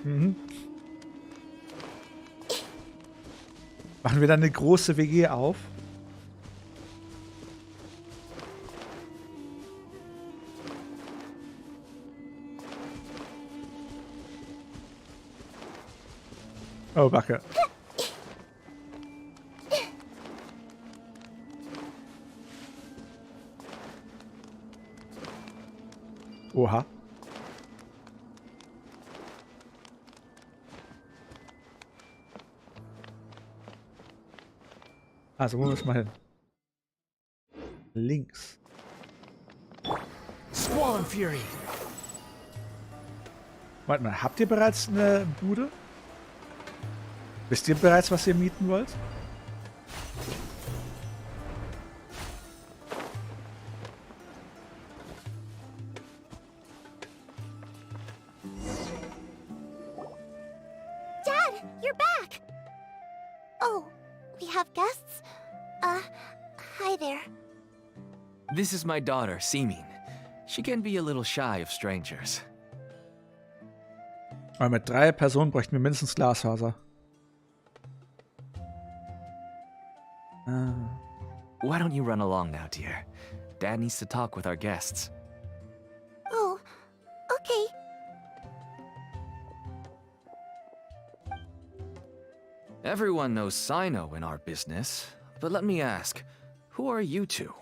[SPEAKER 1] Mhm. Machen wir dann eine große WG auf? Oh, Backe. Oha. Also, wo müssen wir hin? Links.
[SPEAKER 9] Squall Fury.
[SPEAKER 1] Warte mal, habt ihr bereits eine Bude? Wisst ihr bereits, was ihr mieten wollt?
[SPEAKER 8] Dad, you're back! Oh, we have guests? Hi there.
[SPEAKER 10] This is my daughter, Simin. She can be a little shy of strangers.
[SPEAKER 1] Aber mit 3 Personen bräuchten wir mindestens Glasfaser.
[SPEAKER 10] Why don't you run along now, dear? Dad needs to talk with our guests.
[SPEAKER 8] Oh, okay.
[SPEAKER 10] Everyone knows Cyno in our business, but let me ask, who are you two?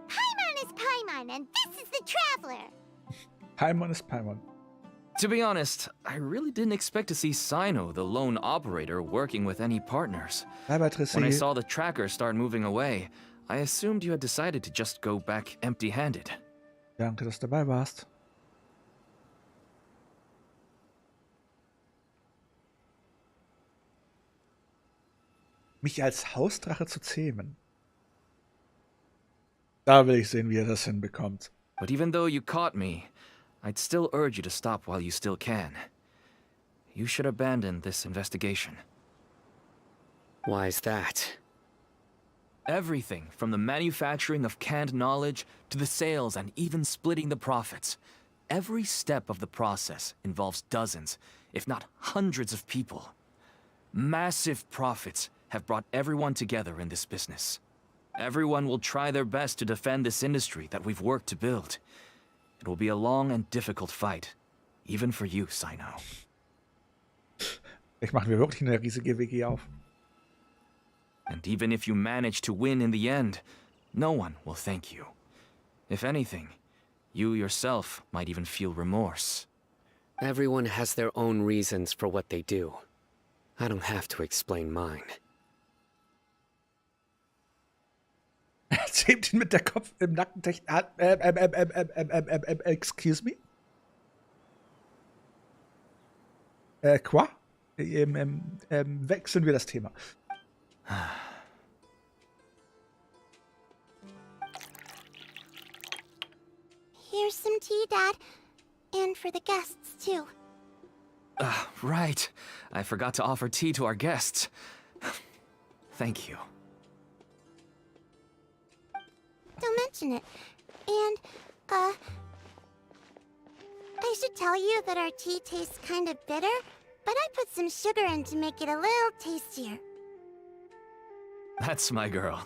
[SPEAKER 8] Paimon is Paimon, and this is the Traveler.
[SPEAKER 1] Paimon ist Paimon.
[SPEAKER 10] To be honest, I really didn't expect to see Cyno, the lone operator, working with any partners. When I saw the tracker start moving away, I assumed you had decided to just go back empty-handed.
[SPEAKER 1] Danke, dass du dabei warst. Mich als Hausdrache zu zähmen. Da will ich sehen, wie er das hinbekommt.
[SPEAKER 10] But even though you caught me, I'd still urge you to stop while you still can. You should abandon this investigation.
[SPEAKER 4] Why is that?
[SPEAKER 10] Everything from the manufacturing of canned knowledge to the sales and even splitting the profits. Every step of the process involves dozens, if not hundreds of people. Massive profits have brought everyone together in this business. Everyone will try their best to defend this industry that we've worked to build. It will be a long and difficult fight, even for you, Cyno.
[SPEAKER 1] Ich mache mir wirklich eine riesige WG auf.
[SPEAKER 10] And even if you manage to win in the end, no one will thank you. If anything, you yourself might even feel remorse.
[SPEAKER 4] Everyone has their own reasons for what they do. I don't have to explain mine.
[SPEAKER 1] Er zähmt ihn mit der Kopf im Nacken. Excuse me? Quoi? Wechseln wir das Thema.
[SPEAKER 8] Here's some tea, Dad. And for the guests, too.
[SPEAKER 10] Right. I forgot to offer tea to our guests. Thank you.
[SPEAKER 8] Don't mention it. And, I should tell you that our tea tastes kind of bitter, but I put some sugar in to make it a little tastier.
[SPEAKER 10] That's my girl.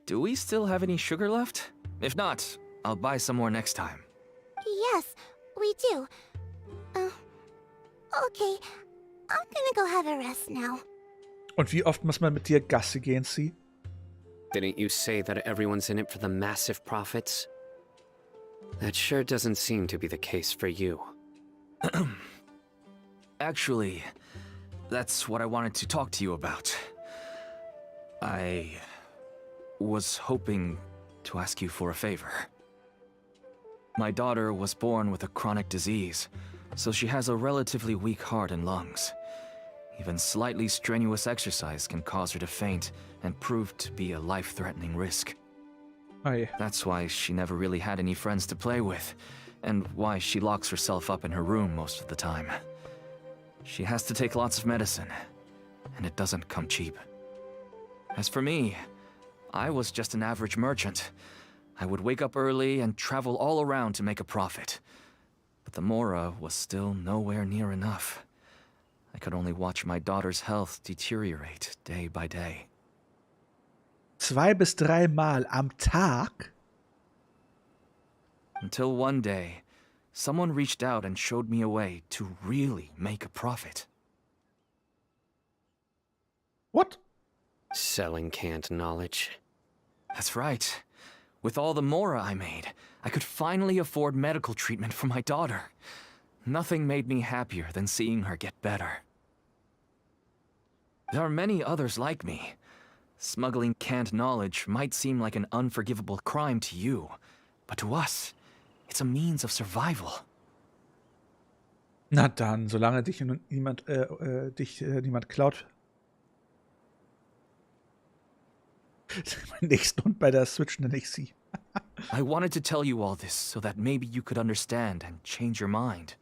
[SPEAKER 10] Do we still have any sugar left? If not, I'll buy some more next time.
[SPEAKER 8] Yes, we do. Okay. I'm gonna go have a rest now.
[SPEAKER 1] Und wie oft muss man mit dir Gassi gehen, Sie?
[SPEAKER 4] Didn't you say that everyone's in it for the massive profits? That sure doesn't seem to be the case for you.
[SPEAKER 10] Actually, that's what I wanted to talk to you about. I was hoping to ask you for a favor. My daughter was born with a chronic disease, so she has a relatively weak heart and lungs. Even slightly strenuous exercise can cause her to faint and prove to be a life-threatening risk.
[SPEAKER 1] Aye.
[SPEAKER 10] That's why she never really had any friends to play with, and why she locks herself up in her room most of the time. She has to take lots of medicine, and it doesn't come cheap. As for me, I was just an average merchant. I would wake up early and travel all around to make a profit. But the Mora was still nowhere near enough. I could only watch my daughter's health deteriorate day by day.
[SPEAKER 1] 2 bis 3 Mal am Tag?
[SPEAKER 10] Until one day, someone reached out and showed me a way to really make a profit.
[SPEAKER 1] What?
[SPEAKER 4] Selling canned knowledge.
[SPEAKER 10] That's right. With all the Mora I made, I could finally afford medical treatment for my daughter. Nothing made me happier than seeing her get better. There are many others like me. Smuggling canned knowledge might seem like an unforgivable crime to you, but to us, it's a means of survival.
[SPEAKER 1] Na dann, solange dich niemand klaut. Mein nächsten Hund bei der Switch nenne ich sie.
[SPEAKER 10] I wanted to tell you all this so that maybe you could understand and change your mind.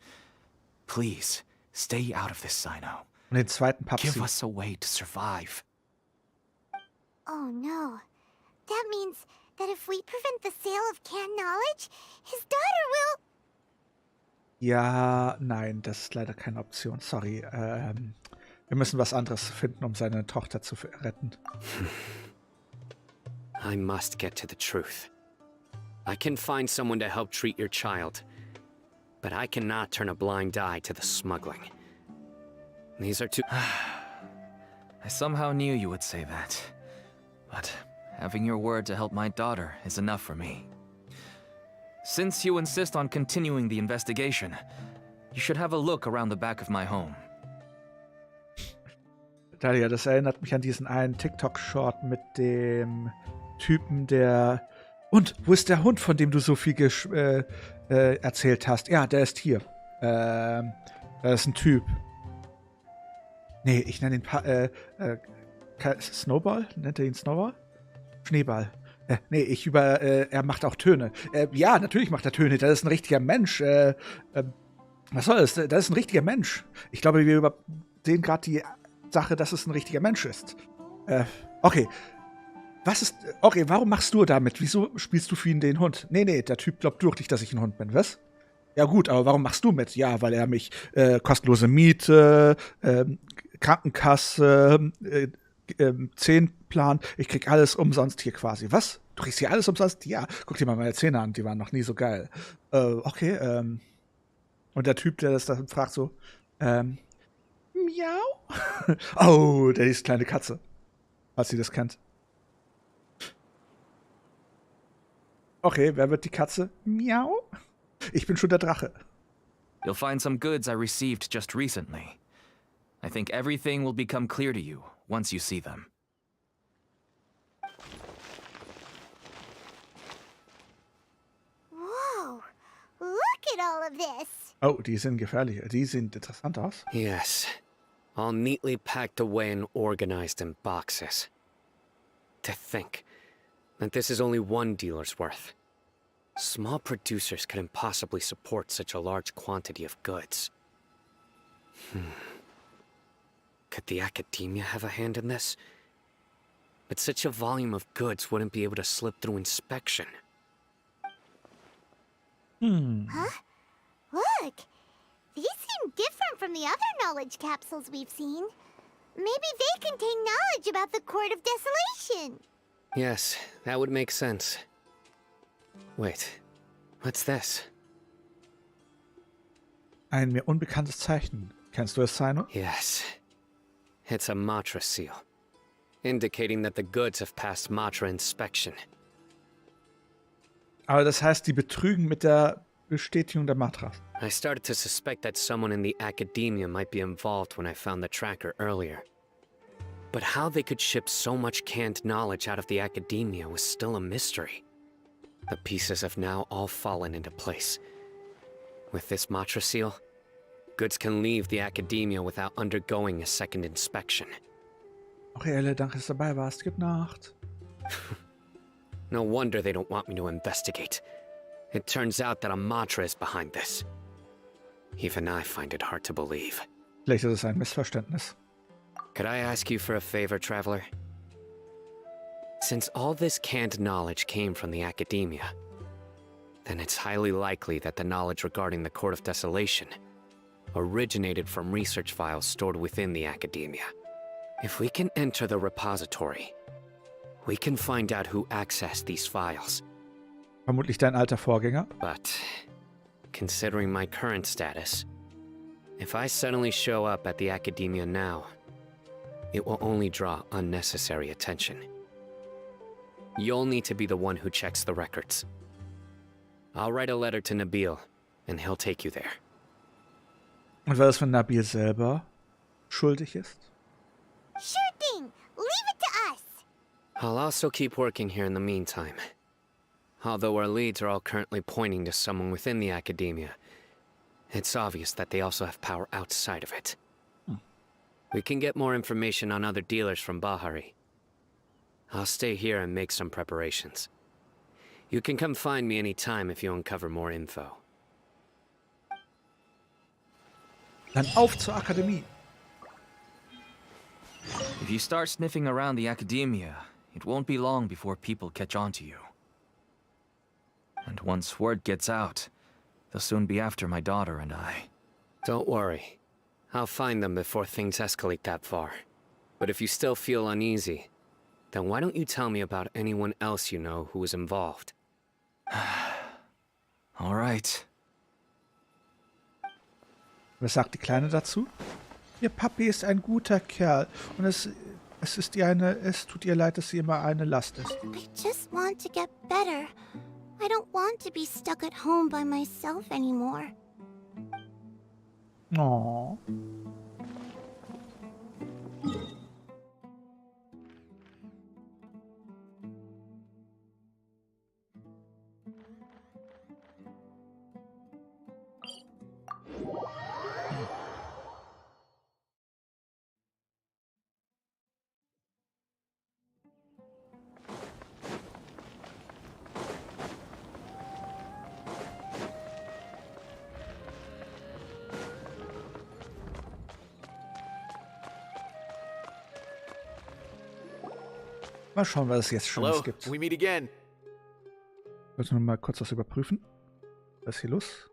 [SPEAKER 10] Please, stay out of this, Cyno.
[SPEAKER 1] Und den zweiten
[SPEAKER 10] Give
[SPEAKER 1] Papsi.
[SPEAKER 10] us a way to survive.
[SPEAKER 8] Oh no. That means that if we prevent the sale of canned knowledge, his daughter will...
[SPEAKER 1] Ja, nein, das ist leider keine Option. Sorry. Wir müssen was anderes finden, um seine Tochter zu retten.
[SPEAKER 4] I must get to the truth. I can find someone to help treat your child, but I cannot turn a blind eye to the smuggling. These are two...
[SPEAKER 10] I somehow knew you would say that. But having your word to help my daughter is enough for me. Since you insist on continuing the investigation, you should have a look around the back of my home.
[SPEAKER 1] Dalia, das erinnert mich an diesen einen TikTok-Short mit dem Typen, der... Und, wo ist der Hund, von dem du so viel erzählt hast? Ja, der ist hier. Da ist ein Typ. Nee, ich nenne ihn Snowball? Nennt er ihn Snowball? Schneeball. Nee, er macht auch Töne. Ja, natürlich macht er Töne. Das ist ein richtiger Mensch. Was soll das? Das ist ein richtiger Mensch. Ich glaube, wir übersehen gerade die Sache, dass es ein richtiger Mensch ist. Okay. Okay, warum machst du damit? Wieso spielst du für ihn den Hund? Nee, der Typ glaubt wirklich, dass ich ein Hund bin, was? Ja gut, aber warum machst du mit? Ja, weil er mich kostenlose Miete, Krankenkasse, Zähnplan, ich krieg alles umsonst hier quasi. Was? Du kriegst hier alles umsonst? Ja, guck dir mal meine Zähne an, die waren noch nie so geil. Okay, und der Typ, der das dann fragt so, miau? Oh, der ist kleine Katze. Falls sie das kennt. Okay, wer wird die Katze? Miau? Ich bin schon der Drache.
[SPEAKER 10] You'll find some goods I received just recently. I think everything will become clear to you once you see them.
[SPEAKER 8] Whoa! Look at all of this!
[SPEAKER 1] Oh, die sind gefährlich. Die sehen interessant aus.
[SPEAKER 4] Yes. All neatly packed away and organized in boxes. To think that this is only one dealer's worth. Small producers couldn't possibly support such a large quantity of goods. Could the academia have a hand in this? But such a volume of goods wouldn't be able to slip through inspection.
[SPEAKER 8] Huh? Look! These seem different from the other knowledge capsules we've seen. Maybe they contain knowledge about the Court of Desolation.
[SPEAKER 4] Yes, that would make sense. Wait, what's this?
[SPEAKER 1] Ein mir unbekanntes Zeichen. Kennst du es, Cyno?
[SPEAKER 4] Yes. It's a Matra seal, indicating that the goods have passed Matra inspection.
[SPEAKER 1] Aber das heißt, die betrügen mit der Bestätigung der Matras.
[SPEAKER 4] I started to suspect that someone in the academia might be involved when I found the tracker earlier. But how they could ship so much canned knowledge out of the academia was still a mystery. The pieces have now all fallen into place. With this Matra seal, goods can leave the academia without undergoing a second inspection.
[SPEAKER 1] Okay, Elle, danke, dass du dabei warst. Gute Nacht.
[SPEAKER 4] No wonder they don't want me to investigate. It turns out that a Matra is behind this. Even I find it hard to believe.
[SPEAKER 1] Vielleicht ist es ein Missverständnis.
[SPEAKER 4] Could I ask you for a favor, traveler? Since all this canned knowledge came from the academia, then it's highly likely that the knowledge regarding the Court of Desolation originated from research files stored within the academia. If we can enter the repository, we can find out who accessed these files.
[SPEAKER 1] Vermutlich dein alter Vorgänger.
[SPEAKER 4] But, considering my current status, if I suddenly show up at the academia now, it will only draw unnecessary attention. You'll need to be the one who checks the records. I'll write a letter to Nabil, and he'll take you there.
[SPEAKER 1] Und weil es von Nabil selber schuldig ist?
[SPEAKER 8] Sure thing. Leave it to us.
[SPEAKER 4] I'll also keep working here in the meantime. Although our leads are all currently pointing to someone within the academia, it's obvious that they also have power outside of it. We can get more information on other dealers from Bahari. I'll stay here and make some preparations. You can come find me anytime if you uncover more info.
[SPEAKER 1] Dann auf zur Akademie.
[SPEAKER 10] If you start sniffing around the academia, it won't be long before people catch on to you. And once word gets out, they'll soon be after my daughter and I.
[SPEAKER 4] Don't worry. I'll find them before things escalate that far. But if you still feel uneasy, then why don't you tell me about anyone else you know who was involved?
[SPEAKER 10] All right.
[SPEAKER 1] Was sagt die Kleine dazu? Ihr Papi ist ein guter Kerl und es tut ihr leid, dass sie immer eine Last ist.
[SPEAKER 2] I just want to get better. I don't want to be stuck at home by myself anymore.
[SPEAKER 1] Oh. Mal schauen, was es jetzt schon
[SPEAKER 3] Hello,
[SPEAKER 1] gibt.
[SPEAKER 3] we meet again.
[SPEAKER 1] Ich wollte nur mal kurz was überprüfen. Was ist hier los?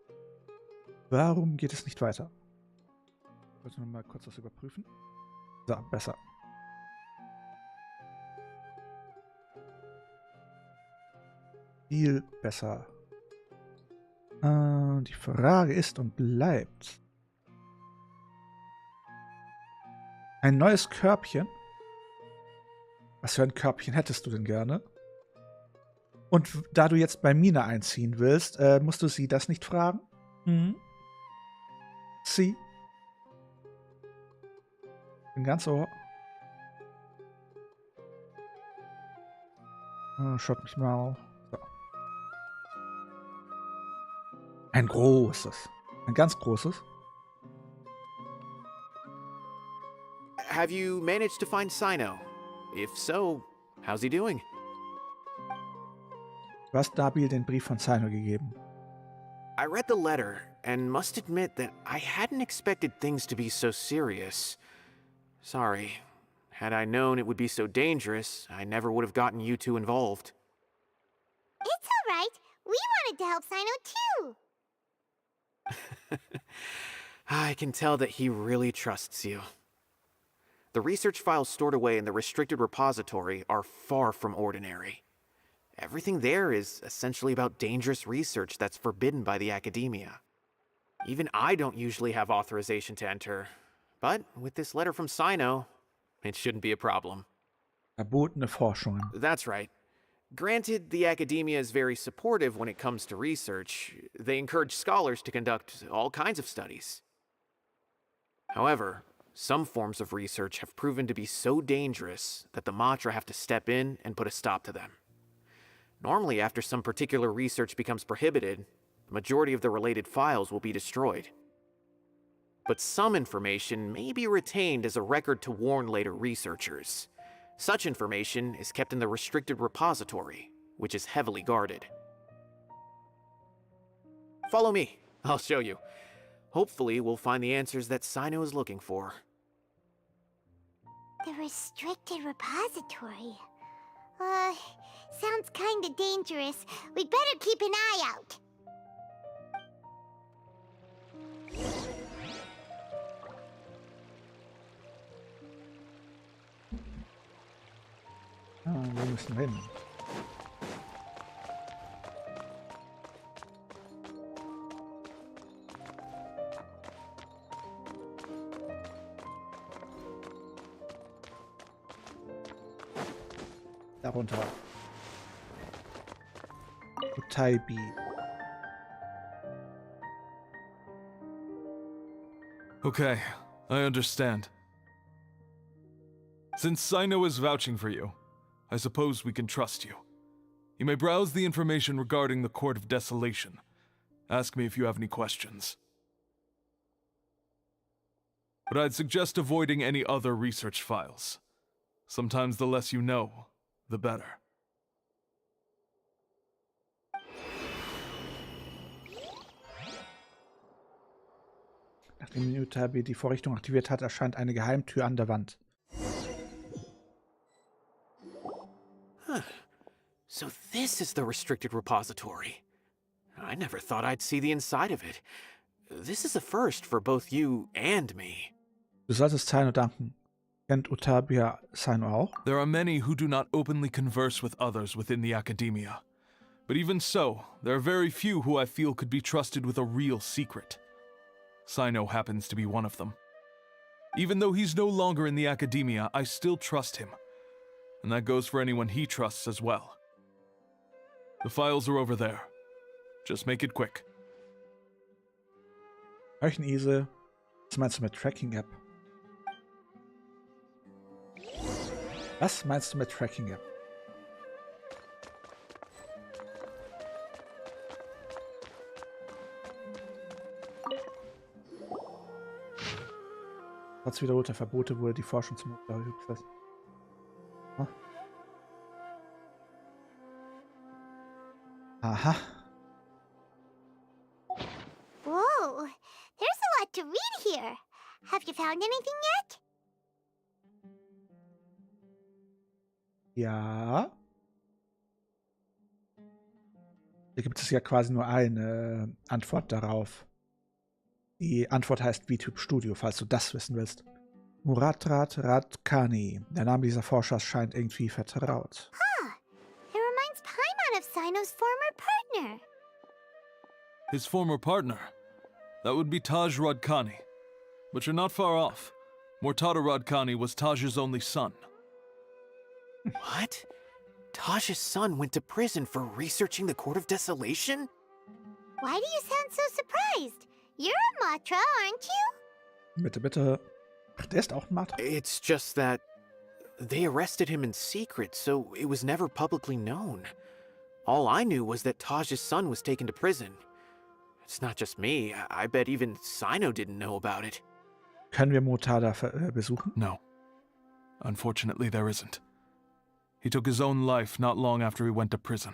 [SPEAKER 1] Warum geht es nicht weiter? Ich wollte nur mal kurz was überprüfen. So, besser. Viel besser. Die Frage ist und bleibt. Ein neues Körbchen. Was für ein Körbchen hättest du denn gerne? Und da du jetzt bei Mina einziehen willst, musst du sie das nicht fragen? Mhm. Sie? Bin ganz ohr. Schaut mich mal. So. Ein großes. Ein ganz großes.
[SPEAKER 3] Have you managed to find Cyno? If so, how's he doing?
[SPEAKER 1] Du hast Nabil den Brief von Cyno gegeben.
[SPEAKER 3] I read the letter and must admit that I hadn't expected things to be so serious. Sorry. Had I known it would be so dangerous, I never would have gotten you two involved.
[SPEAKER 8] It's all right. We wanted to help Cyno too.
[SPEAKER 3] I can tell that he really trusts you. The research files stored away in the restricted repository are far from ordinary. Everything there is essentially about dangerous research that's forbidden by the academia. Even I don't usually have authorization to enter, but with this letter from Cyno, it shouldn't be a problem.
[SPEAKER 1] Verbotene Forschungen.
[SPEAKER 3] That's right. Granted, the academia is very supportive when it comes to research. They encourage scholars to conduct all kinds of studies. However, some forms of research have proven to be so dangerous that the Matra have to step in and put a stop to them. Normally, after some particular research becomes prohibited, the majority of the related files will be destroyed. But some information may be retained as a record to warn later researchers. Such information is kept in the restricted repository, which is heavily guarded. Follow me, I'll show you. Hopefully, we'll find the answers that Cyno is looking for.
[SPEAKER 8] The restricted repository. Sounds kinda dangerous. We'd better keep an eye out.
[SPEAKER 1] Ah, wo müssen wir hin? Darunter. Utaibi.
[SPEAKER 11] Okay, I understand. Since Cyno is vouching for you, I suppose we can trust you. You may browse the information regarding the Court of Desolation. Ask me if you have any questions. But I'd suggest avoiding any other research files. Sometimes the less you know, the better.
[SPEAKER 1] Nachdem Utaibi die Vorrichtung aktiviert hat, erscheint eine Geheimtür an der Wand.
[SPEAKER 3] Huh. So this is the restricted repository. I never thought I'd see the inside of it. This is a first for both you and me.
[SPEAKER 1] Du solltest Cyno danken. Kennt Utaibi Cyno auch?
[SPEAKER 11] There are many who do not openly converse with others within the academia. But even so, there are very few who I feel could be trusted with a real secret. Cyno happens to be one of them. Even though he's no longer in the academia, I still trust him. And that goes for anyone he trusts as well. The files are over there. Just make it quick.
[SPEAKER 1] Ereignisse. Was meinst du mit Tracking-App? Was meinst du mit Tracking-App? Trotz wiederholter Verbote wurde die Forschung zum Höchstfest. Aha.
[SPEAKER 8] Whoa, there's a lot to read here. Have you found anything yet?
[SPEAKER 1] Ja. Hier gibt es ja quasi nur eine Antwort darauf. Die Antwort heißt VTube Studio, falls du das wissen willst. Muratrat Radkani. Der Name dieser Forschers scheint irgendwie vertraut.
[SPEAKER 8] Huh. It reminds Paimon of Cyno's former partner.
[SPEAKER 11] His former partner? That would be Taj Radkani. But you're not far off. Mortada Radkani was Taj's only son.
[SPEAKER 3] What? Taj's son went to prison for researching the Court of Desolation?
[SPEAKER 8] Why do you sound so surprised? You're a Matra, aren't you?
[SPEAKER 1] Bitte, bitte. Ach, der ist auch ein Matra.
[SPEAKER 3] It's just that they arrested him in secret, so it was never publicly known. All I knew was that Taj's son was taken to prison. It's not just me. I bet even Cyno didn't know about it.
[SPEAKER 1] Können wir Mortada besuchen?
[SPEAKER 11] No. Unfortunately, there isn't. He took his own life not long after he went to prison.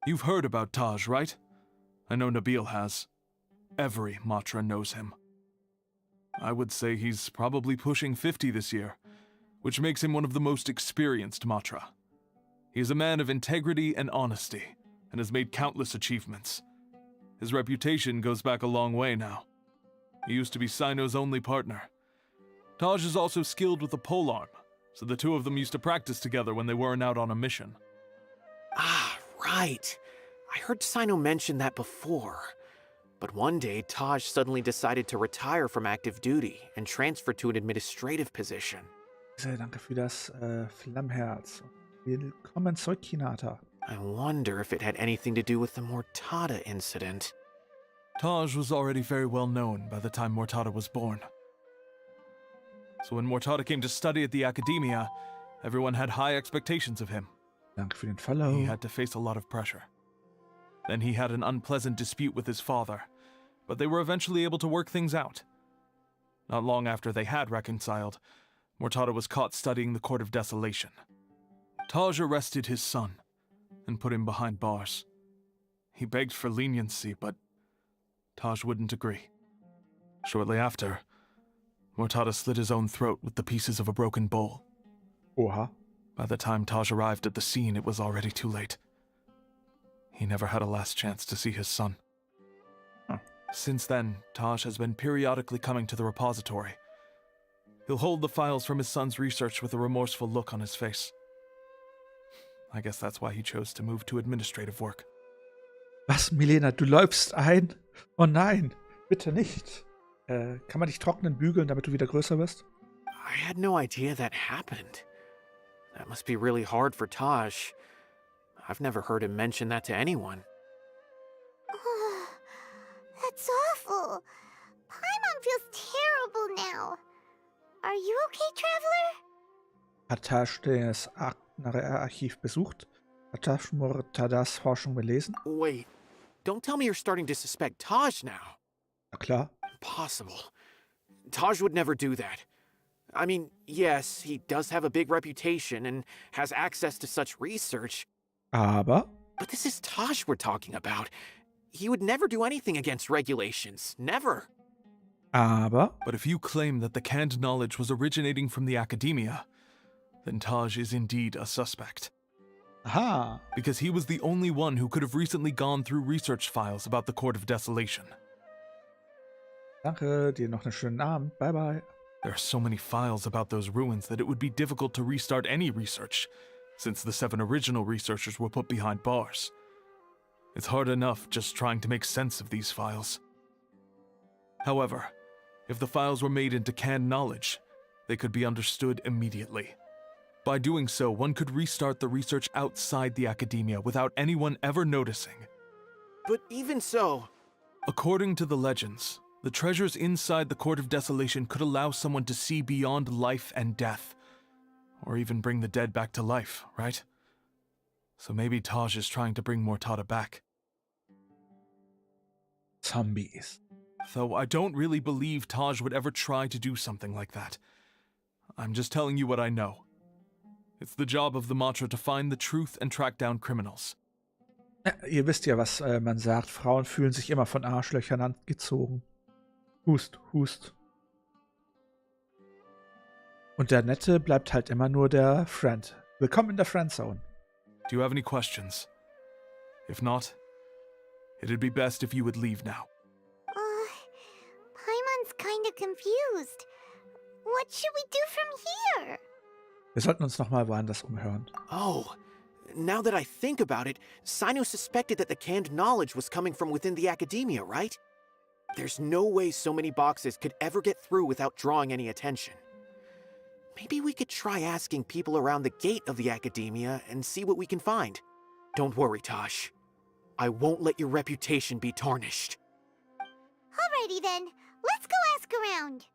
[SPEAKER 11] You've heard about Taj, right? I know Nabil has. Every Matra knows him. I would say he's probably pushing 50 this year, which makes him one of the most experienced Matra. He is a man of integrity and honesty, and has made countless achievements. His reputation goes back a long way now. He used to be Cyno's only partner. Taj is also skilled with the polearm, so the two of them used to practice together when they weren't out on a mission.
[SPEAKER 3] Ah, right. I heard Cyno mention that before. But one day, Taj suddenly decided to retire from active duty and transfer to an administrative position.
[SPEAKER 1] Danke für das Flammherz. Willkommen zurück, Hinata.
[SPEAKER 3] I wonder if it had anything to do with the Mortada incident.
[SPEAKER 11] Taj was already very well known by the time Mortada was born. So when Mortada came to study at the academia, everyone had high expectations of him.
[SPEAKER 1] Danke für den Follow.
[SPEAKER 11] He had to face a lot of pressure. Then he had an unpleasant dispute with his father, but they were eventually able to work things out. Not long after they had reconciled, Mortada was caught studying the Court of Desolation. Taj arrested his son and put him behind bars. He begged for leniency, but Taj wouldn't agree. Shortly after, Mortada slit his own throat with the pieces of a broken bowl.
[SPEAKER 1] Oha.
[SPEAKER 11] By the time Taj arrived at the scene, it was already too late. He never had a last chance to see his son. Since then, Taj has been periodically coming to the repository. He'll hold the files from his son's research with a remorseful look on his face. I guess that's why he chose to move to administrative work.
[SPEAKER 1] Was, Milena, du läufst ein? Oh nein, bitte nicht. Kann man dich trocknen, bügeln, damit du wieder größer wirst?
[SPEAKER 3] I had no idea that happened. That must be really hard for Taj. I've never heard him mention that to anyone.
[SPEAKER 8] That's awful. Paimon feels terrible now. Are you okay, Traveler?
[SPEAKER 1] Hat Taj das Aktenarchiv besucht? Hat Taj Murtadas Forschung belesen?
[SPEAKER 3] Wait, don't tell me you're starting to suspect Taj now.
[SPEAKER 1] Na klar.
[SPEAKER 3] Impossible. Taj would never do that. I mean, yes, he does have a big reputation and has access to such research.
[SPEAKER 1] Aber?
[SPEAKER 3] But this is Taj we're talking about. He would never do anything against regulations. Never.
[SPEAKER 1] Aber?
[SPEAKER 11] But if you claim that the canned knowledge was originating from the academia, then Taj is indeed a suspect.
[SPEAKER 1] Aha.
[SPEAKER 11] Because he was the only one who could have recently gone through research files about the Court of Desolation.
[SPEAKER 1] Danke, dir noch einen schönen Abend. Bye bye.
[SPEAKER 11] There are so many files about those ruins that it would be difficult to restart any research, since the 7 original researchers were put behind bars. It's hard enough just trying to make sense of these files. However, if the files were made into canned knowledge, they could be understood immediately. By doing so, one could restart the research outside the academia without anyone ever noticing.
[SPEAKER 3] But even so...
[SPEAKER 11] According to the legends, the treasures inside the Court of Desolation could allow someone to see beyond life and death. Or even bring the dead back to life, right? So maybe Taj is trying to bring Mortada back.
[SPEAKER 1] Zombies.
[SPEAKER 11] Though I don't really believe Taj would ever try to do something like that. I'm just telling you what I know. It's the job of the Matra to find the truth and track down criminals.
[SPEAKER 1] Ja, ihr wisst ja, was man sagt. Frauen fühlen sich immer von Arschlöchern angezogen. Hust, hust. Und der Nette bleibt halt immer nur der Friend. Willkommen in der Friendzone.
[SPEAKER 11] Do you have any questions? If not, it'd be best if you would leave now.
[SPEAKER 8] Paimon's kinda confused. What should we do from here?
[SPEAKER 1] Wir sollten uns nochmal woanders umhören.
[SPEAKER 3] Oh, now that I think about it, Cynos suspected that the canned knowledge was coming from within the academia, right? There's no way so many boxes could ever get through without drawing any attention. Maybe we could try asking people around the gate of the academia and see what we can find. Don't worry, Tosh. I won't let your reputation be tarnished.
[SPEAKER 8] Alrighty then, let's go ask around.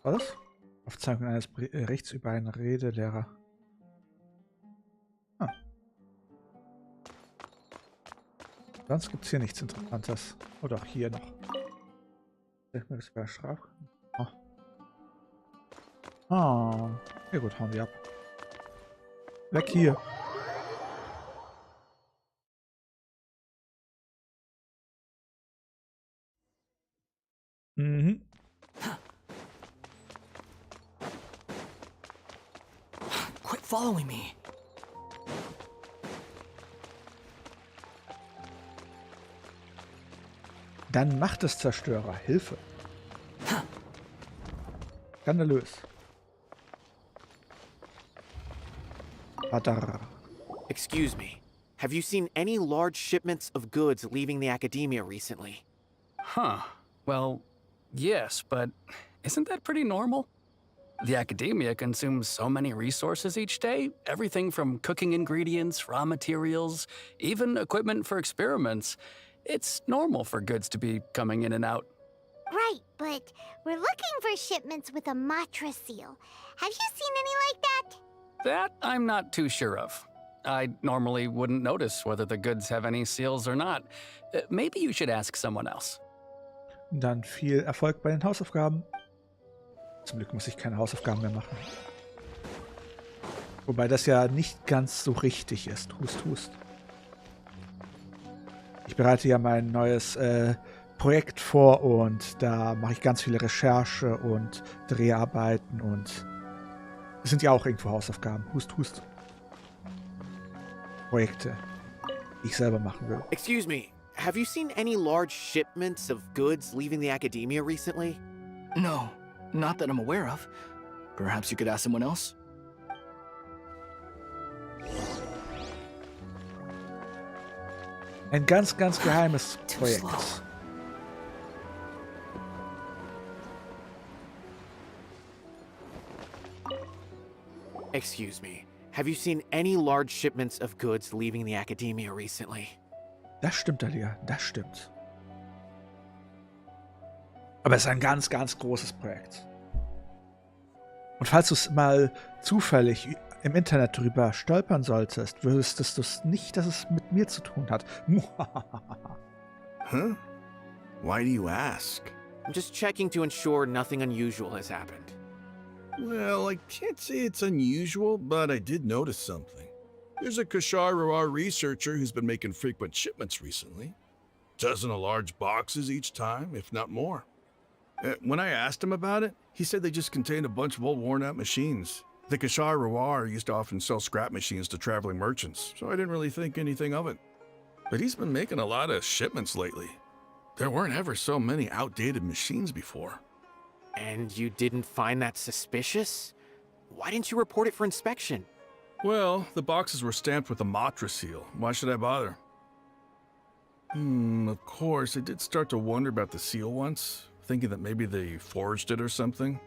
[SPEAKER 1] Was? Aufzeichnung eines Berichts über einen Redelehrer. Sonst gibt es hier nichts Interessantes. Oder auch hier noch. Ja gut, hauen wir ab. Weg hier. Mhm.
[SPEAKER 9] Quit following me.
[SPEAKER 1] Dann macht es Zerstörer. Hilfe. Skandalös. Badar.
[SPEAKER 3] Excuse me. Have you seen any large shipments of goods leaving the academia recently?
[SPEAKER 12] Huh. Well, yes, but isn't that pretty normal? The academia consumes so many resources each day. Everything from cooking ingredients, raw materials, even equipment for experiments. It's normal for goods to be coming in and out.
[SPEAKER 8] Right, but we're looking for shipments with a Matra seal. Have you seen any like that?
[SPEAKER 12] That I'm not too sure of. I normally wouldn't notice whether the goods have any seals or not. Maybe you should ask someone else.
[SPEAKER 1] Dann viel Erfolg bei den Hausaufgaben. Zum Glück muss ich keine Hausaufgaben mehr machen. Wobei das ja nicht ganz so richtig ist. Hust, hust. Ich bereite ja mein neues Projekt vor und da mache ich ganz viele Recherche und Dreharbeiten und es sind ja auch irgendwo Hausaufgaben. Hust, hust. Projekte, die ich selber machen will.
[SPEAKER 3] Excuse me, have you seen any large shipments of goods leaving the academia recently?
[SPEAKER 13] No, not that I'm aware of. Perhaps you could ask someone else?
[SPEAKER 1] Ein ganz, ganz geheimes Projekt.
[SPEAKER 3] Excuse me, have you seen any large shipments of goods leaving the academia recently?
[SPEAKER 1] Das stimmt, Alia, das stimmt. Aber es ist ein ganz, ganz großes Projekt. Und falls du es mal zufällig im Internet drüber stolpern solltest, wüsstest du es nicht, dass es mit mir zu tun hat.
[SPEAKER 14] Huh? Why do you ask?
[SPEAKER 3] I'm just checking to ensure nothing unusual has happened.
[SPEAKER 14] Well, I can't say it's unusual, but I did notice something. There's a Kashar researcher who's been making frequent shipments recently. Dozen of large boxes each time, if not more. When I asked him about it, he said they just contained a bunch of old worn-out machines. The Kashar used to often sell scrap machines to traveling merchants, so I didn't really think anything of it. But he's been making a lot of shipments lately. There weren't ever so many outdated machines before.
[SPEAKER 3] And you didn't find that suspicious? Why didn't you report it for inspection?
[SPEAKER 14] Well, the boxes were stamped with a Matra seal. Why should I bother? Of course, I did start to wonder about the seal once, thinking that maybe they forged it or something.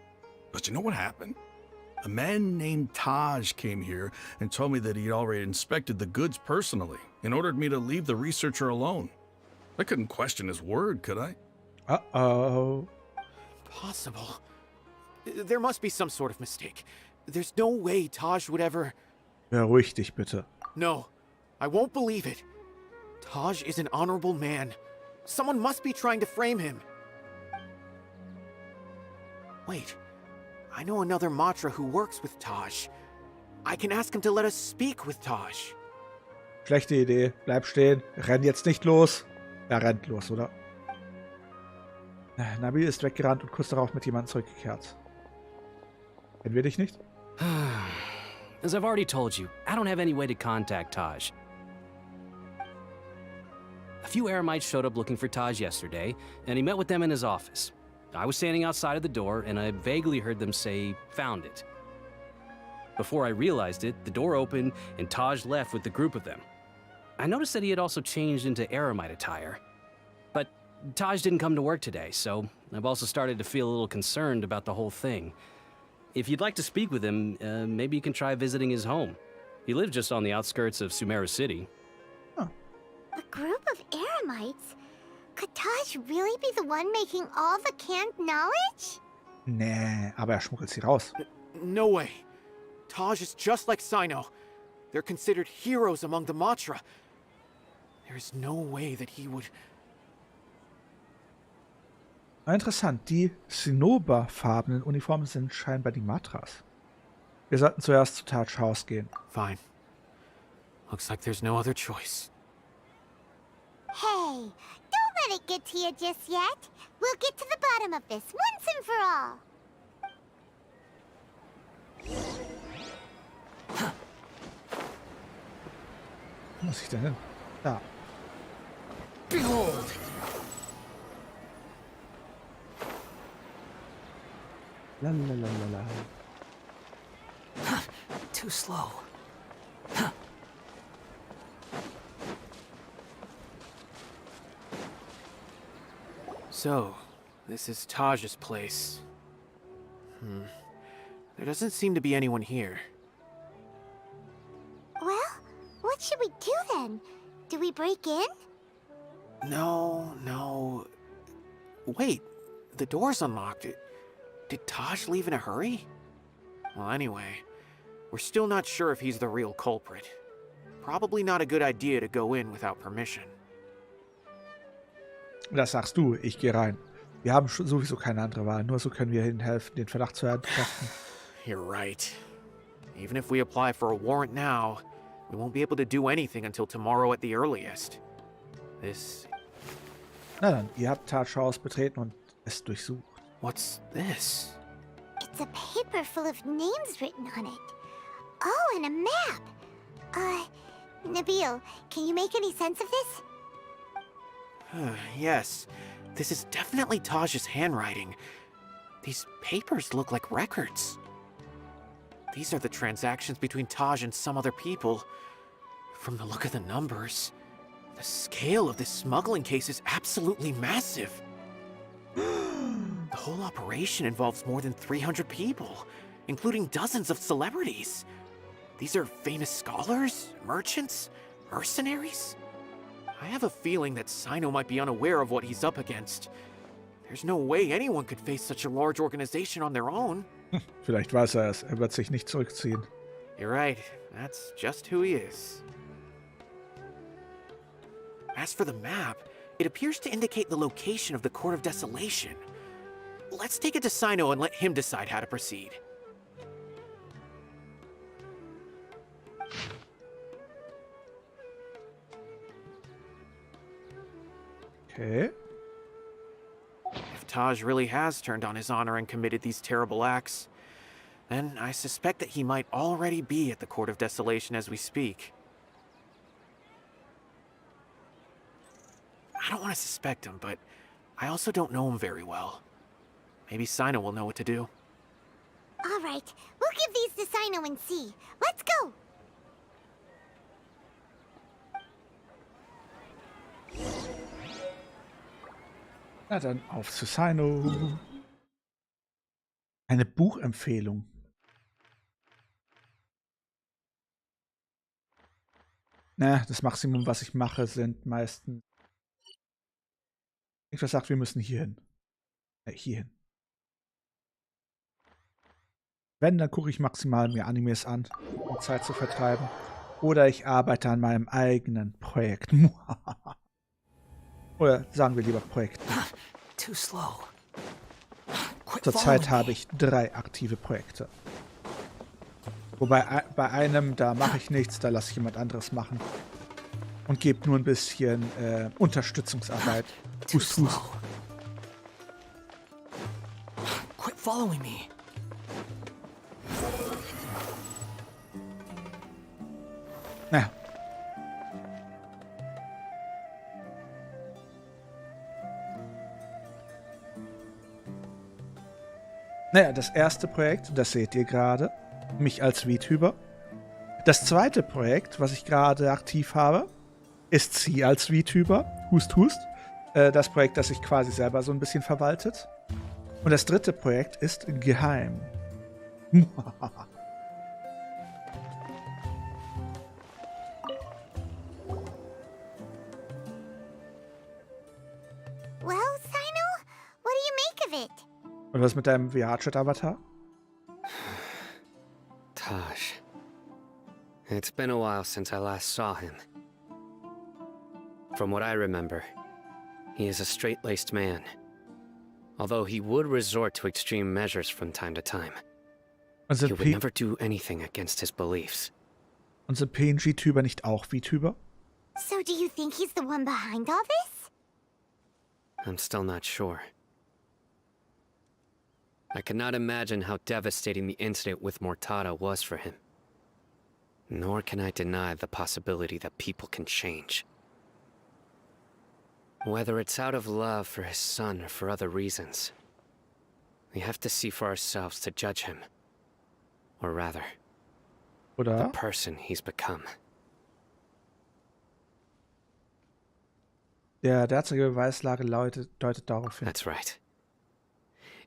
[SPEAKER 14] But you know what happened? A man named Taj came here and told me that he'd already inspected the goods personally and ordered me to leave the researcher alone. I couldn't question his word, could I?
[SPEAKER 1] Uh-oh.
[SPEAKER 3] Possible. There must be some sort of mistake. There's no way Taj would ever...
[SPEAKER 1] Beruhig dich bitte.
[SPEAKER 3] No, I won't believe it. Taj is an honorable man. Someone must be trying to frame him. Wait, I know another Matra who works with Taj. I can ask him to let us speak with Taj.
[SPEAKER 1] Schlechte Idee. Bleib stehen. Renn jetzt nicht los. Er rennt los, oder? Nabil ist weggerannt und kurz darauf mit jemandem zurückgekehrt. Kennen wir dich nicht?
[SPEAKER 15] As I've already told you, I don't have any way to contact Taj. A few Eremites showed up looking for Taj yesterday, and he met with them in his office. I was standing outside of the door, and I vaguely heard them say, "Found it." Before I realized it, the door opened, and Taj left with the group of them. I noticed that he had also changed into Eremite attire. But Taj didn't come to work today, so I've also started to feel a little concerned about the whole thing. If you'd like to speak with him, maybe you can try visiting his home. He lives just on the outskirts of Sumeru City.
[SPEAKER 8] A group of Eremites? Could Taj really be the one making all the canned knowledge?
[SPEAKER 1] Nee, aber er schmuggelt sie raus.
[SPEAKER 3] No way. Taj is just like Cyno. They're considered heroes among the Matra. There's no way that he would...
[SPEAKER 1] Interessant, die Zinnoberfarbenen Uniformen sind scheinbar die Matras. Wir sollten zuerst zu Taj Haus gehen.
[SPEAKER 3] Fine. Looks like there's no other choice.
[SPEAKER 8] Hey, don't let it get to you just yet. We'll get to the bottom of this once and for all.
[SPEAKER 1] Wo muss ich denn hin? Da.
[SPEAKER 3] Behold!
[SPEAKER 1] La la la la la.
[SPEAKER 13] Too slow.
[SPEAKER 3] So, this is Taj's place. There doesn't seem to be anyone here.
[SPEAKER 8] Well, what should we do then? Do we break in?
[SPEAKER 3] No. Wait, the door's unlocked. Did Taj leave in a hurry? Well, anyway, we're still not sure if he's the real culprit. Probably not a good idea to go in without permission.
[SPEAKER 1] Das sagst du, ich gehe rein. Wir haben sowieso keine andere Wahl, nur so können wir ihnen helfen, den Verdacht zu entkräften.
[SPEAKER 3] You're right. Even if we apply for a warrant now, we won't be able to do anything until tomorrow at the earliest. This...
[SPEAKER 1] Na dann, ihr habt Tajs Haus betreten und es durchsucht.
[SPEAKER 3] What's this?
[SPEAKER 8] It's a paper full of names written on it. Oh, and a map. Nabil, can you make any sense of this?
[SPEAKER 3] Yes, this is definitely Taj's handwriting. These papers look like records. These are the transactions between Taj and some other people. From the look of the numbers, the scale of this smuggling case is absolutely massive. The whole operation involves more than 300 people, including dozens of celebrities. These are famous scholars, merchants, mercenaries. I have a feeling that Cyno might be unaware of what he's up against. There's no way anyone could face such a large organization on their own.
[SPEAKER 1] Vielleicht weiß er es. Er wird sich nicht zurückziehen.
[SPEAKER 3] You're right. That's just who he is. As for the map, it appears to indicate the location of the Court of Desolation. Let's take it to Cyno and let him decide how to proceed.
[SPEAKER 1] Okay.
[SPEAKER 3] If Taj really has turned on his honor and committed these terrible acts, then I suspect that he might already be at the Court of Desolation as we speak. I don't want to suspect him, but I also don't know him very well. Maybe Cyno will know what to do.
[SPEAKER 8] All right, we'll give these to Cyno and see. Let's go!
[SPEAKER 1] Na dann, auf zu Cyno. Eine Buchempfehlung. Na, das Maximum, was ich mache, sind meistens... Irgendwas sagt, wir müssen hierhin. Hierhin. Wenn, dann gucke ich maximal mir Animes an, um Zeit zu vertreiben. Oder ich arbeite an meinem eigenen Projekt. Oder sagen wir lieber Projekt.
[SPEAKER 9] Too slow.
[SPEAKER 1] Zurzeit habe ich 3 aktive Projekte. Wobei bei einem, da mache ich nichts, da lasse ich jemand anderes machen. Und gebe nur ein bisschen Unterstützungsarbeit. Hust, hust.
[SPEAKER 9] Quit following me.
[SPEAKER 1] Ja. Naja, das erste Projekt, das seht ihr gerade, mich als Vtuber. Das zweite Projekt, was ich gerade aktiv habe, ist sie als Vtuber, Hust Hust. Das Projekt, das sich quasi selber so ein bisschen verwaltet. Und das dritte Projekt ist geheim.
[SPEAKER 8] Well, Cyno, what do you make of it?
[SPEAKER 1] Und was mit deinem VR-Chat-Avatar?
[SPEAKER 4] Taj. It's been a while since I last saw him. From what I remember, he is a straight-laced man. Although he would resort to extreme measures from time to time. He would never do anything against his beliefs.
[SPEAKER 1] Und sind PNG-Tyber nicht auch Vtuber?
[SPEAKER 8] So do you think he's the one behind all this?
[SPEAKER 4] I'm still not sure. I cannot imagine how devastating the incident with Mortada was for him. Nor can I deny the possibility that people can change. Whether it's out of love for his son or for other reasons, we have to see for ourselves to judge him. Or rather, the person he's become.
[SPEAKER 1] Der derzeitige Beweislage deutet darauf hin.
[SPEAKER 4] That's right.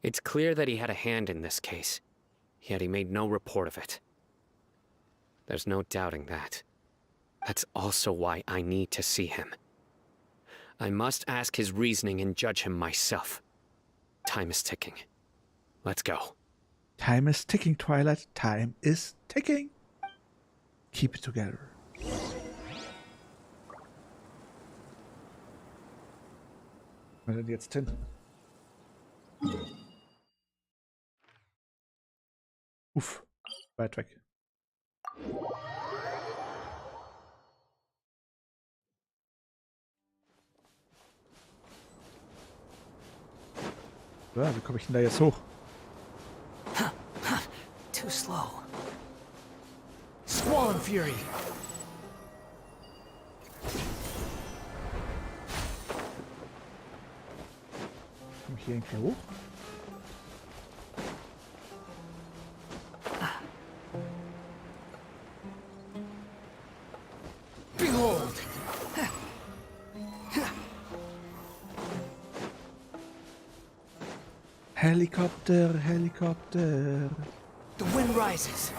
[SPEAKER 4] It's clear that he had a hand in this case, yet he made no report of it. There's no doubting that. That's also why I need to see him. I must ask his reasoning and judge him myself. Time is ticking. Let's go.
[SPEAKER 1] Time is ticking, Twilight. Time is ticking. Keep it together. Wo denn jetzt hin? Uff, weit weg. Ja, wie komme ich denn da jetzt hoch?
[SPEAKER 9] Too slow. Squall and Fury.
[SPEAKER 1] Komme ich hier irgendwie hoch?
[SPEAKER 9] Behold.
[SPEAKER 1] Helikopter, Helikopter.
[SPEAKER 9] The wind rises.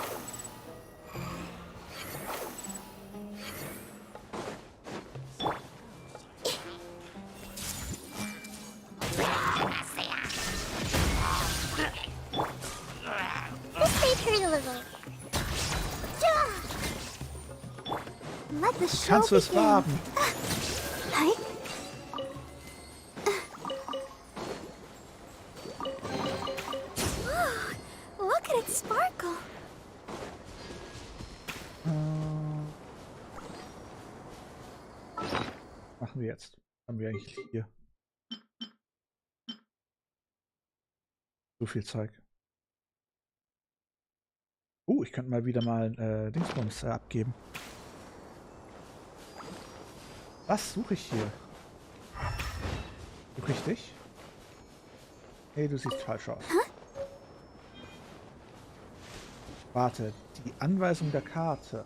[SPEAKER 8] This made hurt a little. Let the show
[SPEAKER 1] Kannst du es
[SPEAKER 8] begin.
[SPEAKER 1] wagen?
[SPEAKER 8] Hi. Look at it sparkle.
[SPEAKER 1] Machen wir jetzt. Haben wir eigentlich hier. So viel Zeug. Ich könnte mal wieder mal Dingsbums abgeben. Was suche ich hier? Suche ich dich? Hey, du siehst falsch aus. Warte, die Anweisung der Karte.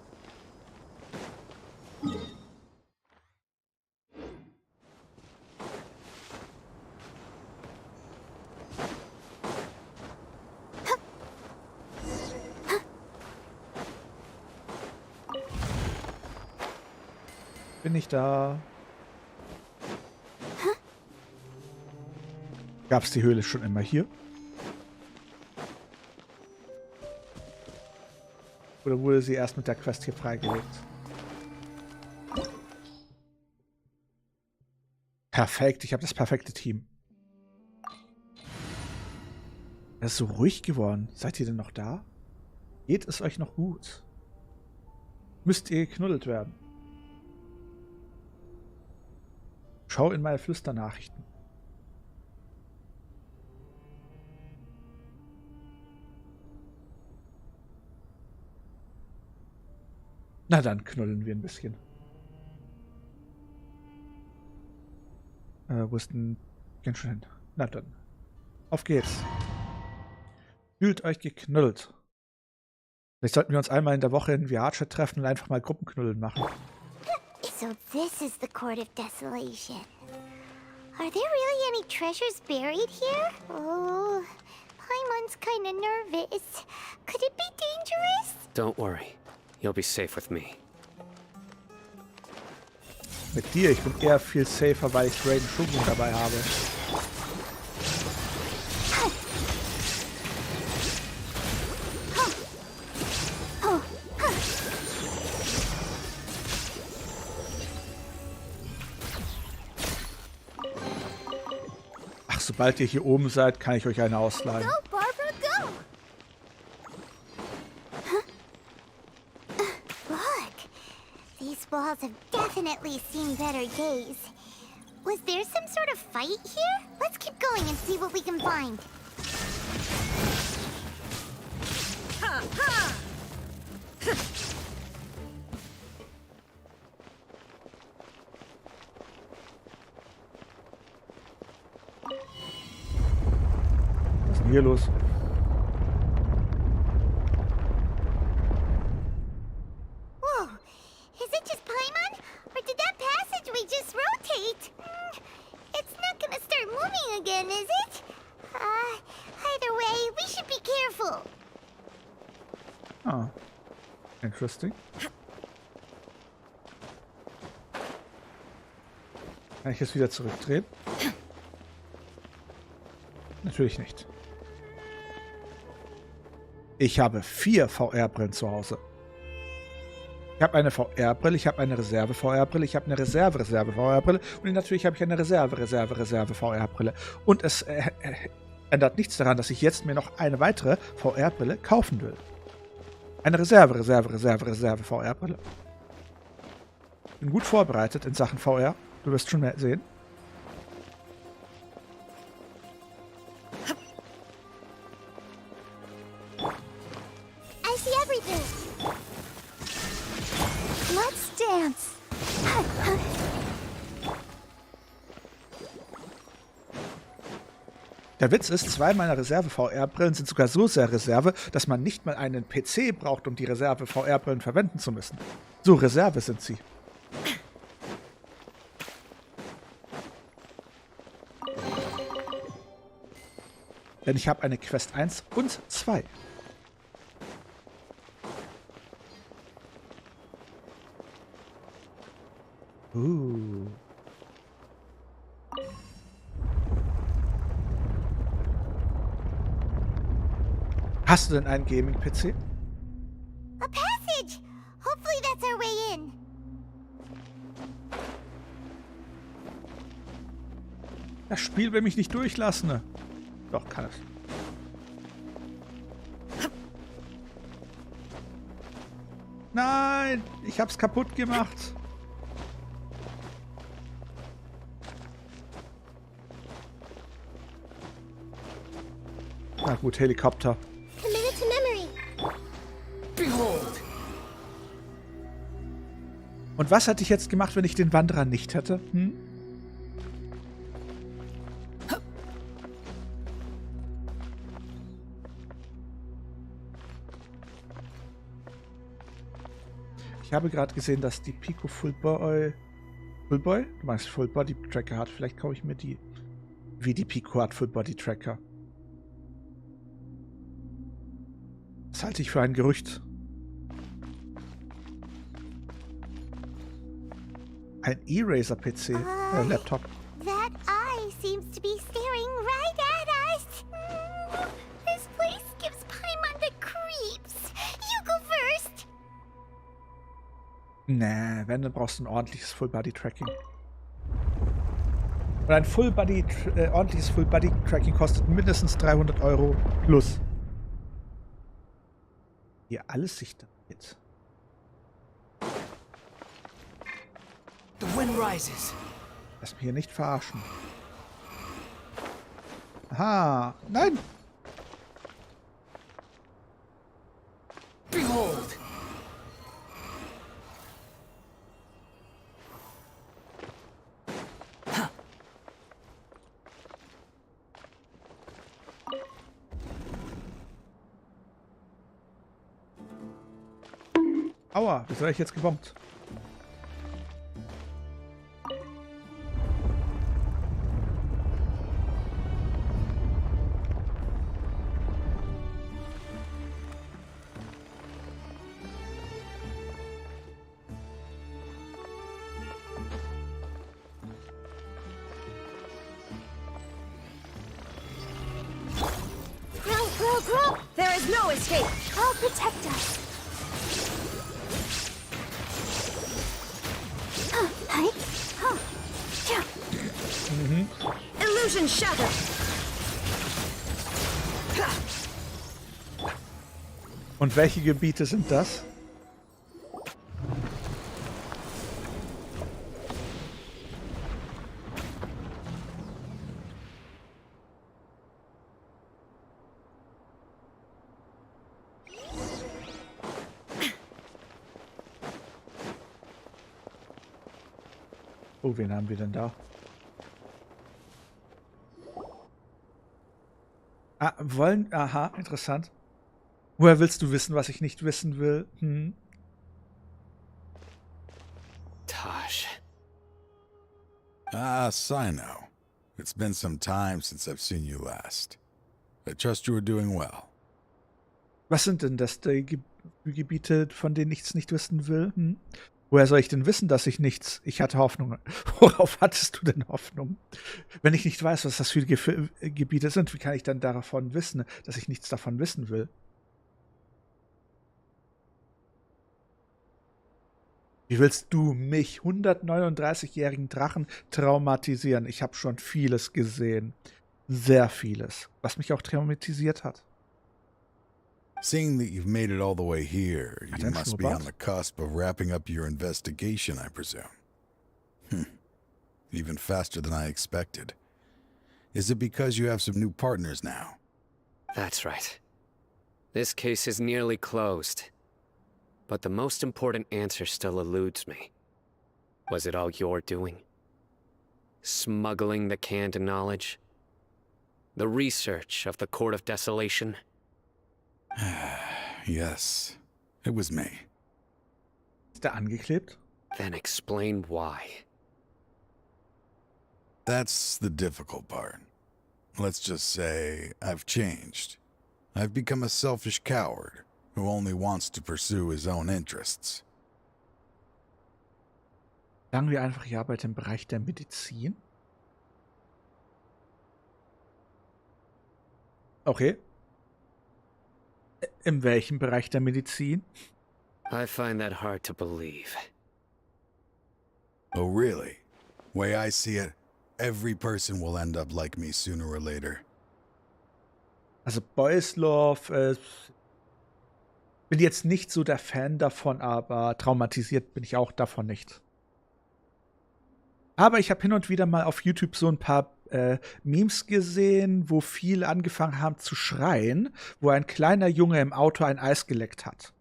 [SPEAKER 1] Bin ich da? Gab es die Höhle schon immer hier? Oder wurde sie erst mit der Quest hier freigelegt? Perfekt, ich habe das perfekte Team. Es ist so ruhig geworden. Seid ihr denn noch da? Geht es euch noch gut? Müsst ihr geknuddelt werden? Schau in meine Flüsternachrichten. Na dann knuddeln wir ein bisschen. Wo ist denn Genshin hin? Na dann. Auf geht's. Fühlt euch geknuddelt. Vielleicht sollten wir uns einmal in der Woche in VR-Chat treffen und einfach mal Gruppenknuddeln machen.
[SPEAKER 8] So this is the Court of Desolation. Are there really any treasures buried here? Oh, Paimon's kinda nervous. Could it be dangerous?
[SPEAKER 4] Don't worry. You'll be safe with me.
[SPEAKER 1] Mit dir, ich bin eher viel safer, weil ich Raiden Shogun dabei habe. Ach, sobald ihr hier oben seid, kann ich euch eine ausleihen.
[SPEAKER 8] Go, Barbara, go! Look, these walls have definitely seen better days. Was there some sort of fight here? Let's keep going and see what we can find. Ha, ha!
[SPEAKER 1] Was ist denn hier los?
[SPEAKER 8] Whoa, is it just Paimon? Or did that passageway just rotate? It's not gonna start moving again, is it? Either way, we should be careful.
[SPEAKER 1] Ah, interesting. Kann ich jetzt wieder zurückdrehen? Natürlich nicht. Ich habe 4 VR-Brillen zu Hause. Ich habe eine VR-Brille, ich habe eine Reserve-VR-Brille, ich habe eine Reserve-VR-Brille und natürlich habe ich eine Reserve-VR-Brille. Und es ändert nichts daran, dass ich jetzt mir noch eine weitere VR-Brille kaufen will. Eine Reserve-VR-Brille. Bin gut vorbereitet in Sachen VR. Du wirst schon mehr sehen. Der Witz ist, 2 meiner Reserve-VR-Brillen sind sogar so sehr Reserve, dass man nicht mal einen PC braucht, um die Reserve-VR-Brillen verwenden zu müssen. So Reserve sind sie. Denn ich habe eine Quest 1 und 2. Hast du denn einen Gaming-PC?
[SPEAKER 8] A passage! Hopefully that's our way in.
[SPEAKER 1] Das Spiel will mich nicht durchlassen. Ne? Doch, kann es. Nein, ich hab's kaputt gemacht. Na gut, Helikopter.
[SPEAKER 8] Committed to memory.
[SPEAKER 5] Behold!
[SPEAKER 1] Und was hätte ich jetzt gemacht, wenn ich den Wanderer nicht hätte? Hm? Ich habe gerade gesehen, dass die Pico Fullboy? Du meinst Full Body Tracker hat. Vielleicht kaufe ich mir die. Wie die Pico hat Full Body Tracker. Das halte ich für ein Gerücht. Ein Eraser-PC, Laptop.
[SPEAKER 8] That eye seems to be staring right at us. This place gives Paimon the creeps. You go first.
[SPEAKER 1] Nee, wenn, dann brauchst du ein ordentliches Full-Body-Tracking. Und ein ordentliches Full-Body-Tracking kostet mindestens 300 € plus. Hier alles sich damit.
[SPEAKER 5] The wind rises.
[SPEAKER 1] Lass mich hier nicht verarschen. Aha, nein!
[SPEAKER 5] Behold!
[SPEAKER 1] Aua, wieso habe ich jetzt gebombt?
[SPEAKER 8] Grow. There is no escape. I'll protect us. Illusion shattered.
[SPEAKER 1] Und welche Gebiete sind das? Oh, wen haben wir denn da? Aha, interessant. Woher willst du wissen, was ich nicht wissen will? Hm?
[SPEAKER 4] Taj.
[SPEAKER 16] Ah, Cyno. It's been some time since I've seen you last. I trust you are doing well.
[SPEAKER 1] Was sind denn das die Gebiete, von denen ich nicht wissen will? Hm? Woher soll ich denn wissen, dass ich nichts... Ich hatte Hoffnung. Worauf hattest du denn Hoffnung? Wenn ich nicht weiß, was das für Gebiete sind, wie kann ich dann davon wissen, dass ich nichts davon wissen will? Wie willst du mich, 139-jährigen Drachen, traumatisieren? Ich habe schon vieles gesehen. Sehr vieles. Was mich auch traumatisiert hat.
[SPEAKER 16] Seeing that you've made it all the way here, you must be on the cusp of wrapping up your investigation, I presume. Even faster than I expected. Is it because you have some new partners now?
[SPEAKER 4] That's right. This case is nearly closed. But the most important answer still eludes me. Was it all your doing? Smuggling the canned knowledge? The research of the Court of Desolation?
[SPEAKER 16] Yes, it was me.
[SPEAKER 1] Ist der angeklebt?
[SPEAKER 4] Then explain why.
[SPEAKER 16] That's the difficult part. Let's just say I've changed. I've become a selfish coward who only wants to pursue his own interests.
[SPEAKER 1] Sagen wir einfach, ich arbeite im Bereich der Medizin. Okay. In welchem Bereich der Medizin?
[SPEAKER 4] I find that hard to believe.
[SPEAKER 16] Oh, really? Way I see it, every person will end up like me sooner or later.
[SPEAKER 1] Also Boys Love, bin jetzt nicht so der Fan davon, aber traumatisiert bin ich auch davon nicht. Aber ich habe hin und wieder mal auf YouTube so ein paar Memes gesehen, wo viele angefangen haben zu schreien, wo ein kleiner Junge im Auto ein Eis geleckt hat.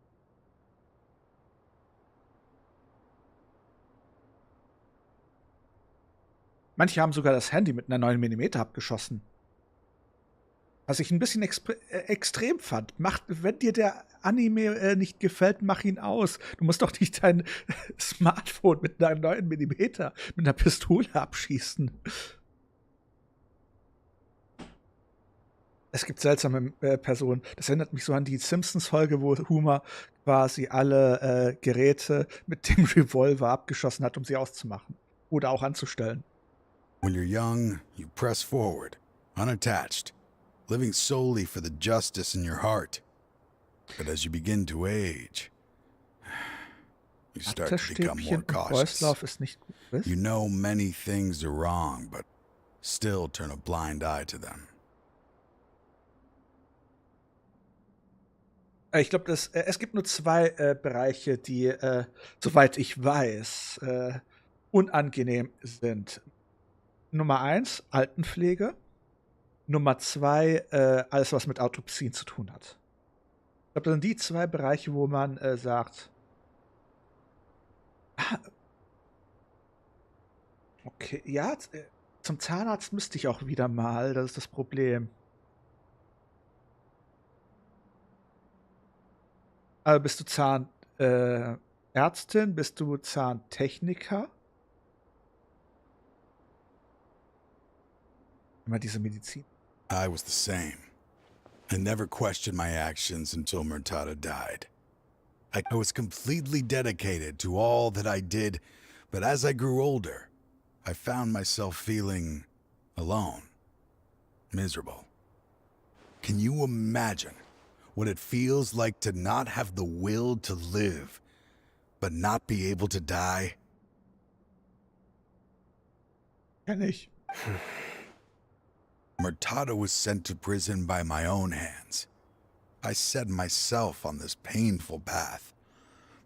[SPEAKER 1] Manche haben sogar das Handy mit einer 9 mm abgeschossen. Was ich ein bisschen extrem fand. Wenn dir der Anime nicht gefällt, mach ihn aus. Du musst doch nicht dein Smartphone mit einer 9 mm mit einer Pistole abschießen. Es gibt seltsame Personen. Das erinnert mich so an die Simpsons-Folge, wo Homer quasi alle Geräte mit dem Revolver abgeschossen hat, um sie auszumachen. Oder auch anzustellen.
[SPEAKER 16] When you're young, you press forward, unattached, living solely for the justice in your heart. But as you begin to age, you start to become more cautious.
[SPEAKER 1] Ist nicht gut.
[SPEAKER 16] You know many things are wrong, but still turn a blind eye to them.
[SPEAKER 1] Ich glaube, es gibt nur zwei Bereiche, die, soweit ich weiß, unangenehm sind. Nummer 1, Altenpflege. Nummer 2, alles, was mit Autopsien zu tun hat. Ich glaube, das sind die zwei Bereiche, wo man sagt, okay, ja, zum Zahnarzt müsste ich auch wieder mal, das ist das Problem. Aber bist du Zahnärztin? Bist du Zahntechniker? Immer diese Medizin.
[SPEAKER 16] I was the same. I never questioned my actions until Murtada died. I was completely dedicated to all that I did, but as I grew older, I found myself feeling alone, miserable. Can you imagine what it feels like to not have the will to live, but not be able to die?
[SPEAKER 1] Kenn ich.
[SPEAKER 16] Murtada was sent to prison by my own hands. I set myself on this painful path.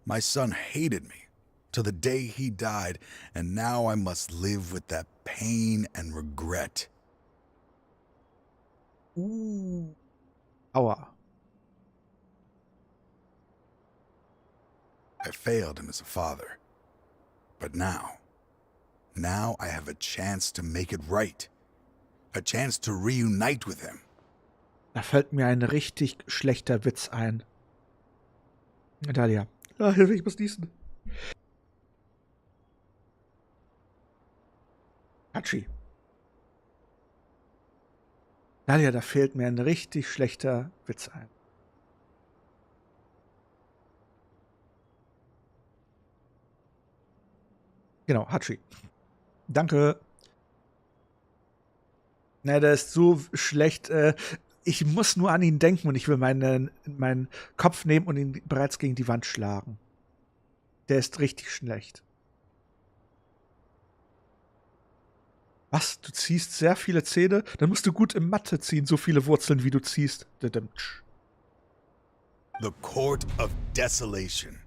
[SPEAKER 16] My son hated me till the day he died, and now I must live with that pain and regret.
[SPEAKER 1] Aua.
[SPEAKER 16] I failed him as a father. But now I have a chance to make it right. A chance to reunite with him.
[SPEAKER 1] Da fällt mir ein richtig schlechter Witz ein. Dalia. Ah, ich muss niesen. Hatschi. Dalia, da fällt mir ein richtig schlechter Witz ein. Genau, Hatschi. Danke. Na, der ist so schlecht. Ich muss nur an ihn denken und ich will meinen Kopf nehmen und ihn bereits gegen die Wand schlagen. Der ist richtig schlecht. Was? Du ziehst sehr viele Zähne? Dann musst du gut im Mathe ziehen, so viele Wurzeln, wie du ziehst.
[SPEAKER 16] The Court of Desolation.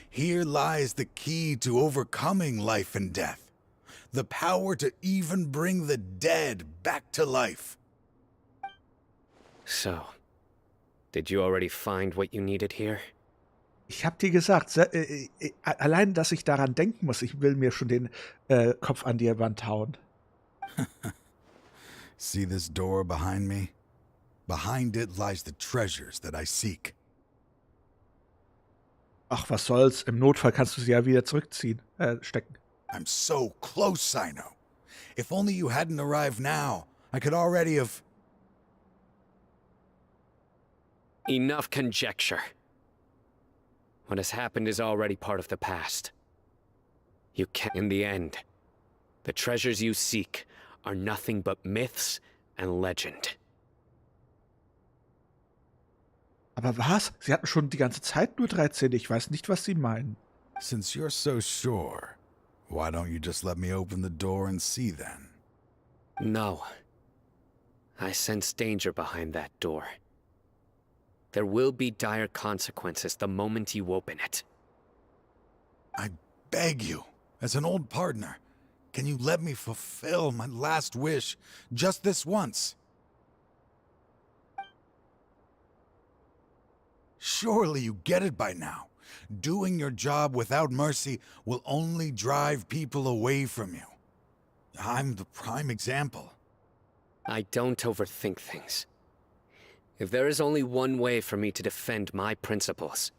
[SPEAKER 16] Here lies the key to overcoming life and death. The power to even bring the dead back to life.
[SPEAKER 4] So, did you already find what you needed here?
[SPEAKER 1] Ich hab dir gesagt, allein, dass ich daran denken muss, ich will mir schon den Kopf an die Wand hauen.
[SPEAKER 16] See this door behind me? Behind it lies the treasures that I seek.
[SPEAKER 1] Ach, was soll's. Im Notfall kannst du sie ja wieder zurückziehen, stecken.
[SPEAKER 16] I'm so close, Cyno. If only you hadn't arrived now, I could already have...
[SPEAKER 4] Enough conjecture. What has happened is already part of the past. You can't... In the end, the treasures you seek are nothing but myths and legend.
[SPEAKER 1] Aber was? Sie hatten schon die ganze Zeit nur 13. Ich weiß nicht, was Sie meinen.
[SPEAKER 16] Since you're so sure, why don't you just let me open the door and see then?
[SPEAKER 4] No. I sense danger behind that door. There will be dire consequences the moment you open it.
[SPEAKER 16] I beg you, as an old partner, can you let me fulfill my last wish just this once? Surely you get it by now. Doing your job without mercy will only drive people away from you. I'm the prime example.
[SPEAKER 4] I don't overthink things. If there is only one way for me to defend my principles,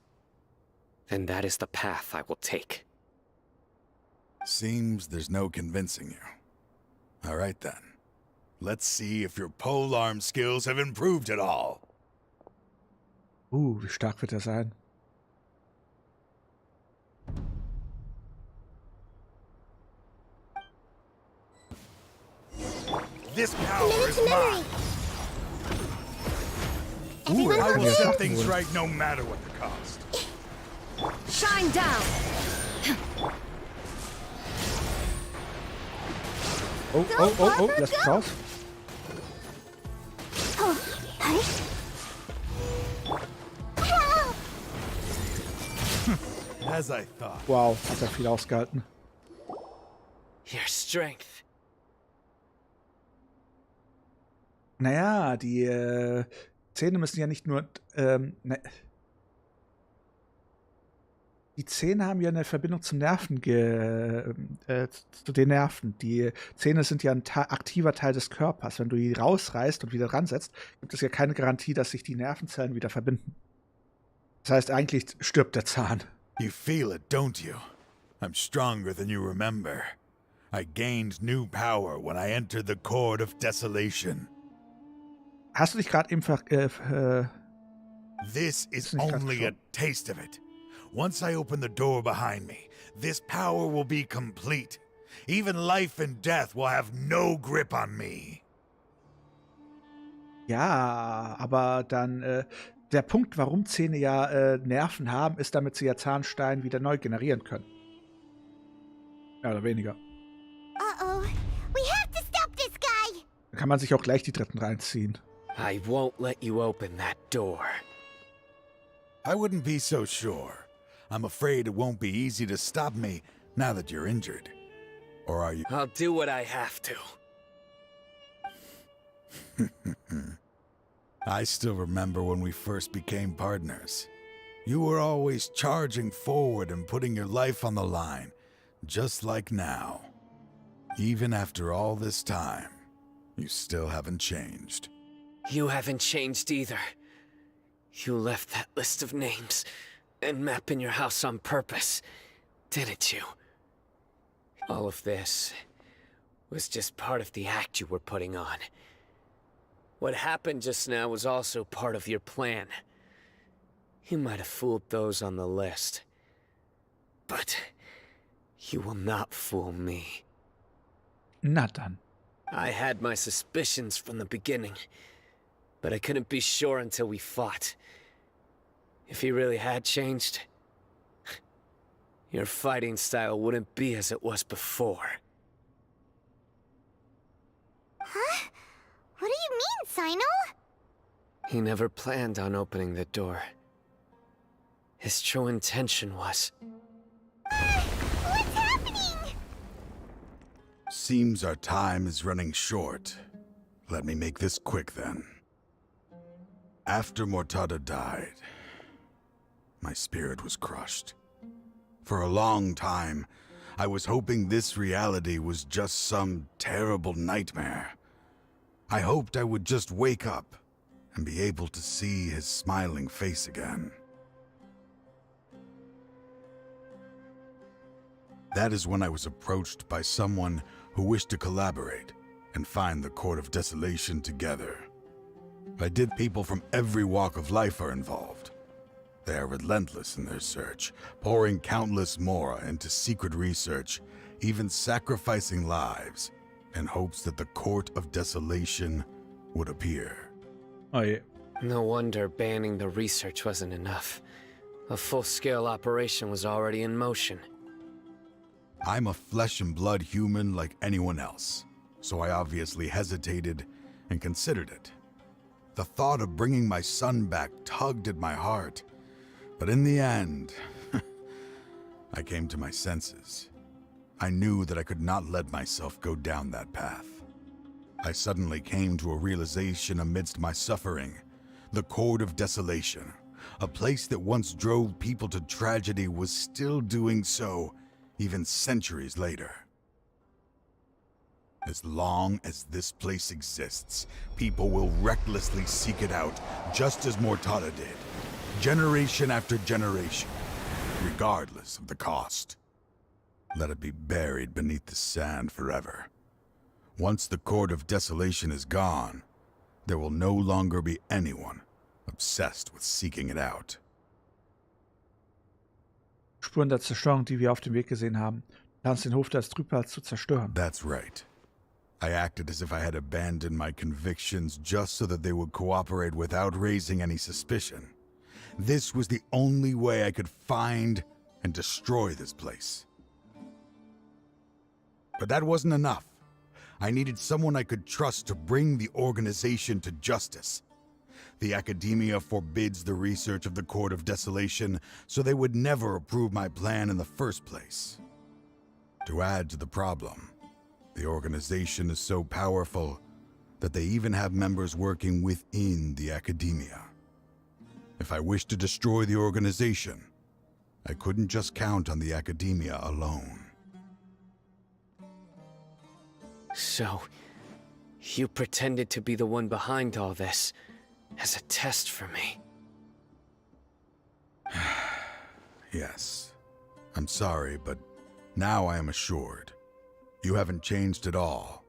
[SPEAKER 4] then that is the path I will take.
[SPEAKER 16] Seems there's no convincing you. All right then. Let's see if your polearm skills have improved at all.
[SPEAKER 1] Wie stark wird er sein?
[SPEAKER 16] This power is mine. I will set things right no matter what the cost.
[SPEAKER 8] Shine down.
[SPEAKER 1] Lass mich raus.
[SPEAKER 16] As I thought.
[SPEAKER 1] Wow, hat er viel ausgehalten.
[SPEAKER 4] Your strength.
[SPEAKER 1] Naja, die Zähne müssen ja nicht nur... Die Zähne haben ja eine Verbindung zum Nerven, zu den Nerven. Die Zähne sind ja ein aktiver Teil des Körpers. Wenn du die rausreißt und wieder dran setzt, gibt es ja keine Garantie, dass sich die Nervenzellen wieder verbinden. Das heißt, eigentlich stirbt der Zahn.
[SPEAKER 16] You feel it, don't you? I'm stronger than you remember. I gained new power when I entered the Court of Desolation.
[SPEAKER 1] Hast du dich gerade eben
[SPEAKER 16] This is only a taste of it. Once I open the door behind me, this power will be complete. Even life and death will have no grip on me.
[SPEAKER 1] Ja, aber dann der Punkt, warum Zähne ja Nerven haben, ist, damit sie ja Zahnstein wieder neu generieren können. Mehr oder weniger.
[SPEAKER 8] Uh-oh. We have to stop this guy.
[SPEAKER 1] Da kann man sich auch gleich die dritten reinziehen.
[SPEAKER 4] I won't let you open that door.
[SPEAKER 16] I wouldn't be so sure. I'm afraid it won't be easy to stop me now that you're injured. Or are you...
[SPEAKER 4] I'll do what I have to.
[SPEAKER 16] I still remember when we first became partners. You were always charging forward and putting your life on the line, just like now. Even after all this time, you still haven't changed.
[SPEAKER 4] You haven't changed either. You left that list of names and map in your house on purpose, didn't you? All of this was just part of the act you were putting on. What happened just now was also part of your plan. You might have fooled those on the list, but you will not fool me.
[SPEAKER 1] Na dann.
[SPEAKER 4] I had my suspicions from the beginning, but I couldn't be sure until we fought. If he really had changed, your fighting style wouldn't be as it was before.
[SPEAKER 8] Huh? What do you mean, Cyno?
[SPEAKER 4] He never planned on opening the door. His true intention was...
[SPEAKER 8] What's happening?
[SPEAKER 16] Seems our time is running short. Let me make this quick then. After Mortada died, my spirit was crushed. For a long time, I was hoping this reality was just some terrible nightmare. I hoped I would just wake up and be able to see his smiling face again. That is when I was approached by someone who wished to collaborate and find the Court of Desolation together. People from every walk of life are involved. They are relentless in their search, pouring countless mora into secret research, even sacrificing lives in hopes that the Court of Desolation would appear.
[SPEAKER 1] Oh yeah.
[SPEAKER 4] No wonder banning the research wasn't enough. A full-scale operation was already in motion.
[SPEAKER 16] I'm a flesh and blood human like anyone else, so I obviously hesitated and considered it. The thought of bringing my son back tugged at my heart, but in the end, I came to my senses. I knew that I could not let myself go down that path. I suddenly came to a realization amidst my suffering. The Court of Desolation, a place that once drove people to tragedy, was still doing so, even centuries later. As long as this place exists, people will recklessly seek it out, just as Mortada did, generation after generation, regardless of the cost. Let it be buried beneath the sand forever. Once the Court of Desolation is gone, there will no longer be anyone obsessed with seeking it out.
[SPEAKER 1] Spuren der Zerstörung, die wir auf dem Weg gesehen haben. Du planst den Hof des Trübsals zu zerstören.
[SPEAKER 16] That's right. I acted as if I had abandoned my convictions just so that they would cooperate without raising any suspicion. This was the only way I could find and destroy this place. But that wasn't enough. I needed someone I could trust to bring the organization to justice. The academia forbids the research of the Court of Desolation, so they would never approve my plan in the first place. To add to the problem, the organization is so powerful that they even have members working within the academia. If I wished to destroy the organization, I couldn't just count on the academia alone.
[SPEAKER 4] So, you pretended to be the one behind all this, as a test for me.
[SPEAKER 16] Yes. I'm sorry, but now I am assured. You haven't changed at all.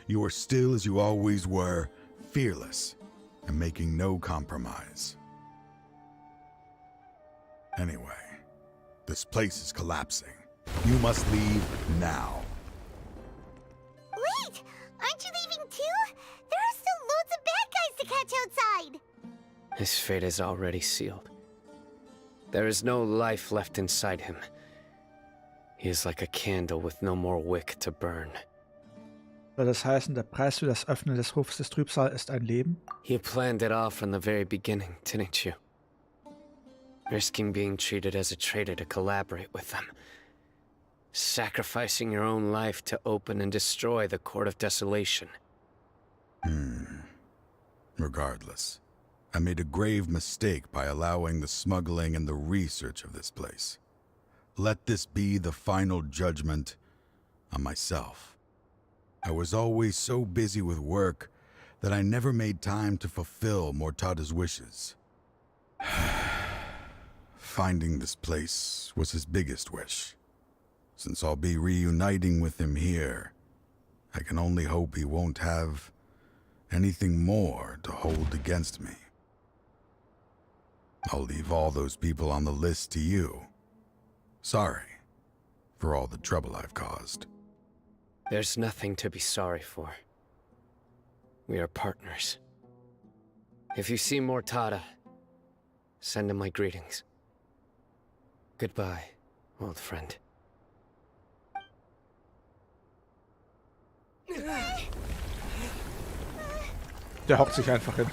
[SPEAKER 16] You are still as you always were, fearless, and making no compromise. Anyway, this place is collapsing. You must leave now.
[SPEAKER 8] Wait! Aren't you leaving too? There are still loads of bad guys to catch outside!
[SPEAKER 4] His fate is already sealed. There is no life left inside him. He is like a candle with no more wick to burn.
[SPEAKER 1] Soll das heißen, der Preis für das Öffnen des Hofs des Trübsals ist ein Leben?
[SPEAKER 4] You planned it all from the very beginning, didn't you? Risking being treated as a traitor to collaborate with them. Sacrificing your own life to open and destroy the Court of Desolation.
[SPEAKER 16] Regardless, I made a grave mistake by allowing the smuggling and the research of this place. Let this be the final judgment on myself. I was always so busy with work that I never made time to fulfill Mortada's wishes. Finding this place was his biggest wish. Since I'll be reuniting with him here, I can only hope he won't have anything more to hold against me. I'll leave all those people on the list to you. Sorry for all the trouble I've caused.
[SPEAKER 4] There's nothing to be sorry for. We are partners. If you see Mortada, send him my greetings. Goodbye, old friend.
[SPEAKER 1] Der hockt sich einfach hin.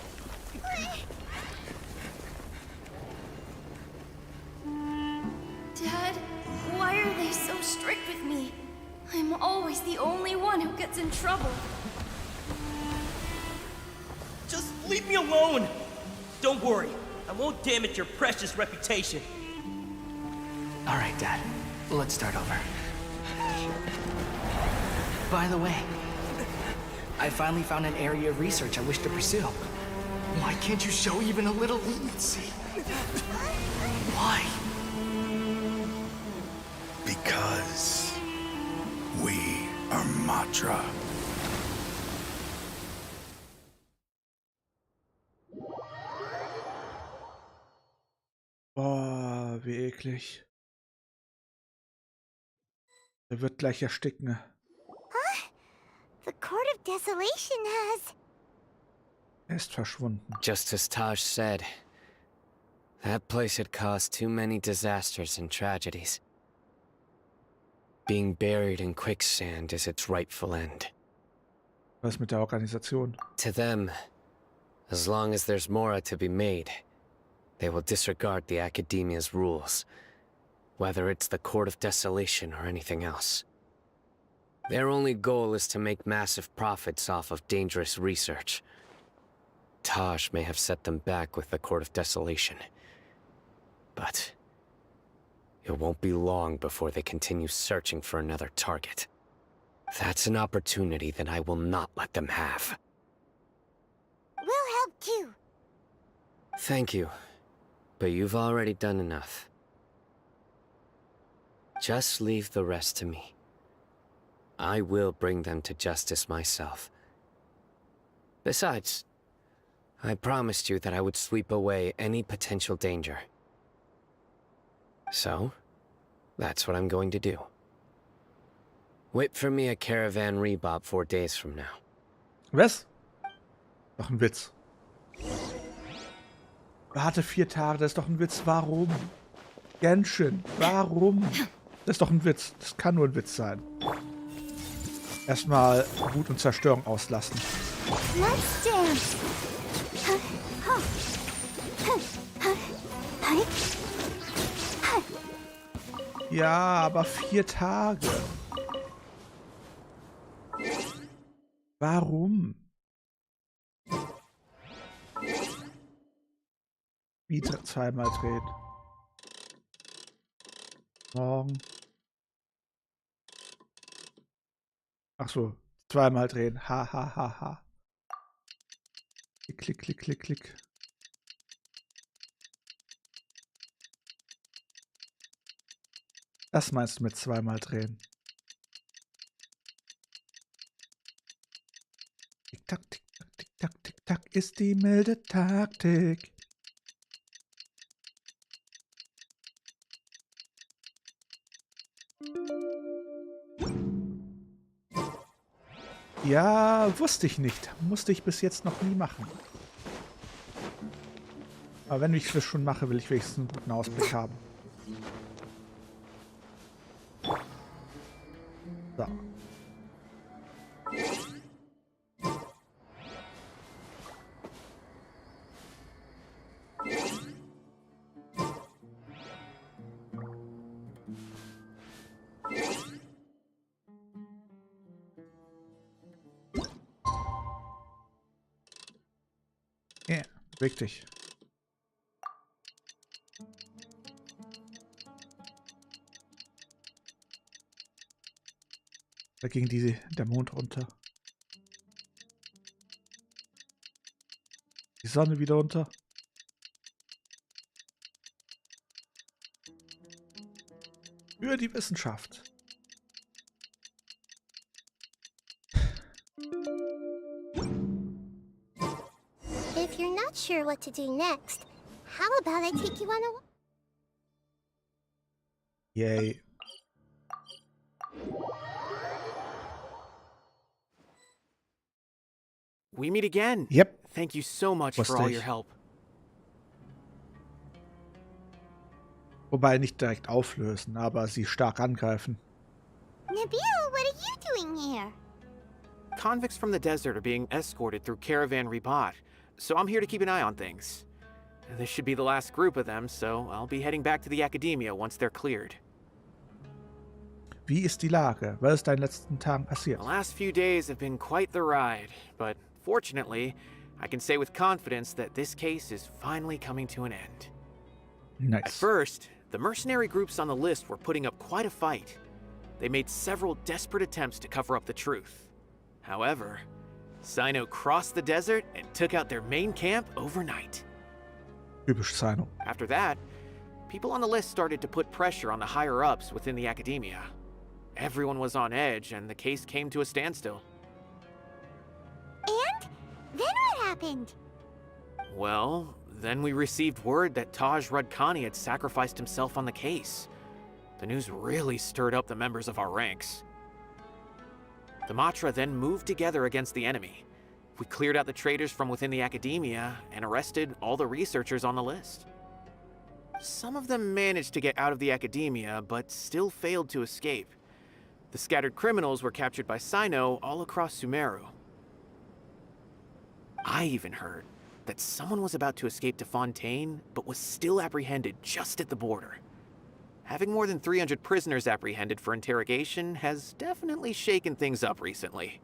[SPEAKER 17] Dad, why are they so strict with me? I'm always the only one who gets in trouble.
[SPEAKER 18] Just leave me alone! Don't worry, I won't damage your precious reputation.
[SPEAKER 5] All right, Dad. Let's start over. By the way,
[SPEAKER 13] I finally found an area of research I wish to pursue. Why can't you show even a little leniency? Why?
[SPEAKER 16] Because we are Matra.
[SPEAKER 1] Oh, wie eklig. Er wird gleich ersticken.
[SPEAKER 8] Huh? The Court of Desolation has...
[SPEAKER 1] Er ist verschwunden.
[SPEAKER 4] Just as Taj said, that place had caused too many disasters and tragedies. Being buried in quicksand is its rightful end.
[SPEAKER 1] Was mit der Organisation?
[SPEAKER 4] To them, as long as there's more to be made, they will disregard the Academia's rules, whether it's the Court of Desolation or anything else. Their only goal is to make massive profits off of dangerous research. Taj may have set them back with the Court of Desolation, but it won't be long before they continue searching for another target. That's an opportunity that I will not let them have.
[SPEAKER 8] We'll help too.
[SPEAKER 4] Thank you, but you've already done enough. Just leave the rest to me. I will bring them to justice myself. Besides, I promised you that I would sweep away any potential danger. So, that's what I'm going to do. Whip for me a caravan rebob 4 days from now.
[SPEAKER 1] Was? Doch ein Witz. Warte 4 Tage, das ist doch ein Witz. Warum? Genshin, warum? Das ist doch ein Witz. Das kann nur ein Witz sein. Erstmal Wut und Zerstörung auslassen.
[SPEAKER 8] Let's dance.
[SPEAKER 1] Ja, aber 4 Tage. Warum? Wieder zweimal drehen. Morgen. Ach so, zweimal drehen. Ha, ha, ha, ha. Klick, klick, klick, klick, klick. Das meinst du mit zweimal drehen? Tick-Tack, Tick-Tack, Tick-Tack, Tick-Tack ist die milde Taktik. Ja, wusste ich nicht. Musste ich bis jetzt noch nie machen. Aber wenn ich das schon mache, will ich wenigstens einen guten Ausblick haben. So. Ja, beweg dich. Da ging der Mond runter. Die Sonne wieder unter. Für die Wissenschaft.
[SPEAKER 8] If you're not sure what to do next, how about I take you on a walk?
[SPEAKER 1] Yay.
[SPEAKER 3] We meet again.
[SPEAKER 1] Yep.
[SPEAKER 3] Thank you so much for all your help.
[SPEAKER 1] Wobei nicht direkt auflösen, aber sie stark angreifen.
[SPEAKER 8] Nabil, what are you doing here?
[SPEAKER 3] Convicts from the desert are being escorted through Caravan Rebot, so I'm here to keep an eye on things. This should be the last group of them, so I'll be heading back to the Academia once they're cleared.
[SPEAKER 1] Wie ist die Lage? Was ist in den letzten Tagen passiert?
[SPEAKER 3] The last few days have been quite the ride, but fortunately, I can say with confidence that this case is finally coming to an end.
[SPEAKER 1] Nice.
[SPEAKER 3] At first, the mercenary groups on the list were putting up quite a fight. They made several desperate attempts to cover up the truth. However, Cyno crossed the desert and took out their main camp overnight.
[SPEAKER 1] Typisch Cyno.
[SPEAKER 3] After that, people on the list started to put pressure on the higher-ups within the academia. Everyone was on edge, and the case came to a standstill.
[SPEAKER 8] And? Then what happened?
[SPEAKER 3] Well, then we received word that Taj Rudkani had sacrificed himself on the case. The news really stirred up the members of our ranks. The Matra then moved together against the enemy. We cleared out the traitors from within the academia and arrested all the researchers on the list. Some of them managed to get out of the academia, but still failed to escape. The scattered criminals were captured by Cyno all across Sumeru. I even heard that someone was about to escape to Fontaine, but was still apprehended just at the border. Having more than 300 prisoners apprehended for interrogation has definitely shaken things up recently.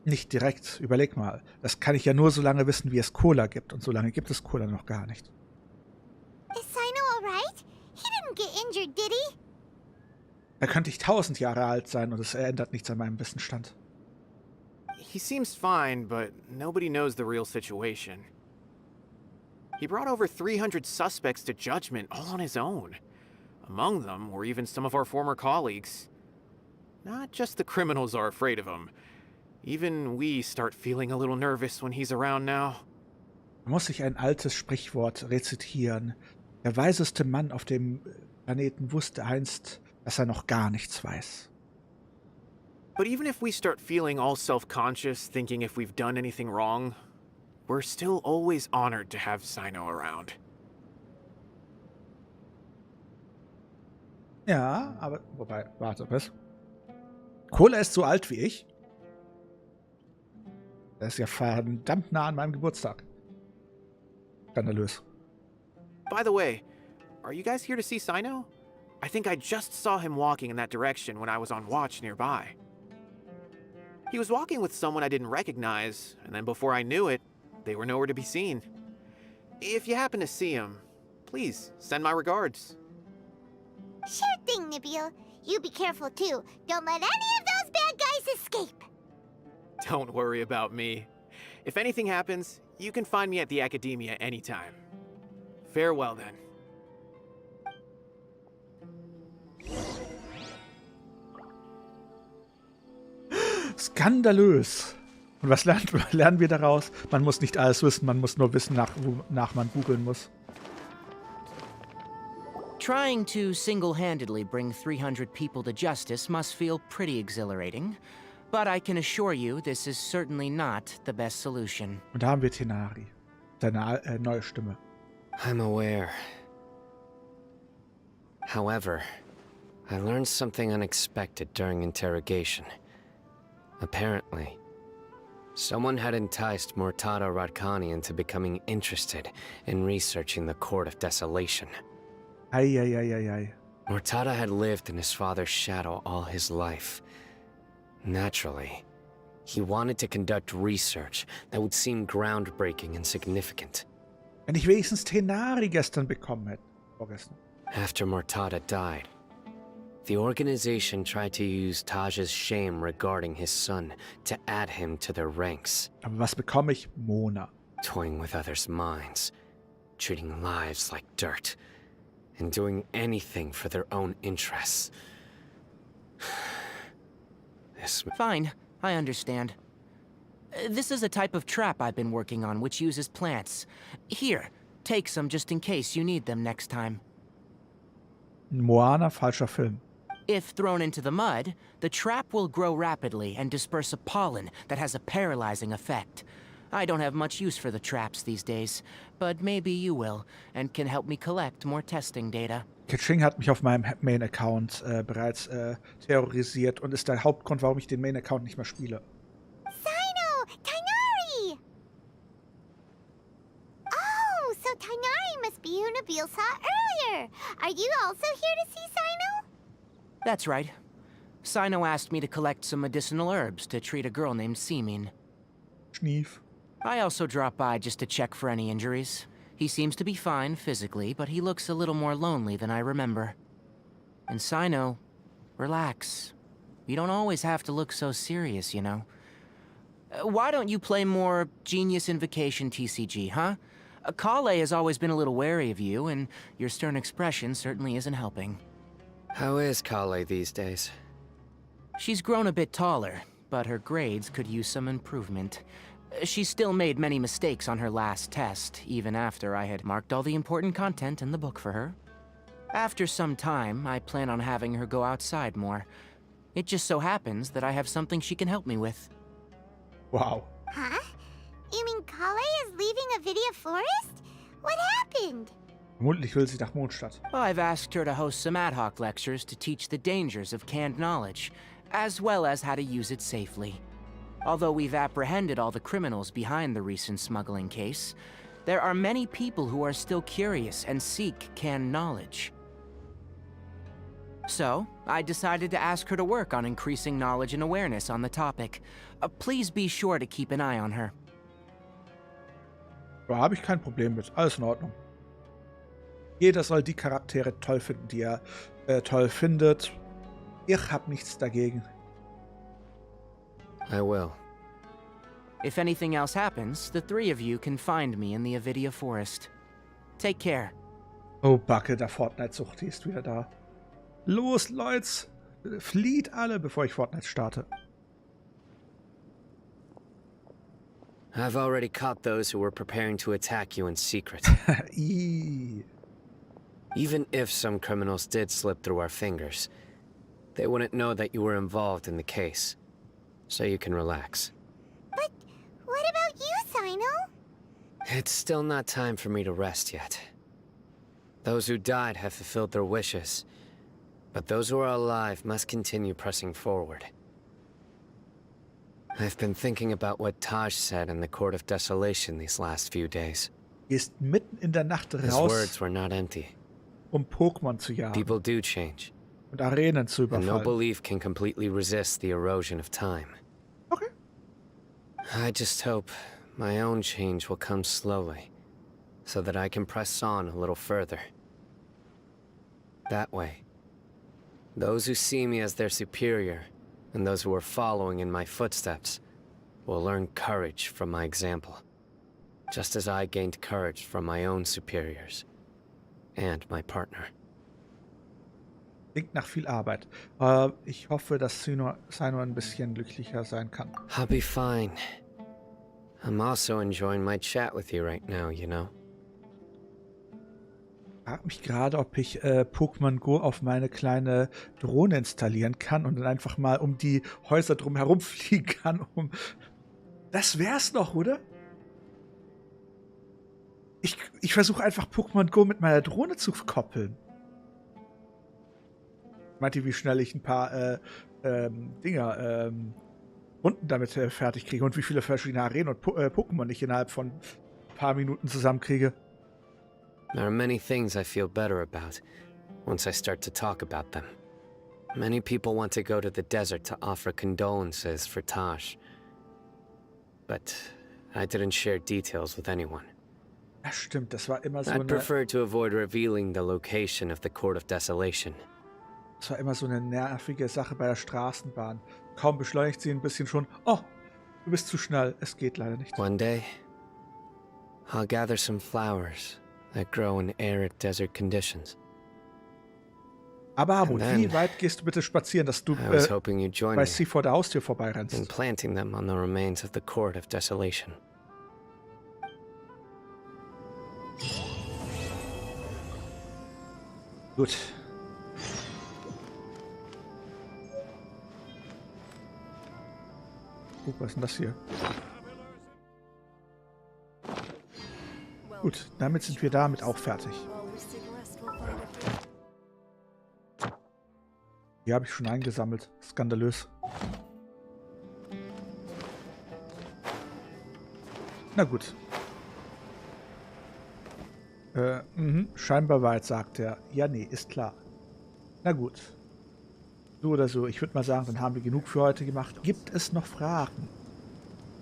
[SPEAKER 1] Nicht direkt, überleg mal. Das kann ich ja nur so lange wissen, wie es Cola gibt. Und so lange gibt es Cola noch gar nicht.
[SPEAKER 8] Is Cyno alright? He didn't get injured, did he?
[SPEAKER 1] Da könnte ich 1000 Jahre alt sein und es ändert nichts an meinem Wissensstand.
[SPEAKER 3] He seems fine, but nobody knows the real situation. He brought over 300 suspects to judgment all on his own. Among them were even some of our former colleagues. Not just the criminals are afraid of him. Even we start feeling a little nervous when he's around now.
[SPEAKER 1] Da muss ich ein altes Sprichwort rezitieren. Der weiseste Mann auf dem Planeten wusste einst, dass er noch gar nichts weiß.
[SPEAKER 3] But even if we start feeling all self-conscious, thinking if we've done anything wrong, we're still always honored to have Cyno around.
[SPEAKER 1] Ja, aber, wobei, warte, was? Cola ist so alt wie ich? Das ist ja verdammt nah an meinem Geburtstag. Skandalös.
[SPEAKER 3] By the way, are you guys here to see Cyno? I think I just saw him walking in that direction when I was on watch nearby. He was walking with someone I didn't recognize, and then before I knew it, they were nowhere to be seen. If you happen to see him, please send my regards.
[SPEAKER 8] Sure thing, Nabil. You be careful too. Don't let any of those bad guys escape.
[SPEAKER 3] Don't worry about me. If anything happens, you can find me at the Academia anytime. Farewell then.
[SPEAKER 1] Skandalös. Und was lernen wir daraus? Man muss nicht alles wissen, man muss nur wissen, nach man googeln muss.
[SPEAKER 19] Trying to single-handedly bring 300 people to justice must feel pretty exhilarating, but I can assure you this is certainly not the best solution.
[SPEAKER 1] Und da haben wir Tenari, seine neue Stimme.
[SPEAKER 4] I'm aware. However, I learned something unexpected during interrogation. Apparently, someone had enticed Murtada Radkani into becoming interested in researching the Court of Desolation.
[SPEAKER 1] Ei.
[SPEAKER 4] Murtada had lived in his father's shadow all his life. Naturally, he wanted to conduct research that would seem groundbreaking and significant.
[SPEAKER 1] Wenn ich wenigstens Tenari gestern bekommen hätte. Vorgestern.
[SPEAKER 4] After Murtada died, the organization tried to use Taj's shame regarding his son to add him to their ranks.
[SPEAKER 1] Aber was bekomme ich? Mona.
[SPEAKER 4] Toying with others' minds, treating lives like dirt, and doing anything for their own interests.
[SPEAKER 19] Fine, I understand. This is a type of trap I've been working on which uses plants. Here, take some just in case you need them next time.
[SPEAKER 1] Moana, falscher Film.
[SPEAKER 19] If thrown into the mud, the trap will grow rapidly and disperse a pollen that has a paralyzing effect. I don't have much use for the traps these days, but maybe you will, and can help me collect more testing data.
[SPEAKER 1] Kitching hat mich auf meinem Main-Account bereits terrorisiert und ist der Hauptgrund, warum ich den Main-Account nicht mehr spiele.
[SPEAKER 8] Cyno! Tainari! Oh, so Tainari must be who Nabil saw earlier. Are you also here to see Cyno?
[SPEAKER 19] That's right. Cyno asked me to collect some medicinal herbs to treat a girl named Semin.
[SPEAKER 1] Schnief.
[SPEAKER 19] I also dropped by just to check for any injuries. He seems to be fine physically, but he looks a little more lonely than I remember. And Cyno, relax. You don't always have to look so serious, you know. Why don't you play more Genius Invocation TCG, huh? Kale has always been a little wary of you, and your stern expression certainly isn't helping.
[SPEAKER 4] How is Kale these days?
[SPEAKER 19] She's grown a bit taller, but her grades could use some improvement. She still made many mistakes on her last test, even after I had marked all the important content in the book for her. After some time, I plan on having her go outside more. It just so happens that I have something she can help me with.
[SPEAKER 1] Wow.
[SPEAKER 8] Huh? You mean Kale is leaving a Vidia forest? What happened?
[SPEAKER 1] Vermutlich will sie nach Mondstadt.
[SPEAKER 19] I've asked her to host some ad hoc lectures to teach the dangers of canned knowledge, as well as how to use it safely. Although we've apprehended all the criminals behind the recent smuggling case, there are many people who are still curious and seek canned knowledge. So, I decided to ask her to work on increasing knowledge and awareness on the topic. Please be sure to keep an eye on her.
[SPEAKER 1] Da habe ich kein Problem mit. Alles in Ordnung. Jeder soll die Charaktere toll finden, die er toll findet. Ich habe nichts dagegen.
[SPEAKER 4] I will.
[SPEAKER 19] If anything else happens, the three of you can find me in the Avidia Forest. Take care.
[SPEAKER 1] Oh, Backe, der Fortnite-Suchti ist wieder da. Los, Leute! Flieht alle, bevor ich Fortnite starte.
[SPEAKER 4] I've already caught those who were preparing to attack you in secret. Even if some criminals did slip through our fingers, they wouldn't know that you were involved in the case. So you can relax.
[SPEAKER 8] But what about you, Cyno?
[SPEAKER 4] It's still not time for me to rest yet. Those who died have fulfilled their wishes, but those who are alive must continue pressing forward. I've been thinking about what Taj said in the Court of Desolation these last few days.
[SPEAKER 1] Ist mitten in der Nacht
[SPEAKER 4] His
[SPEAKER 1] raus,
[SPEAKER 4] words were not empty.
[SPEAKER 1] Pokémon zu jagen.
[SPEAKER 4] People do change.
[SPEAKER 1] Und Arenen zu
[SPEAKER 4] And no
[SPEAKER 1] überfallen.
[SPEAKER 4] belief can completely resist the erosion of time.
[SPEAKER 1] Okay.
[SPEAKER 4] I just hope my own change will come slowly, so that I can press on a little further. That way, those who see me as their superior, and those who are following in my footsteps, will learn courage from my example, just as I gained courage from my own superiors, and my partner.
[SPEAKER 1] Klingt nach viel Arbeit. Ich hoffe, dass Cyno ein bisschen glücklicher sein kann.
[SPEAKER 4] I'll be fine. I'm also enjoying my chat with you right now, you know?
[SPEAKER 1] Ich frage mich gerade, ob ich Pokémon Go auf meine kleine Drohne installieren kann und dann einfach mal um die Häuser drum herum fliegen kann. Das wär's noch, oder? Ich versuche einfach Pokémon Go mit meiner Drohne zu koppeln. Meint ihr, wie schnell ich ein paar Runden damit fertig kriege und wie viele verschiedene Arenen und Pokémon ich innerhalb von ein paar Minuten zusammenkriege?
[SPEAKER 4] There are many things I feel better about once I start to talk about them. Many people want to go to the desert to offer condolences for Taj. But I didn't share details with anyone.
[SPEAKER 1] Ja, stimmt, das war immer so
[SPEAKER 4] I'd prefer to avoid revealing the location of the Court of Desolation.
[SPEAKER 1] Das war immer so eine nervige Sache bei der Straßenbahn. Kaum beschleunigt sie ein bisschen schon. Oh, du bist zu schnell. Es geht leider nicht.
[SPEAKER 4] One day, I'll gather some flowers that grow in arid desert conditions.
[SPEAKER 1] Aber Abo, wie weit gehst du bitte spazieren, dass du bei sie vor der Haustür vorbeirennst?
[SPEAKER 4] In planting them on the remains of the Court of Desolation.
[SPEAKER 1] Gut. Was ist denn das hier? Gut, damit sind wir damit auch fertig. Die habe ich schon eingesammelt. Skandalös. Na gut. Scheinbar weit, sagt er. Ja, nee, ist klar. Na gut. So oder so, ich würde mal sagen, dann haben wir genug für heute gemacht. Gibt es noch Fragen?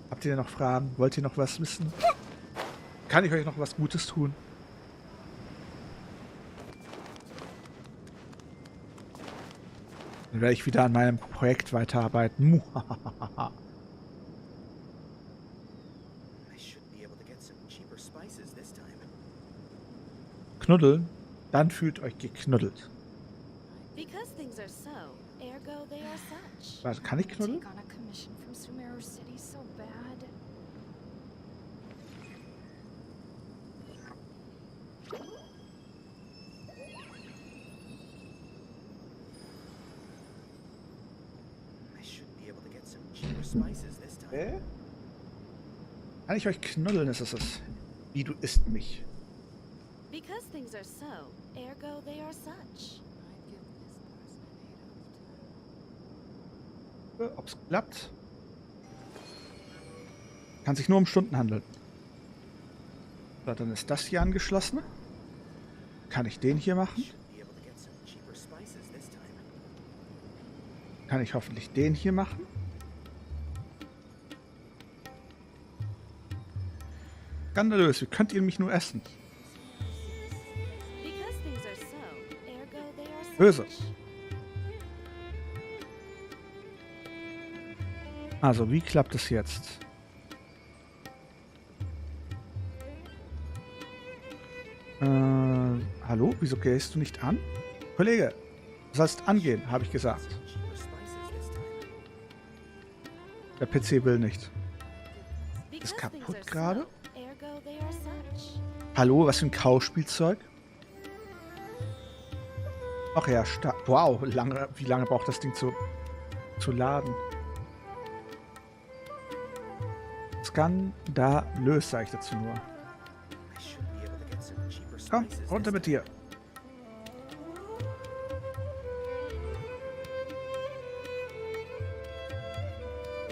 [SPEAKER 1] Habt ihr noch Fragen? Wollt ihr noch was wissen? Kann ich euch noch was Gutes tun? Dann werde ich wieder an meinem Projekt weiterarbeiten. knuddeln, dann fühlt euch geknuddelt.
[SPEAKER 17] Because things are so, ergo they are such.
[SPEAKER 1] Warte, kann ich knuddeln?
[SPEAKER 17] Take on a commission from Sumeru City so bad.
[SPEAKER 1] Kann ich euch knuddeln, ist es. Wie, du isst mich.
[SPEAKER 17] Because things are so, ergo they are such.
[SPEAKER 1] Ob's klappt. Kann sich nur um Stunden handeln. So, dann ist das hier angeschlossen. Kann ich den hier machen? Kann ich hoffentlich den hier machen? Skandalös, wie könnt ihr mich nur essen? Böse. Also, wie klappt es jetzt? Hallo? Wieso gehst du nicht an? Kollege, du sollst angehen, habe ich gesagt. Der PC will nicht. Ist kaputt gerade? Hallo, was für ein Kauspielzeug? Ach ja, wow, wie lange braucht das Ding zu laden? Skandalös, sage ich dazu nur. Komm, runter mit dir.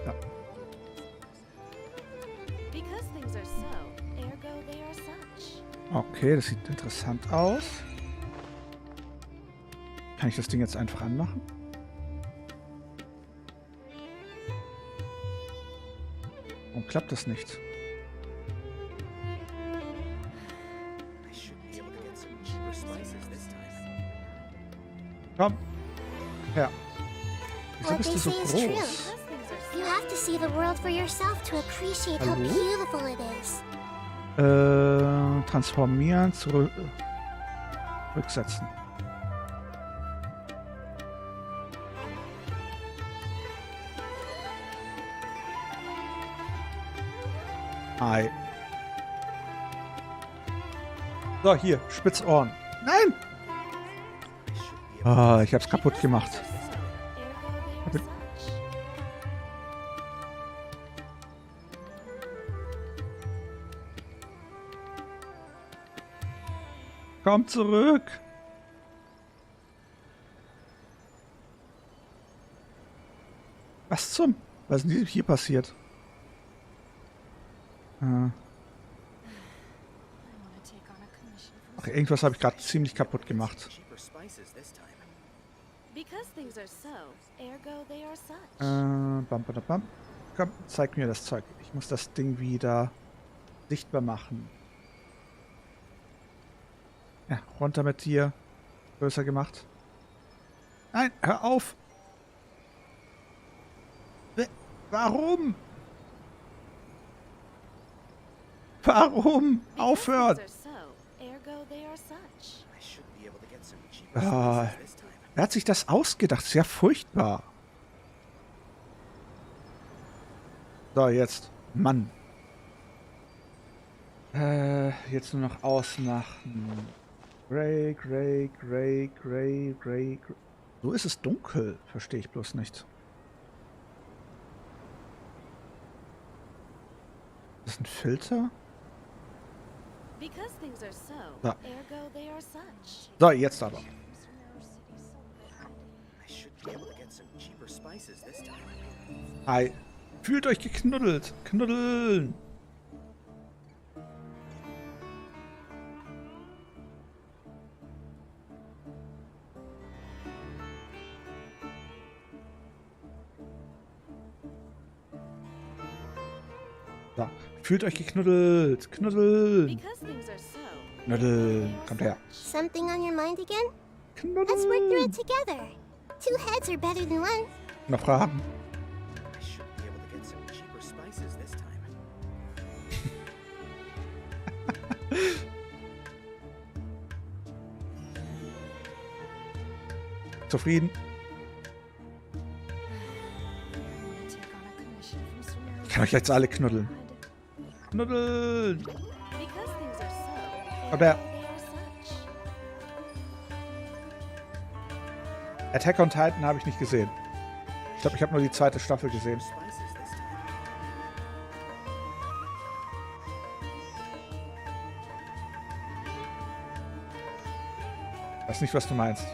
[SPEAKER 1] Ja. Okay, das sieht interessant aus. Kann ich das Ding jetzt einfach anmachen? Warum klappt das nicht? Komm. Ja. Wieso bist du so groß?
[SPEAKER 8] You have to see the world for yourself to appreciate how beautiful it is.
[SPEAKER 1] Transformieren, zurücksetzen. Hi. So, hier, Spitzohren. Nein! Ah, ich hab's kaputt gemacht. Komm zurück! Was zum? Was ist denn hier passiert? Ach, irgendwas habe ich gerade ziemlich kaputt gemacht. Bam, bam, bam. Komm, zeig mir das Zeug. Ich muss das Ding wieder sichtbar machen. Ja, runter mit dir. Größer gemacht. Nein, hör auf! Warum? Warum? Aufhören! Wer hat sich das ausgedacht? Sehr furchtbar. So, jetzt. Mann. Jetzt nur noch ausmachen. Grey, grey, grey, grey, grey. So ist es dunkel. Verstehe ich bloß nicht. Ist das ein Filter? So. So, jetzt aber. Hi. Fühlt euch geknuddelt. Knuddeln. So. Fühlt euch geknuddelt. Knuddeln. Knuddeln. Kommt her.
[SPEAKER 8] Something on your mind again?
[SPEAKER 1] Knuddeln.
[SPEAKER 8] Let's work through it together. Two heads are better than one.
[SPEAKER 1] Noch Fragen? Zufrieden? Ich kann euch jetzt alle knuddeln. Knuddeln! Aber Attack on Titan habe ich nicht gesehen. Ich glaube, ich habe nur die zweite Staffel gesehen. Weiß nicht, was du meinst.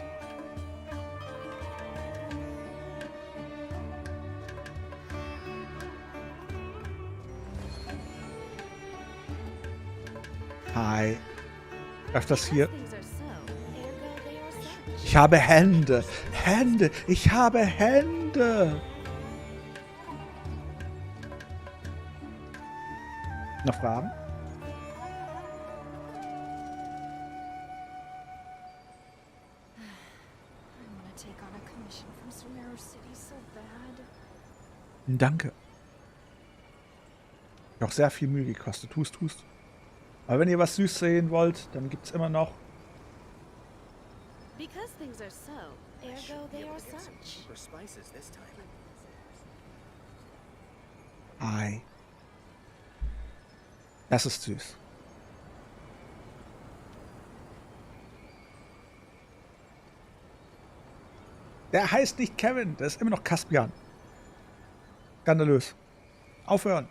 [SPEAKER 1] Hi. Öfters hier. Ich habe Hände. Hände. Ich habe Hände. Noch Fragen? Danke. Noch sehr viel Mühe gekostet. Tust. Aber wenn ihr was süß sehen wollt, dann gibt's immer noch. Hi. Das ist süß. Der heißt nicht Kevin, der ist immer noch Caspian. Skandalös. Aufhören.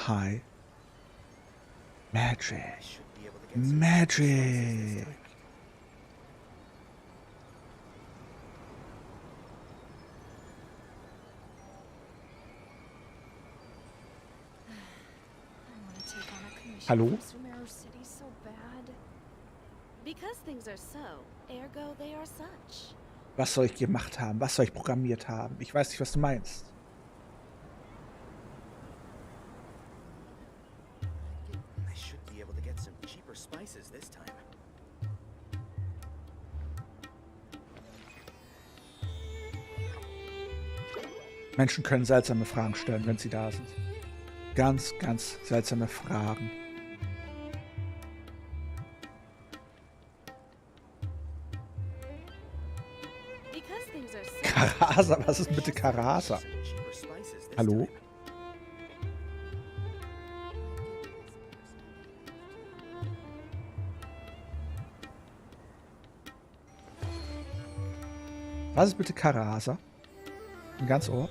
[SPEAKER 1] Hi. Magic. Magic. Hallo? Was soll ich gemacht haben? Was soll ich programmiert haben? Ich weiß nicht, was du meinst. Menschen können seltsame Fragen stellen, wenn sie da sind. Ganz, ganz seltsame Fragen. Karasa, was ist bitte Karasa? Hallo? Was ist bitte Karasa? Ein ganz Ohr?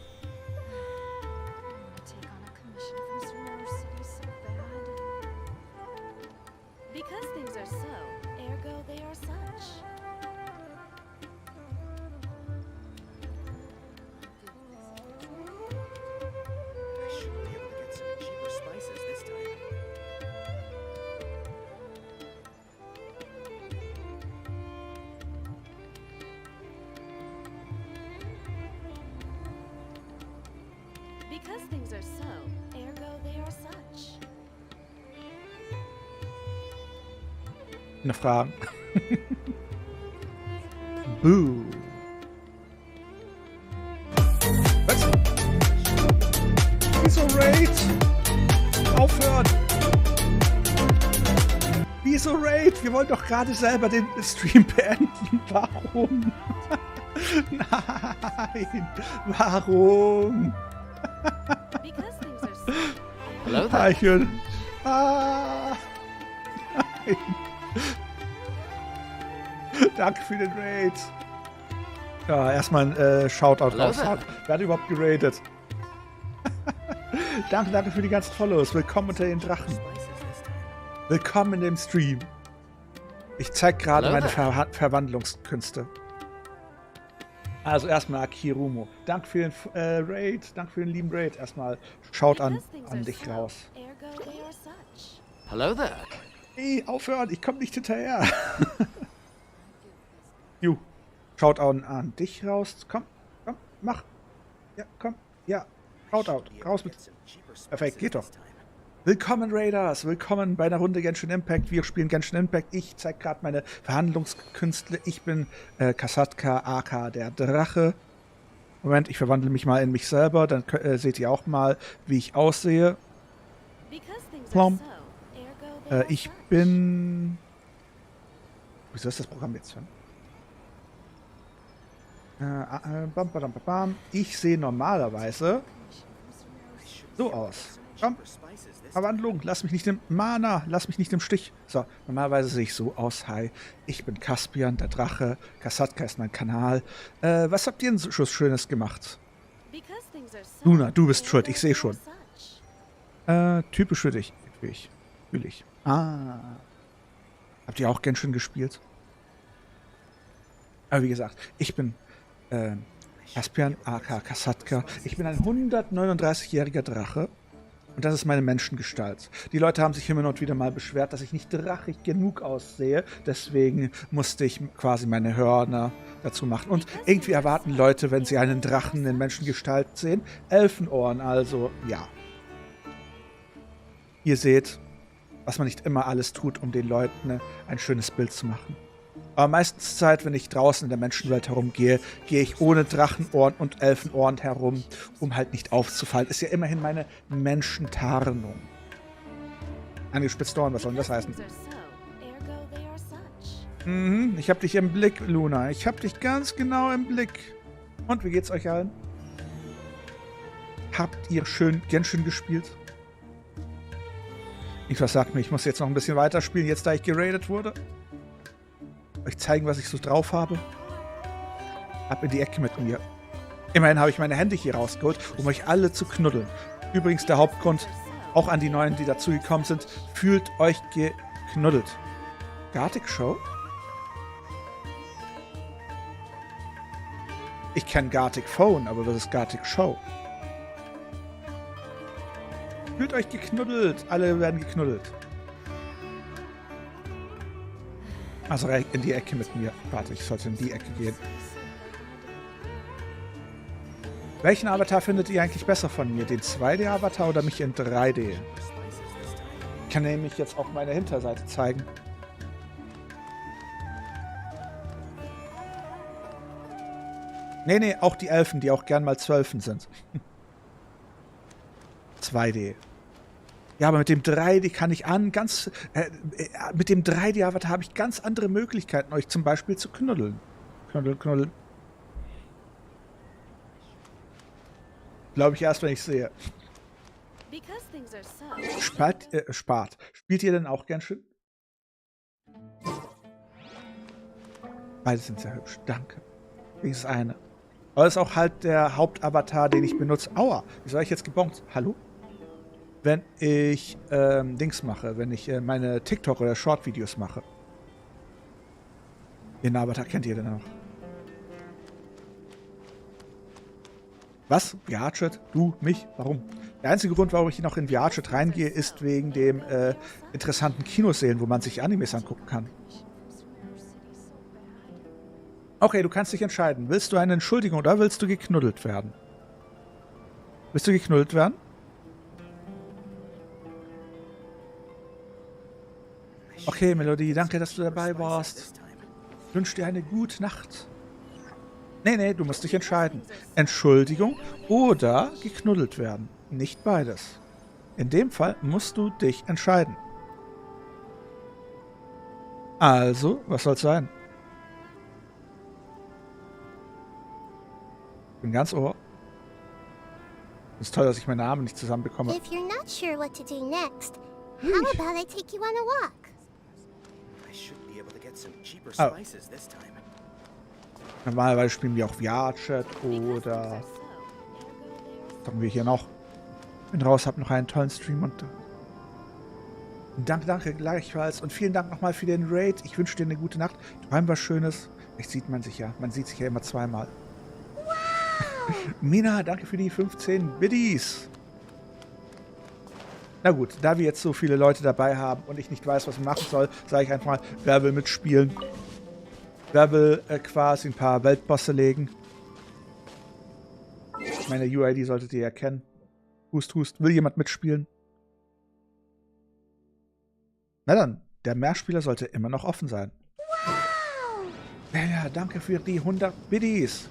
[SPEAKER 1] Eine Frage. Boo. Was? Wieso Raid? Aufhören! Wieso Raid? Wir wollen doch gerade selber den Stream beenden. Warum? Nein! Warum?
[SPEAKER 19] Hallo
[SPEAKER 1] Eichel. Ah! Nein! Danke für den Raid. Ja, erstmal ein Shoutout raus. Wer hat überhaupt geradet? Danke für die ganzen Follows. Willkommen unter den Drachen. Willkommen in dem Stream. Ich zeige gerade meine Verwandlungskünste. Also erstmal Akirumo. Danke für den Raid. Danke für den lieben Raid. Erstmal schaut an dich raus.
[SPEAKER 19] Hello there.
[SPEAKER 1] Hey, aufhören, ich komme nicht hinterher. Ju, schaut an dich raus. Komm, mach. Ja, komm, ja. Shoutout, raus mit. Perfekt, geht doch. Willkommen Raiders, willkommen bei einer Runde Genshin Impact. Wir spielen Genshin Impact. Ich zeige gerade meine Verhandlungskünste. Ich bin Kasatka, aka der Drache. Moment, ich verwandle mich mal in mich selber. Dann seht ihr auch mal, wie ich aussehe. Plom. Ich bin... Wieso ist das Programm jetzt schon? Ich sehe normalerweise so aus. Komm, Verwandlung, lass mich nicht im Mana, lass mich nicht im Stich. So, normalerweise sehe ich so aus. Hi, ich bin Caspian, der Drache. Kasatka ist mein Kanal. Was habt ihr denn so Schönes gemacht? Luna, du bist schuld, ich sehe schon. Typisch für dich. Fühl ich. Ah. Habt ihr auch Genshin gespielt? Aber wie gesagt, ich bin Caspian, aka Kasatka. Ich bin ein 139-jähriger Drache. Und das ist meine Menschengestalt. Die Leute haben sich immer und wieder mal beschwert, dass ich nicht drachig genug aussehe. Deswegen musste ich quasi meine Hörner dazu machen. Und irgendwie erwarten Leute, wenn sie einen Drachen in Menschengestalt sehen, Elfenohren. Also, ja. Ihr seht, was man nicht immer alles tut, um den Leuten ein schönes Bild zu machen. Aber meistens Zeit, wenn ich draußen in der Menschenwelt herumgehe, gehe ich ohne Drachenohren und Elfenohren herum, um halt nicht aufzufallen. Ist ja immerhin meine Menschentarnung. Angespitzte Ohren, was soll denn das heißen? Ich hab dich im Blick, Luna. Ich hab dich ganz genau im Blick. Und wie geht's euch allen? Habt ihr schön Genshin gespielt? Irgendwas sagt mir, ich muss jetzt noch ein bisschen weiterspielen, jetzt da ich geradet wurde. Euch zeigen, was ich so drauf habe. Ab in die Ecke mit mir. Immerhin habe ich meine Hände hier rausgeholt, um euch alle zu knuddeln. Übrigens der Hauptgrund, auch an die Neuen, die dazugekommen sind, fühlt euch geknuddelt. Gartic Show? Ich kenne Gartic Phone, aber was ist Gartic Show? Fühlt euch geknuddelt. Alle werden geknuddelt. Also in die Ecke mit mir. Warte, ich sollte in die Ecke gehen. Welchen Avatar findet ihr eigentlich besser von mir? Den 2D-Avatar oder mich in 3D? Ich kann nämlich jetzt auch meine Hinterseite zeigen. Nee, auch die Elfen, die auch gern mal 12 sind. 2D. Ja, aber mit dem 3D kann ich mit dem 3D-Avatar habe ich ganz andere Möglichkeiten, euch zum Beispiel zu knuddeln. Knuddeln. Glaube ich erst, wenn ich sehe. Spart. Spielt ihr denn auch Genshin? Beide sind sehr hübsch. Danke. Wenigstens eine. Aber das ist auch halt der Hauptavatar, den ich benutze. Aua, wieso habe ich jetzt gebongt? Hallo? Wenn ich Dings mache, wenn ich meine TikTok- oder Short-Videos mache. Den Avatar kennt ihr denn auch? Was? VR-Chat? Du? Mich? Warum? Der einzige Grund, warum ich noch in VR-Chat reingehe, ist wegen dem interessanten Kinosälen, wo man sich Animes angucken kann. Okay, du kannst dich entscheiden. Willst du eine Entschuldigung oder willst du geknuddelt werden? Willst du geknuddelt werden? Okay, Melodie, danke, dass du dabei warst. Ich wünsche dir eine gute Nacht. Nee, du musst dich entscheiden. Entschuldigung oder geknuddelt werden. Nicht beides. In dem Fall musst du dich entscheiden. Also, was soll's sein? Ich bin ganz ohr. Es ist toll, dass ich meine Arme nicht zusammenbekomme.
[SPEAKER 8] If you're not sure what to do next, how about I take you on a walk?
[SPEAKER 1] Oh. Normalerweise spielen wir auch VR-Chat oder was haben wir hier noch? Bin raus, hab noch einen tollen Stream und danke gleichfalls und vielen Dank nochmal für den Raid. Ich wünsche dir eine gute Nacht. Träum was Schönes. Vielleicht sieht man sich ja. Man sieht sich ja immer zweimal. Wow. Mina, danke für die 15 Biddies. Na gut, da wir jetzt so viele Leute dabei haben und ich nicht weiß, was ich machen soll, sage ich einfach mal, wer will mitspielen? Wer will quasi ein paar Weltbosse legen? Meine UID solltet ihr ja kennen. Hust. Will jemand mitspielen? Na dann, der Mehrspieler sollte immer noch offen sein. Wow. Ja, danke für die 100 Biddies.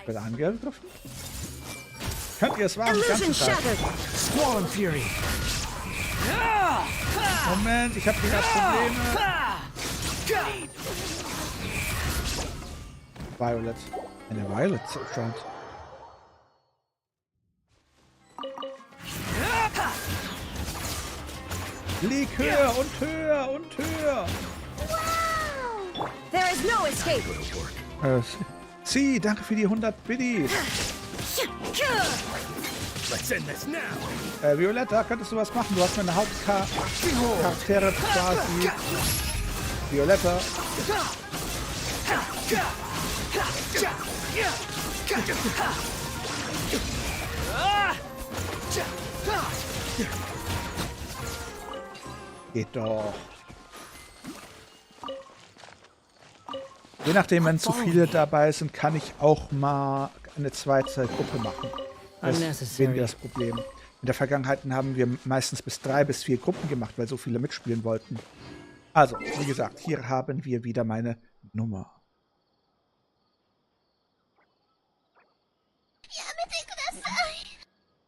[SPEAKER 1] Wird angegriffen? Könnt ihr es wagen?
[SPEAKER 20] Squall Fury.
[SPEAKER 1] Moment, ich habe wieder Probleme. Violet. Eine Violet scheint. Lieg höher und höher und höher.
[SPEAKER 20] Wow! There is no escape.
[SPEAKER 1] Sie, danke für die 100 Biddies.
[SPEAKER 6] Let's end this now.
[SPEAKER 1] Violetta, könntest du was machen? Du hast meine Hauptcharaktere quasi. Violetta. Geht doch. Je nachdem, wenn zu viele dabei sind, kann ich auch mal eine zweite Gruppe machen. Das ist weniger das Problem. In der Vergangenheit haben wir meistens bis 3 bis 4 Gruppen gemacht, weil so viele mitspielen wollten. Also, wie gesagt, hier haben wir wieder meine Nummer.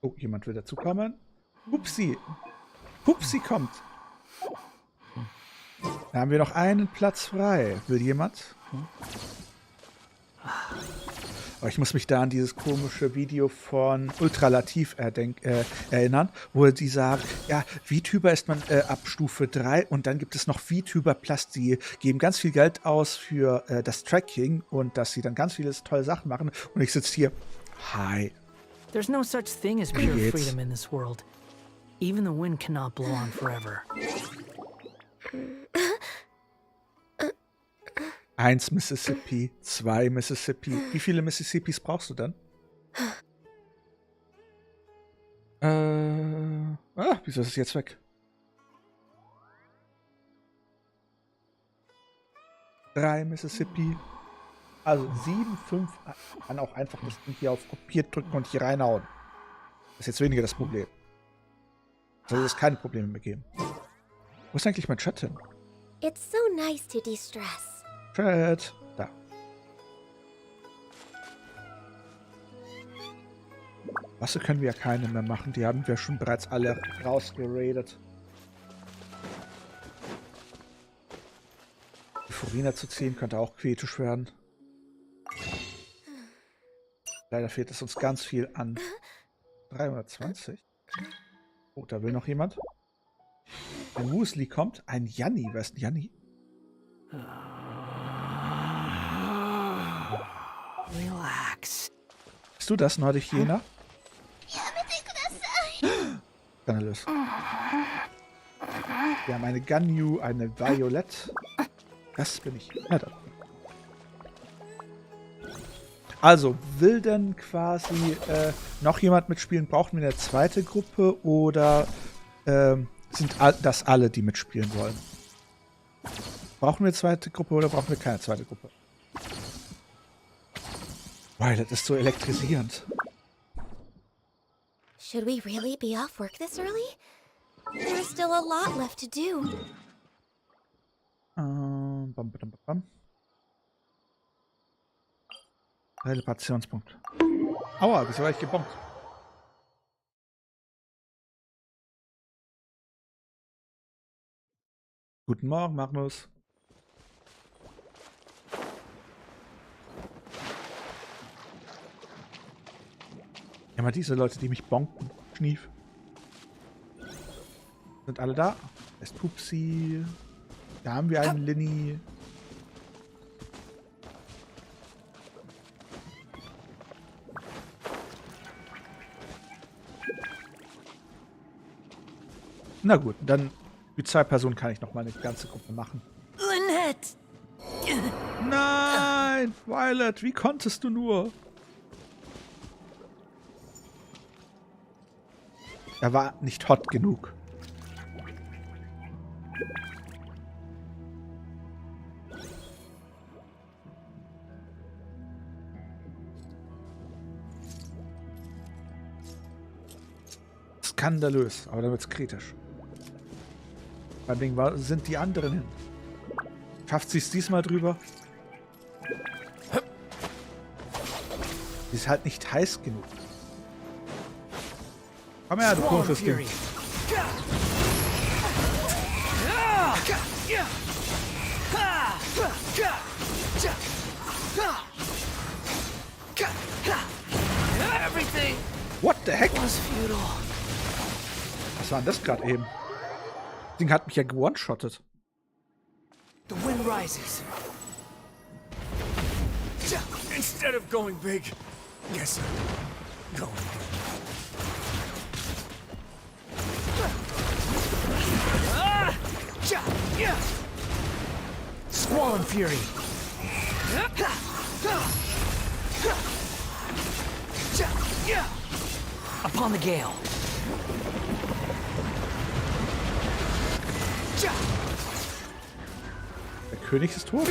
[SPEAKER 1] Oh, jemand will dazukommen. Hupsi. Hupsi kommt. Da haben wir noch einen Platz frei. Will jemand? Aber ich muss mich da an dieses komische Video von Ultralativ erinnern, wo die sagen, ja, Vtuber ist man ab Stufe 3 und dann gibt es noch Vtuber Plus, die geben ganz viel Geld aus für das Tracking und dass sie dann ganz viele tolle Sachen machen. Und ich sitze hier, hi.
[SPEAKER 13] There's no such thing as pure freedom in this world. Even the wind cannot blow on forever.
[SPEAKER 1] 1 Mississippi, 2 Mississippi. Wie viele Mississippis brauchst du dann? Wieso ist es jetzt weg? 3 Mississippi. Also 7, 5. Kann auch einfach das Ding hier auf kopiert drücken und hier reinhauen. Das ist jetzt weniger das Problem. Soll es keine Probleme mehr geben. Wo ist eigentlich mein Chat hin?
[SPEAKER 2] It's so nice to de-stress.
[SPEAKER 1] Chat. Da. Wasser können wir ja keine mehr machen. Die haben wir schon bereits alle rausgeradet. Die Furina zu ziehen könnte auch kritisch werden. Leider fehlt es uns ganz viel an. 320. Oh, da will noch jemand. Ein Musli kommt. Ein Janni. Wer ist ein Janni?
[SPEAKER 13] Relax.
[SPEAKER 1] Bist du das, Nordic-Jena? Skandalös. Wir haben eine Ganyu, eine Violet. Das bin ich. Ja, da. Also, will denn quasi noch jemand mitspielen? Brauchen wir eine zweite Gruppe oder sind das alle, die mitspielen wollen? Brauchen wir eine zweite Gruppe oder brauchen wir keine zweite Gruppe? Wow, das ist so elektrisierend.
[SPEAKER 2] Should we really be off work this early? There's still a lot left to do.
[SPEAKER 1] Relegationspunkt. Aua, wieso war ich gebombt? Guten Morgen, Magnus. Ja, mal diese Leute, die mich bonken. Schnief. Sind alle da? Da ist Pupsi. Da haben wir einen Linny. Na gut, dann mit 2 Personen kann ich noch mal eine ganze Gruppe machen.
[SPEAKER 13] Lynette!
[SPEAKER 1] Nein! Violet, wie konntest du nur? Er war nicht hot genug. Skandalös, aber dann wird's kritisch. Beim Ding sind die anderen hin. Schafft sie es diesmal drüber? Die ist halt nicht heiß genug. Komm her, du komisches Ding. What the heck? Was war denn das gerade eben? Das Ding hat mich ja gewone-shottet.
[SPEAKER 13] The wind rises. Instead of going big, guess I'm going big. Squall and Fury. Upon the gale.
[SPEAKER 1] Der König ist tot.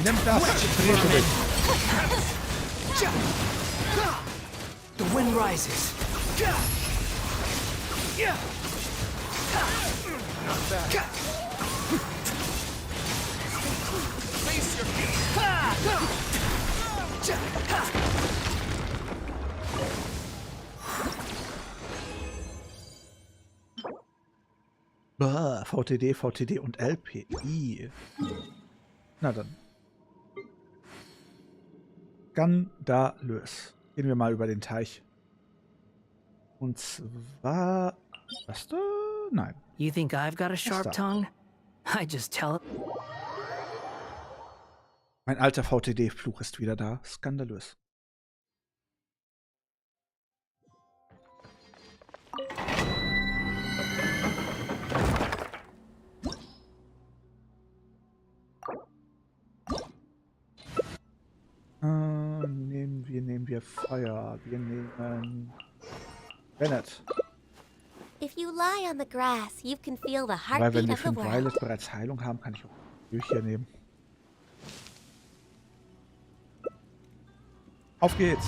[SPEAKER 1] Nimm das.
[SPEAKER 13] The wind rises. Not bad. Face your
[SPEAKER 1] VTD, VTD und LPI. Na dann. Skandalös. Gehen wir mal über den Teich. Und zwar... Was da? Nein.
[SPEAKER 21] You think I've got a sharp tongue? I just tell it.
[SPEAKER 1] Mein alter VTD-Fluch ist wieder da. Skandalös. Nehmen wir Feuer. Wir nehmen Bennett.
[SPEAKER 2] If you lie on the grass, you can feel the
[SPEAKER 1] Weil wenn
[SPEAKER 2] heartbeat
[SPEAKER 1] wir
[SPEAKER 2] of the
[SPEAKER 1] 5 Violet
[SPEAKER 2] world.
[SPEAKER 1] bereits Heilung haben, kann ich auch durch hier nehmen. Auf geht's!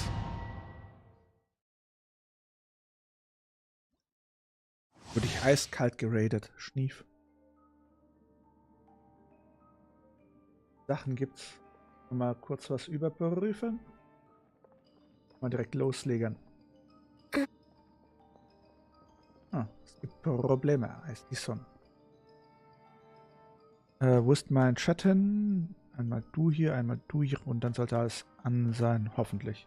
[SPEAKER 1] Wurde ich eiskalt geradet. Schnief. Sachen gibt's. Mal kurz was überprüfen. Mal direkt loslegen. Es gibt Probleme, heißt die Sonne. Wo ist mein Chat hin? Einmal du hier und dann sollte alles an sein, hoffentlich.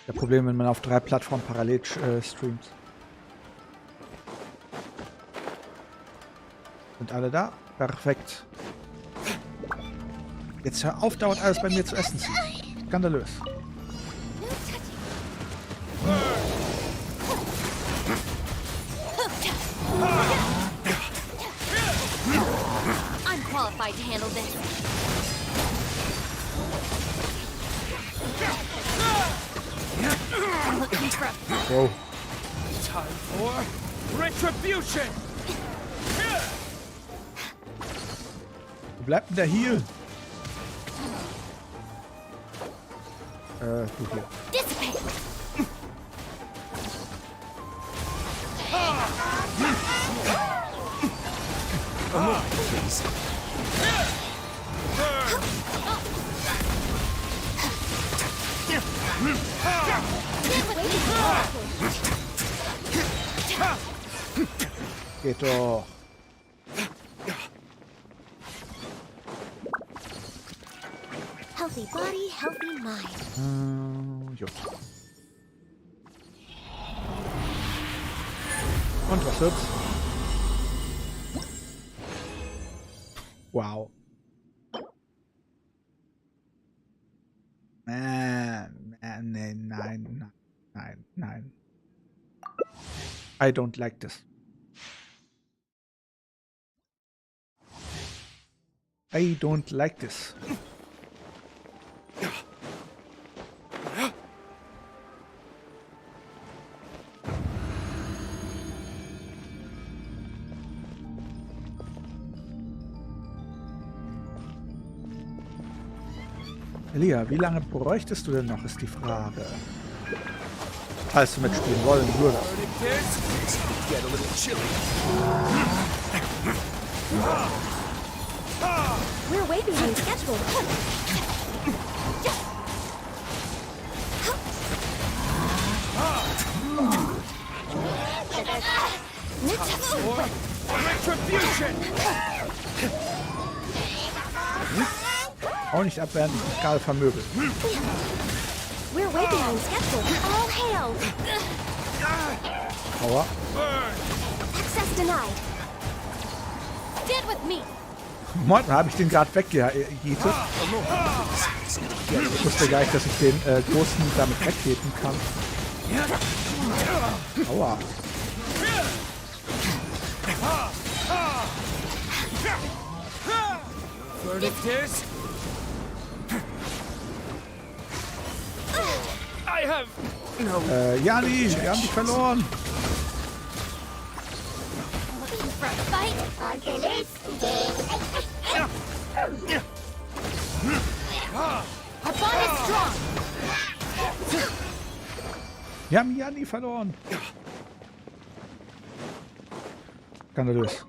[SPEAKER 1] Das Problem, wenn man auf 3 Plattformen parallel streamt. Sind alle da? Perfekt. Jetzt hör auf, dauert alles bei mir zu essen. Skandalös.
[SPEAKER 2] I'm qualified to handle this.
[SPEAKER 1] Wow.
[SPEAKER 13] Time for retribution.
[SPEAKER 1] Wo bleibt denn der Heal? Du hier. Geht doch.
[SPEAKER 2] Healthy body, healthy mind.
[SPEAKER 1] Jo. Und was wird's? Wow. Nein. I don't like this. I don't like this. Elia, wie lange bräuchtest du denn noch, ist die Frage. falls du mitspielen wollen würdest.
[SPEAKER 21] We're way behind schedule.
[SPEAKER 1] Retribution! Auch nicht abwehren, egal vermöbelt.
[SPEAKER 21] We're way behind schedule. All hail.
[SPEAKER 1] Aua.
[SPEAKER 21] Access denied. Stand with me.
[SPEAKER 1] Moment mal, habe ich den gerade weggejietet? Ich wusste gar nicht, dass ich den großen damit wegheben kann. Aua. Jani, wir haben dich verloren. Wir haben Jani verloren. Skandalös.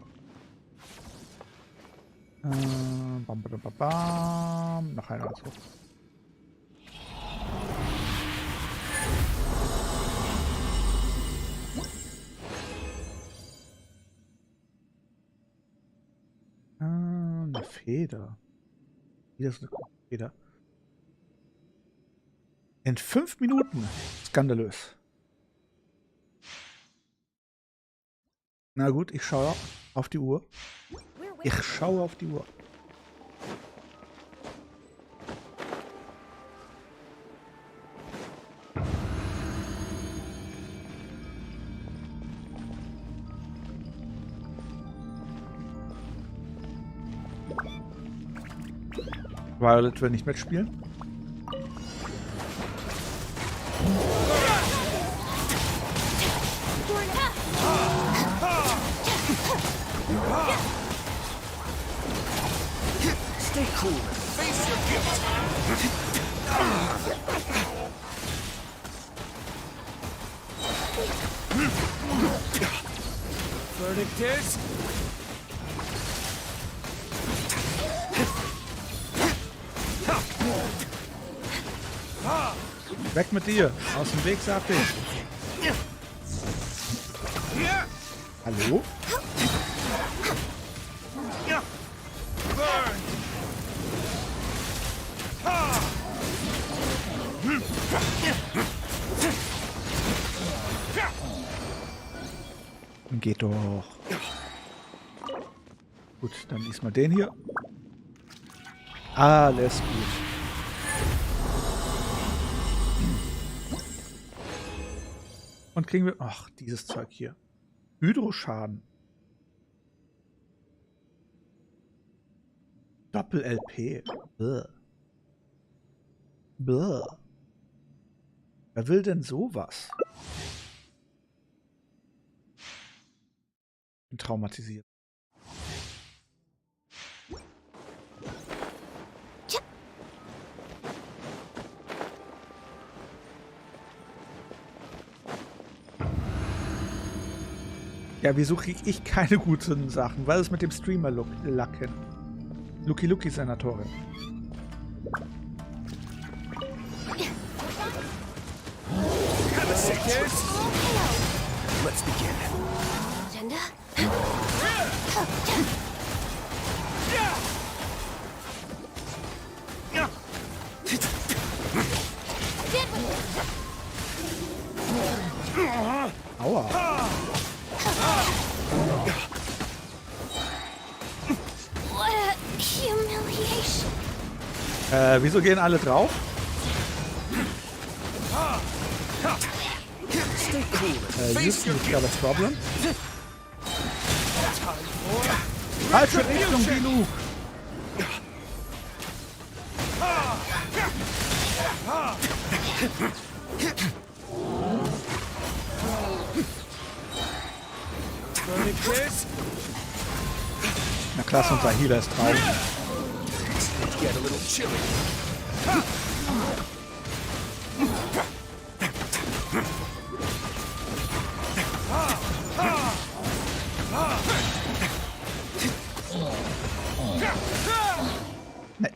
[SPEAKER 1] Bam, bam, bam, bam. Noch einer dazu. Eine Feder. Hier ist eine Feder. In 5 Minuten. Skandalös. Na gut, ich schaue auf die Uhr. Ich schaue auf die Uhr. Violet will nicht mitspielen.
[SPEAKER 6] Stay cool. Face your guilt. Verdict is...
[SPEAKER 1] Weg mit dir! Aus dem Weg, sagte ich! Hallo? Geht doch. Gut, dann diesmal den hier. Alles gut. Und kriegen wir... Ach, dieses Zeug hier. Hydroschaden. Doppel-LP. Bäh. Bäh. Wer will denn sowas? Bin traumatisiert. Ja, wieso kriege ich keine guten Sachen? Was ist mit dem Streamer-Lacken? Lucky-Lucky-Senatorin.
[SPEAKER 6] Let's begin.
[SPEAKER 21] Agenda?
[SPEAKER 1] Aua.
[SPEAKER 21] What a humiliation.
[SPEAKER 1] Wieso gehen alle drauf? Houston, you got a problem? Falsche Richtung, die Luke! Na klasse, unser Healer ist drauf.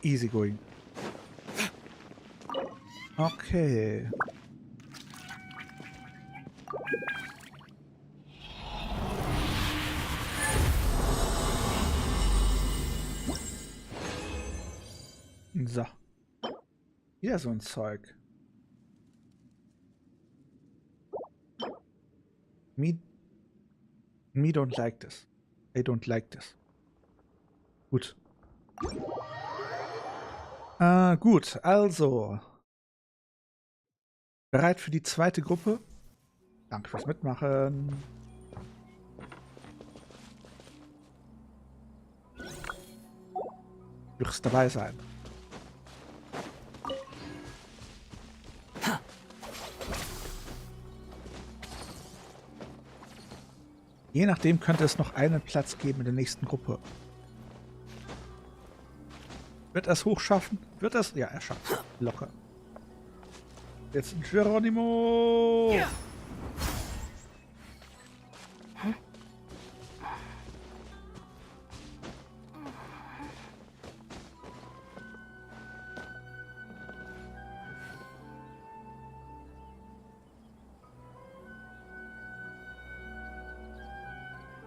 [SPEAKER 1] easy going. Okay. So. Wieder so ein Zeug. Me don't like this. I don't like this. Gut. Gut, also. Bereit für die zweite Gruppe? Danke fürs Mitmachen. Du wirst dabei sein. Je nachdem könnte es noch einen Platz geben in der nächsten Gruppe. Wird er es hochschaffen? Wird er es? Ja, er schafft es. Locker. Jetzt ein Geronimo! Ja.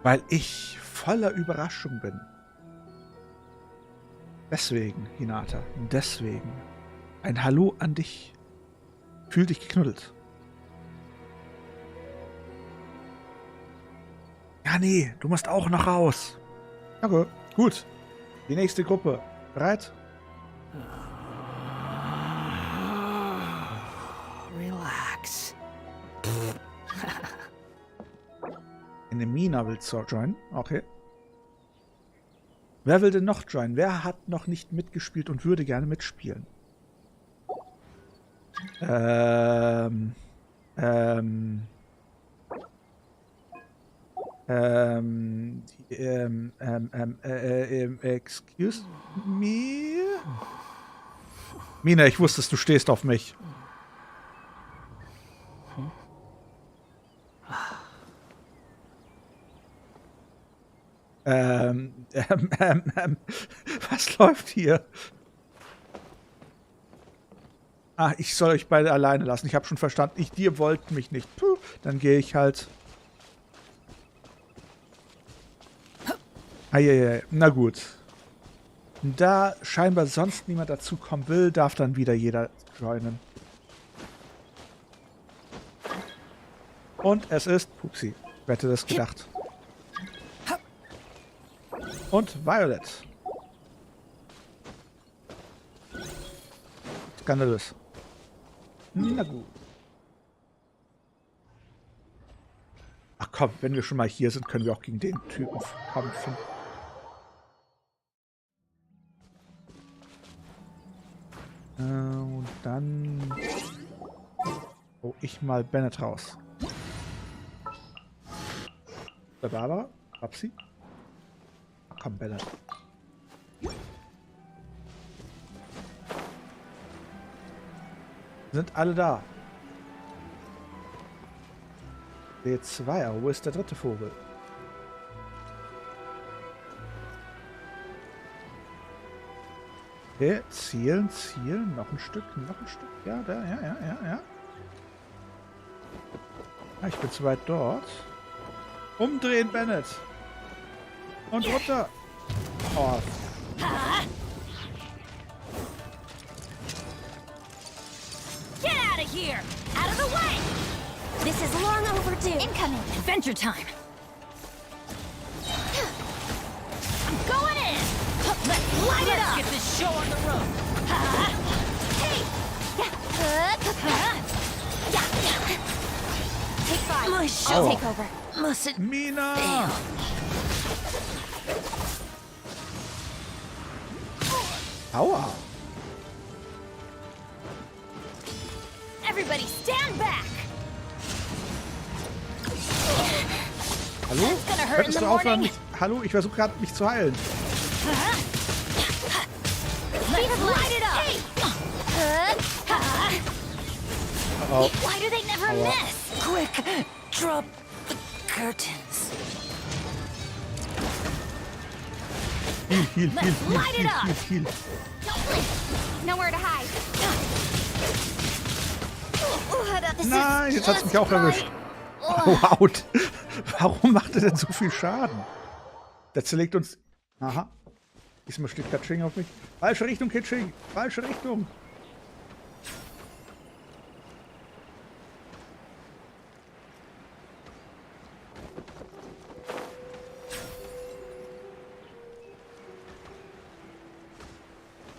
[SPEAKER 1] Weil ich voller Überraschung bin. Deswegen, Hinata, deswegen. Ein Hallo an dich. Fühl dich geknuddelt. Ja, nee, du musst auch noch raus. Okay, gut. Die nächste Gruppe. Bereit?
[SPEAKER 21] Relax.
[SPEAKER 1] Eine Mina will joinen. Okay. Wer will denn noch joinen? Wer hat noch nicht mitgespielt und würde gerne mitspielen? Excuse me? Mina, ich wusste, du stehst auf mich. Was läuft hier? Ah, ich soll euch beide alleine lassen. Ich habe schon verstanden. Ihr wollt mich nicht. Puh, dann gehe ich halt. Eieiei. Na gut. Da scheinbar sonst niemand dazu kommen will, darf dann wieder jeder joinen. Und es ist Pupsi. Wer hätte das gedacht? Und Violet. Skandalös. Na gut. Ach komm, wenn wir schon mal hier sind, können wir auch gegen den Typen kämpfen. Und dann hole ich mal Bennett raus. Der Barbara? Babsi? Ach komm, Bennett. Sind alle da? B2, aber wo ist der dritte Vogel? Okay, zielen, zielen, noch ein Stück. Ja, da, ja. Ah, ich bin zu weit dort. Umdrehen, Bennett. Und runter. Oh.
[SPEAKER 17] Get out of here! Out of the way! This is long overdue. Incoming. Adventure time. I'm going in. Let's light it up. Get this show on the road. Hey. Take 5. My show. Take over. Mustn't
[SPEAKER 1] Mina.
[SPEAKER 17] fail.
[SPEAKER 1] Aua.
[SPEAKER 17] Everybody stand back.
[SPEAKER 1] Hallo? Könntest du aufhören, mich... Hallo? Ich versuche gerade, mich zu heilen.
[SPEAKER 17] Oh. Why do they never miss? Quick, drop the curtains.
[SPEAKER 1] Heal.
[SPEAKER 8] Nowhere to hide.
[SPEAKER 1] Nein, jetzt hat's mich auch erwischt. Wow. Warum macht er denn so viel Schaden? Der zerlegt uns... Aha. Diesmal steht Katsching auf mich. Falsche Richtung, Kitsching. Falsche Richtung.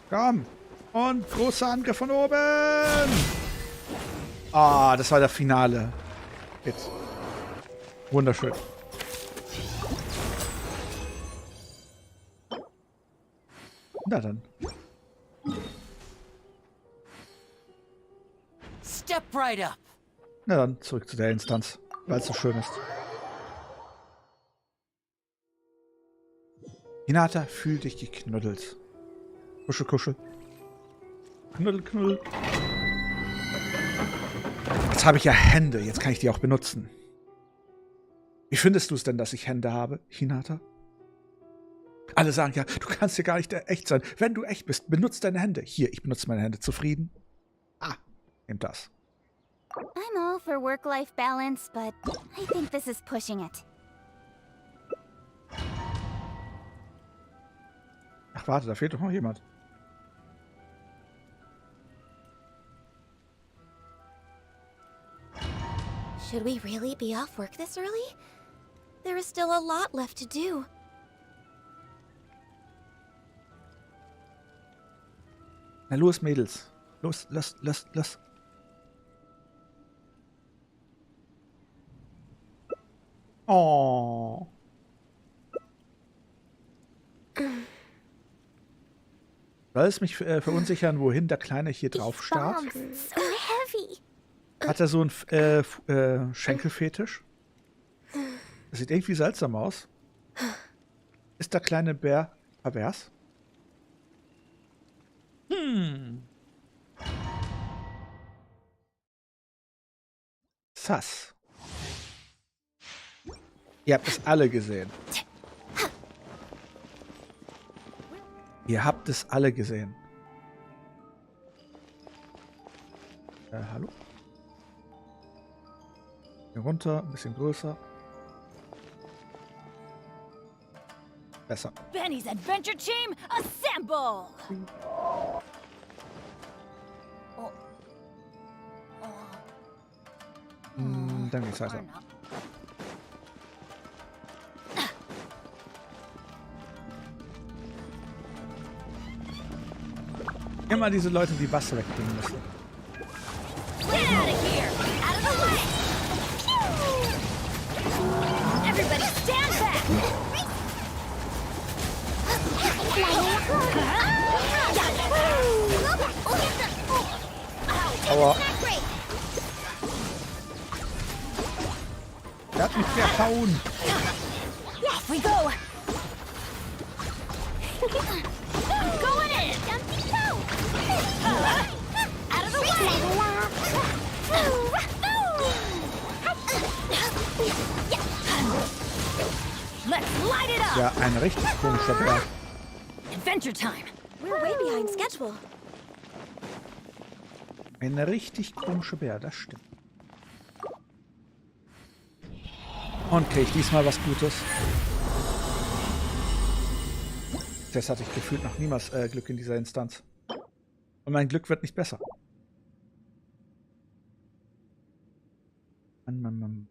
[SPEAKER 1] Komm. Und großer Angriff von oben. Ah, das war der Finale. Jetzt. Wunderschön. Na dann.
[SPEAKER 17] Step right up.
[SPEAKER 1] Na dann, zurück zu der Instanz, weil es so schön ist. Hinata, fühl dich geknuddelt. Kuschel, kuschel. Knuddel, knuddel. Jetzt habe ich ja Hände, jetzt kann ich die auch benutzen. Wie findest du es denn, dass ich Hände habe, Hinata? Alle sagen ja, du kannst ja gar nicht echt sein. Wenn du echt bist, benutze deine Hände. Hier, ich benutze meine Hände. Zufrieden? Ah, nimm das.
[SPEAKER 2] I'm all for work-life balance, but I think this is pushing it.
[SPEAKER 1] Ach, warte, da fehlt doch noch jemand.
[SPEAKER 2] Should we really be off work this early? There is still a lot left to do.
[SPEAKER 1] Na los, Mädels. Los, los. Oh. Soll es mich verunsichern, wohin der Kleine hier drauf starrt?
[SPEAKER 2] So heavy.
[SPEAKER 1] Hat er so einen Schenkelfetisch? Das sieht irgendwie seltsam aus. Ist der kleine Bär pervers? Sass. Ihr habt es alle gesehen. Ihr habt es alle gesehen. Hallo? Hier runter, ein bisschen größer. Besser.
[SPEAKER 17] Benny's Adventure Team, assemble!
[SPEAKER 1] Dann geht's weiter. Immer diese Leute, die Wasser wegbringen müssen.
[SPEAKER 17] Get out of here! Out of the way! Everybody stand back!
[SPEAKER 1] Aua. Er hat mich verhauen.
[SPEAKER 17] Off we go! I'm going in! Out of the way! Let's light it up!
[SPEAKER 1] Ja, ein richtig komischer Bär.
[SPEAKER 17] Adventure time!
[SPEAKER 2] We're way behind schedule.
[SPEAKER 1] Ein richtig komischer Bär, das stimmt. Und krieg ich diesmal was Gutes. Das hatte ich gefühlt noch niemals Glück in dieser Instanz. Und mein Glück wird nicht besser. Mann.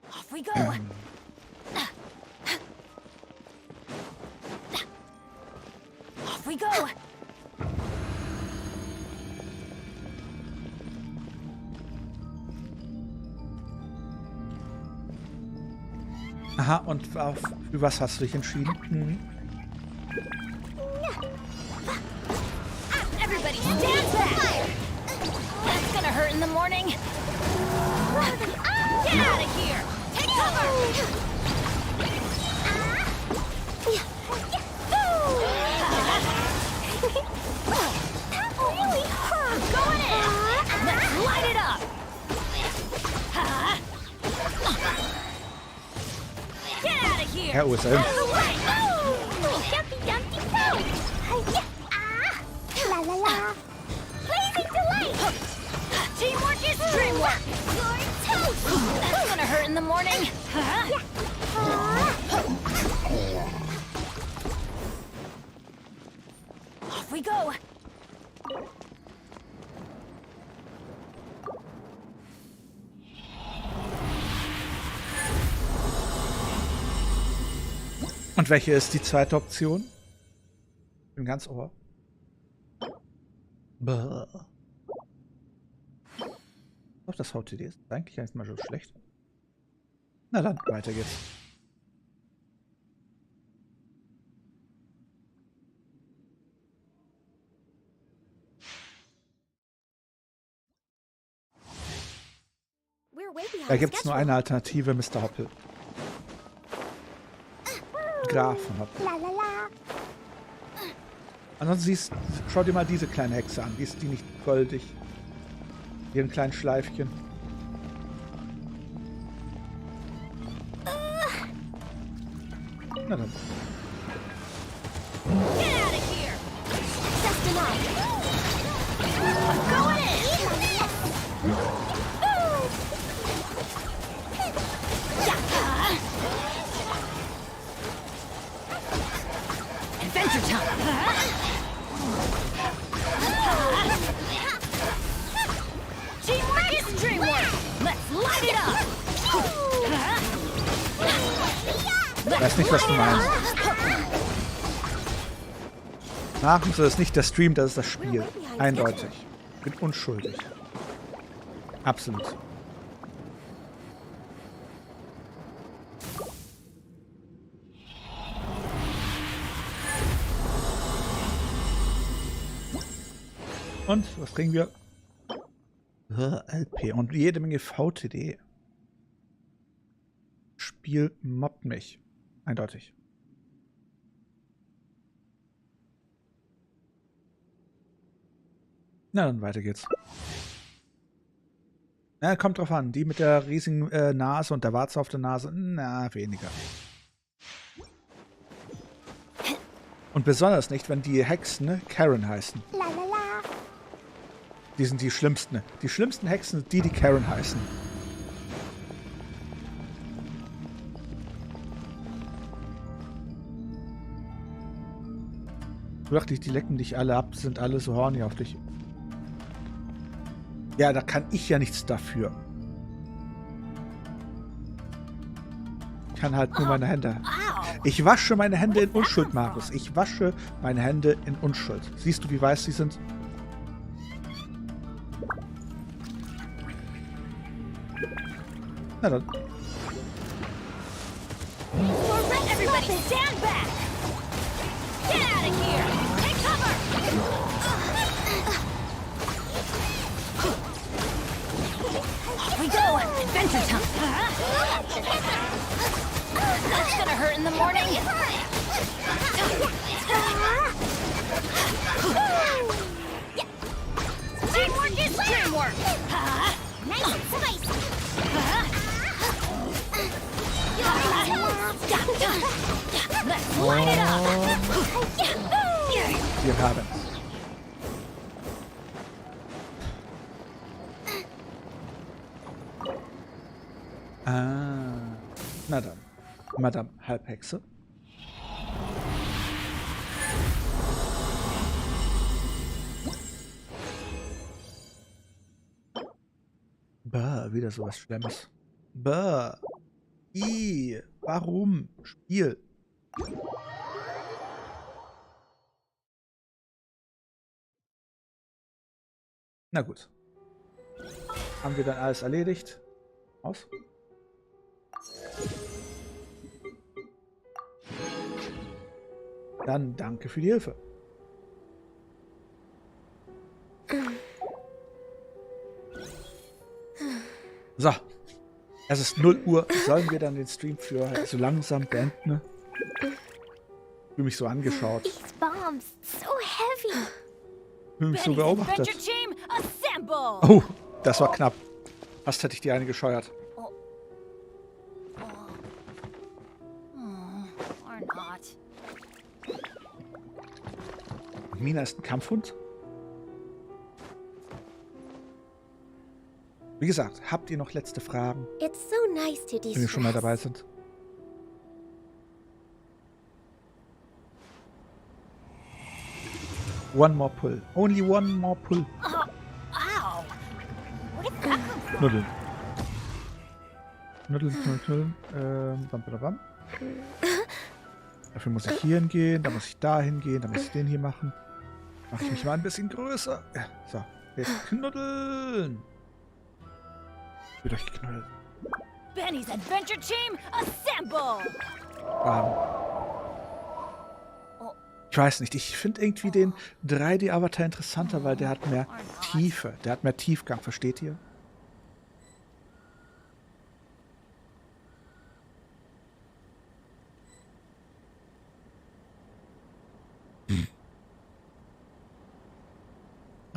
[SPEAKER 17] Off we go! Off we go!
[SPEAKER 1] Aha, und für was hast du dich entschieden?
[SPEAKER 17] Everybody stand back! That's gonna hurt in the morning! Get out of here! Take cover! That really hurt! Going in! Let's light it here.
[SPEAKER 1] Herr OSM.
[SPEAKER 17] Out of the way. Dumpy dumpty poo. La la la. Blazing delight. Teamwork is dreamwork. You're toast. That's gonna hurt in the morning. Off we go.
[SPEAKER 1] Und welche ist die zweite Option? Bin ganz ohr. Bäh. Doch, das VTD ist eigentlich erstmal so schlecht. Na dann, weiter geht's. Da gibt es nur eine Alternative, Mr. Hoppel. Graf von Hoppel. Ansonsten schau dir mal diese kleine Hexe an. Ist die nicht goldig? Ihren kleinen Schleifchen. Na dann.
[SPEAKER 17] Adventure time! Teamwork is dreamwork! Let's light it up!
[SPEAKER 1] Ich weiß nicht, was du meinst. Machen Sie, das ist nicht der Stream, das ist das Spiel. Eindeutig. Bin unschuldig. Absolut. Und was kriegen wir? LP und jede Menge VTD. Spiel mobbt mich. Eindeutig. Na dann, weiter geht's. Na, kommt drauf an. Die mit der riesigen Nase und der Warze auf der Nase, na, weniger. Und besonders nicht, wenn die Hexen Karen heißen. Die sind die schlimmsten. Die schlimmsten Hexen sind die, die Karen heißen. Du dachtest, die lecken dich alle ab, sind alle so horny auf dich. Ja, da kann ich ja nichts dafür. Ich kann halt nur meine Hände. Ich wasche meine Hände in Unschuld, Markus. Ich wasche meine Hände in Unschuld. Siehst du, wie weiß sie sind? Na dann.
[SPEAKER 17] Everybody stand back! Get out of here! Take cover! Off we go! Adventure time! That's gonna hurt in the morning! Teamwork is dreamwork! Nice and spicy! Let's light it up!
[SPEAKER 1] Wir haben es. Na dann. Madame Halbhexe. Bah, wieder sowas Schlimmes. Bah. Warum? Spiel. Na gut. Haben wir dann alles erledigt? Aus. Dann danke für die Hilfe. So. Es ist 0 Uhr. Sollen wir dann den Stream für so langsam beenden? Ich fühle mich so angeschaut.
[SPEAKER 2] These bombs, so heavy.
[SPEAKER 1] Ich fühle mich so beobachtet.
[SPEAKER 17] Team, assemble!
[SPEAKER 1] Oh, das war knapp. Fast hätte ich die eine gescheuert.
[SPEAKER 17] not.
[SPEAKER 1] Mina ist ein Kampfhund. Wie gesagt, habt ihr noch letzte Fragen,
[SPEAKER 17] It's so nice to
[SPEAKER 1] wenn wir schon mal dabei
[SPEAKER 17] de-stress.
[SPEAKER 1] sind? One more pull. Only one more pull.
[SPEAKER 17] Oh, ow! Where did that come from?
[SPEAKER 1] Knuddeln. Knuddeln. Bam, bam, bam. Dafür muss ich hier hingehen, dann muss ich da hingehen, dann muss ich den hier machen. Mache ich mich mal ein bisschen größer. Ja, so. Jetzt knuddeln. Wird euch geknuddelt.
[SPEAKER 17] Benny's Adventure Team, assemble!
[SPEAKER 1] Ich weiß nicht, ich finde irgendwie den 3D-Avatar interessanter, weil der hat mehr Tiefe. Der hat mehr Tiefgang, versteht ihr?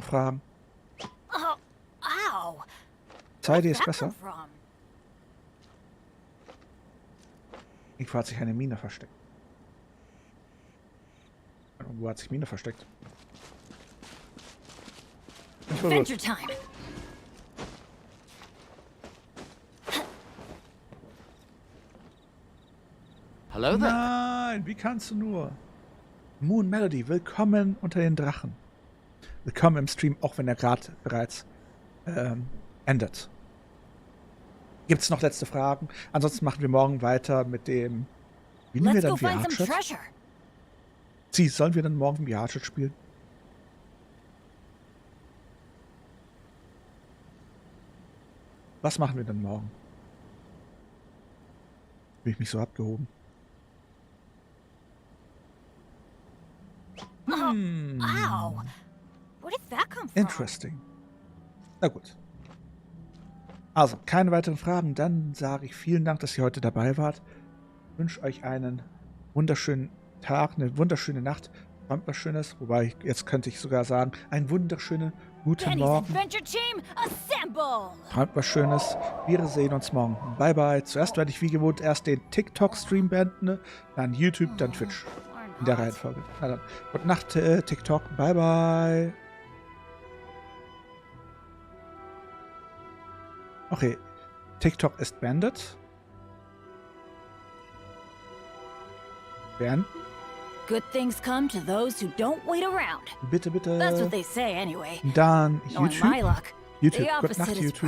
[SPEAKER 1] Fragen.
[SPEAKER 17] Oh, ow!
[SPEAKER 1] 2D ist
[SPEAKER 17] That
[SPEAKER 1] besser.
[SPEAKER 17] come from?
[SPEAKER 1] Irgendwo hat sich eine Mine versteckt. Wo hat sich Mine versteckt? Ich war
[SPEAKER 17] Adventure
[SPEAKER 1] gut.
[SPEAKER 17] time!
[SPEAKER 19] Hello there.
[SPEAKER 1] Nein, wie kannst du nur? Moon Melody, willkommen unter den Drachen. Willkommen im Stream, auch wenn er gerade bereits endet. Gibt es noch letzte Fragen? Ansonsten machen wir morgen weiter mit dem... Wie nehmen wir
[SPEAKER 17] Let's
[SPEAKER 1] dann
[SPEAKER 17] go find some
[SPEAKER 1] VR-Chat?
[SPEAKER 17] treasure.
[SPEAKER 1] Sie, sollen wir dann morgen VR-Chat spielen? Was machen wir denn morgen? Bin ich mich so abgehoben?
[SPEAKER 17] Ow! Where did that come from?
[SPEAKER 1] Interesting. Na gut. Also, keine weiteren Fragen. Dann sage ich vielen Dank, dass ihr heute dabei wart. Ich wünsche euch einen wunderschönen Tag, eine wunderschöne Nacht. Träumt was Schönes. Wobei, jetzt könnte ich sogar sagen, einen wunderschönen guten
[SPEAKER 17] Benny's
[SPEAKER 1] Morgen.
[SPEAKER 17] Adventure Team, assemble!
[SPEAKER 1] Träumt was Schönes. Wir sehen uns morgen. Bye, bye. Zuerst werde ich wie gewohnt erst den TikTok-Stream beenden, dann YouTube, dann Twitch. In der Reihenfolge. Na dann. Gute Nacht, TikTok. Bye, bye. Okay. TikTok ist beendet. Beenden.
[SPEAKER 17] Good things come to those who don't wait around.
[SPEAKER 1] Bitte, bitte.
[SPEAKER 17] That's what they say anyway.
[SPEAKER 1] Dann
[SPEAKER 17] Knowing
[SPEAKER 1] YouTube.
[SPEAKER 17] my luck,
[SPEAKER 1] YouTube.
[SPEAKER 17] the
[SPEAKER 1] Gute Nacht,
[SPEAKER 17] opposite is
[SPEAKER 1] YouTube.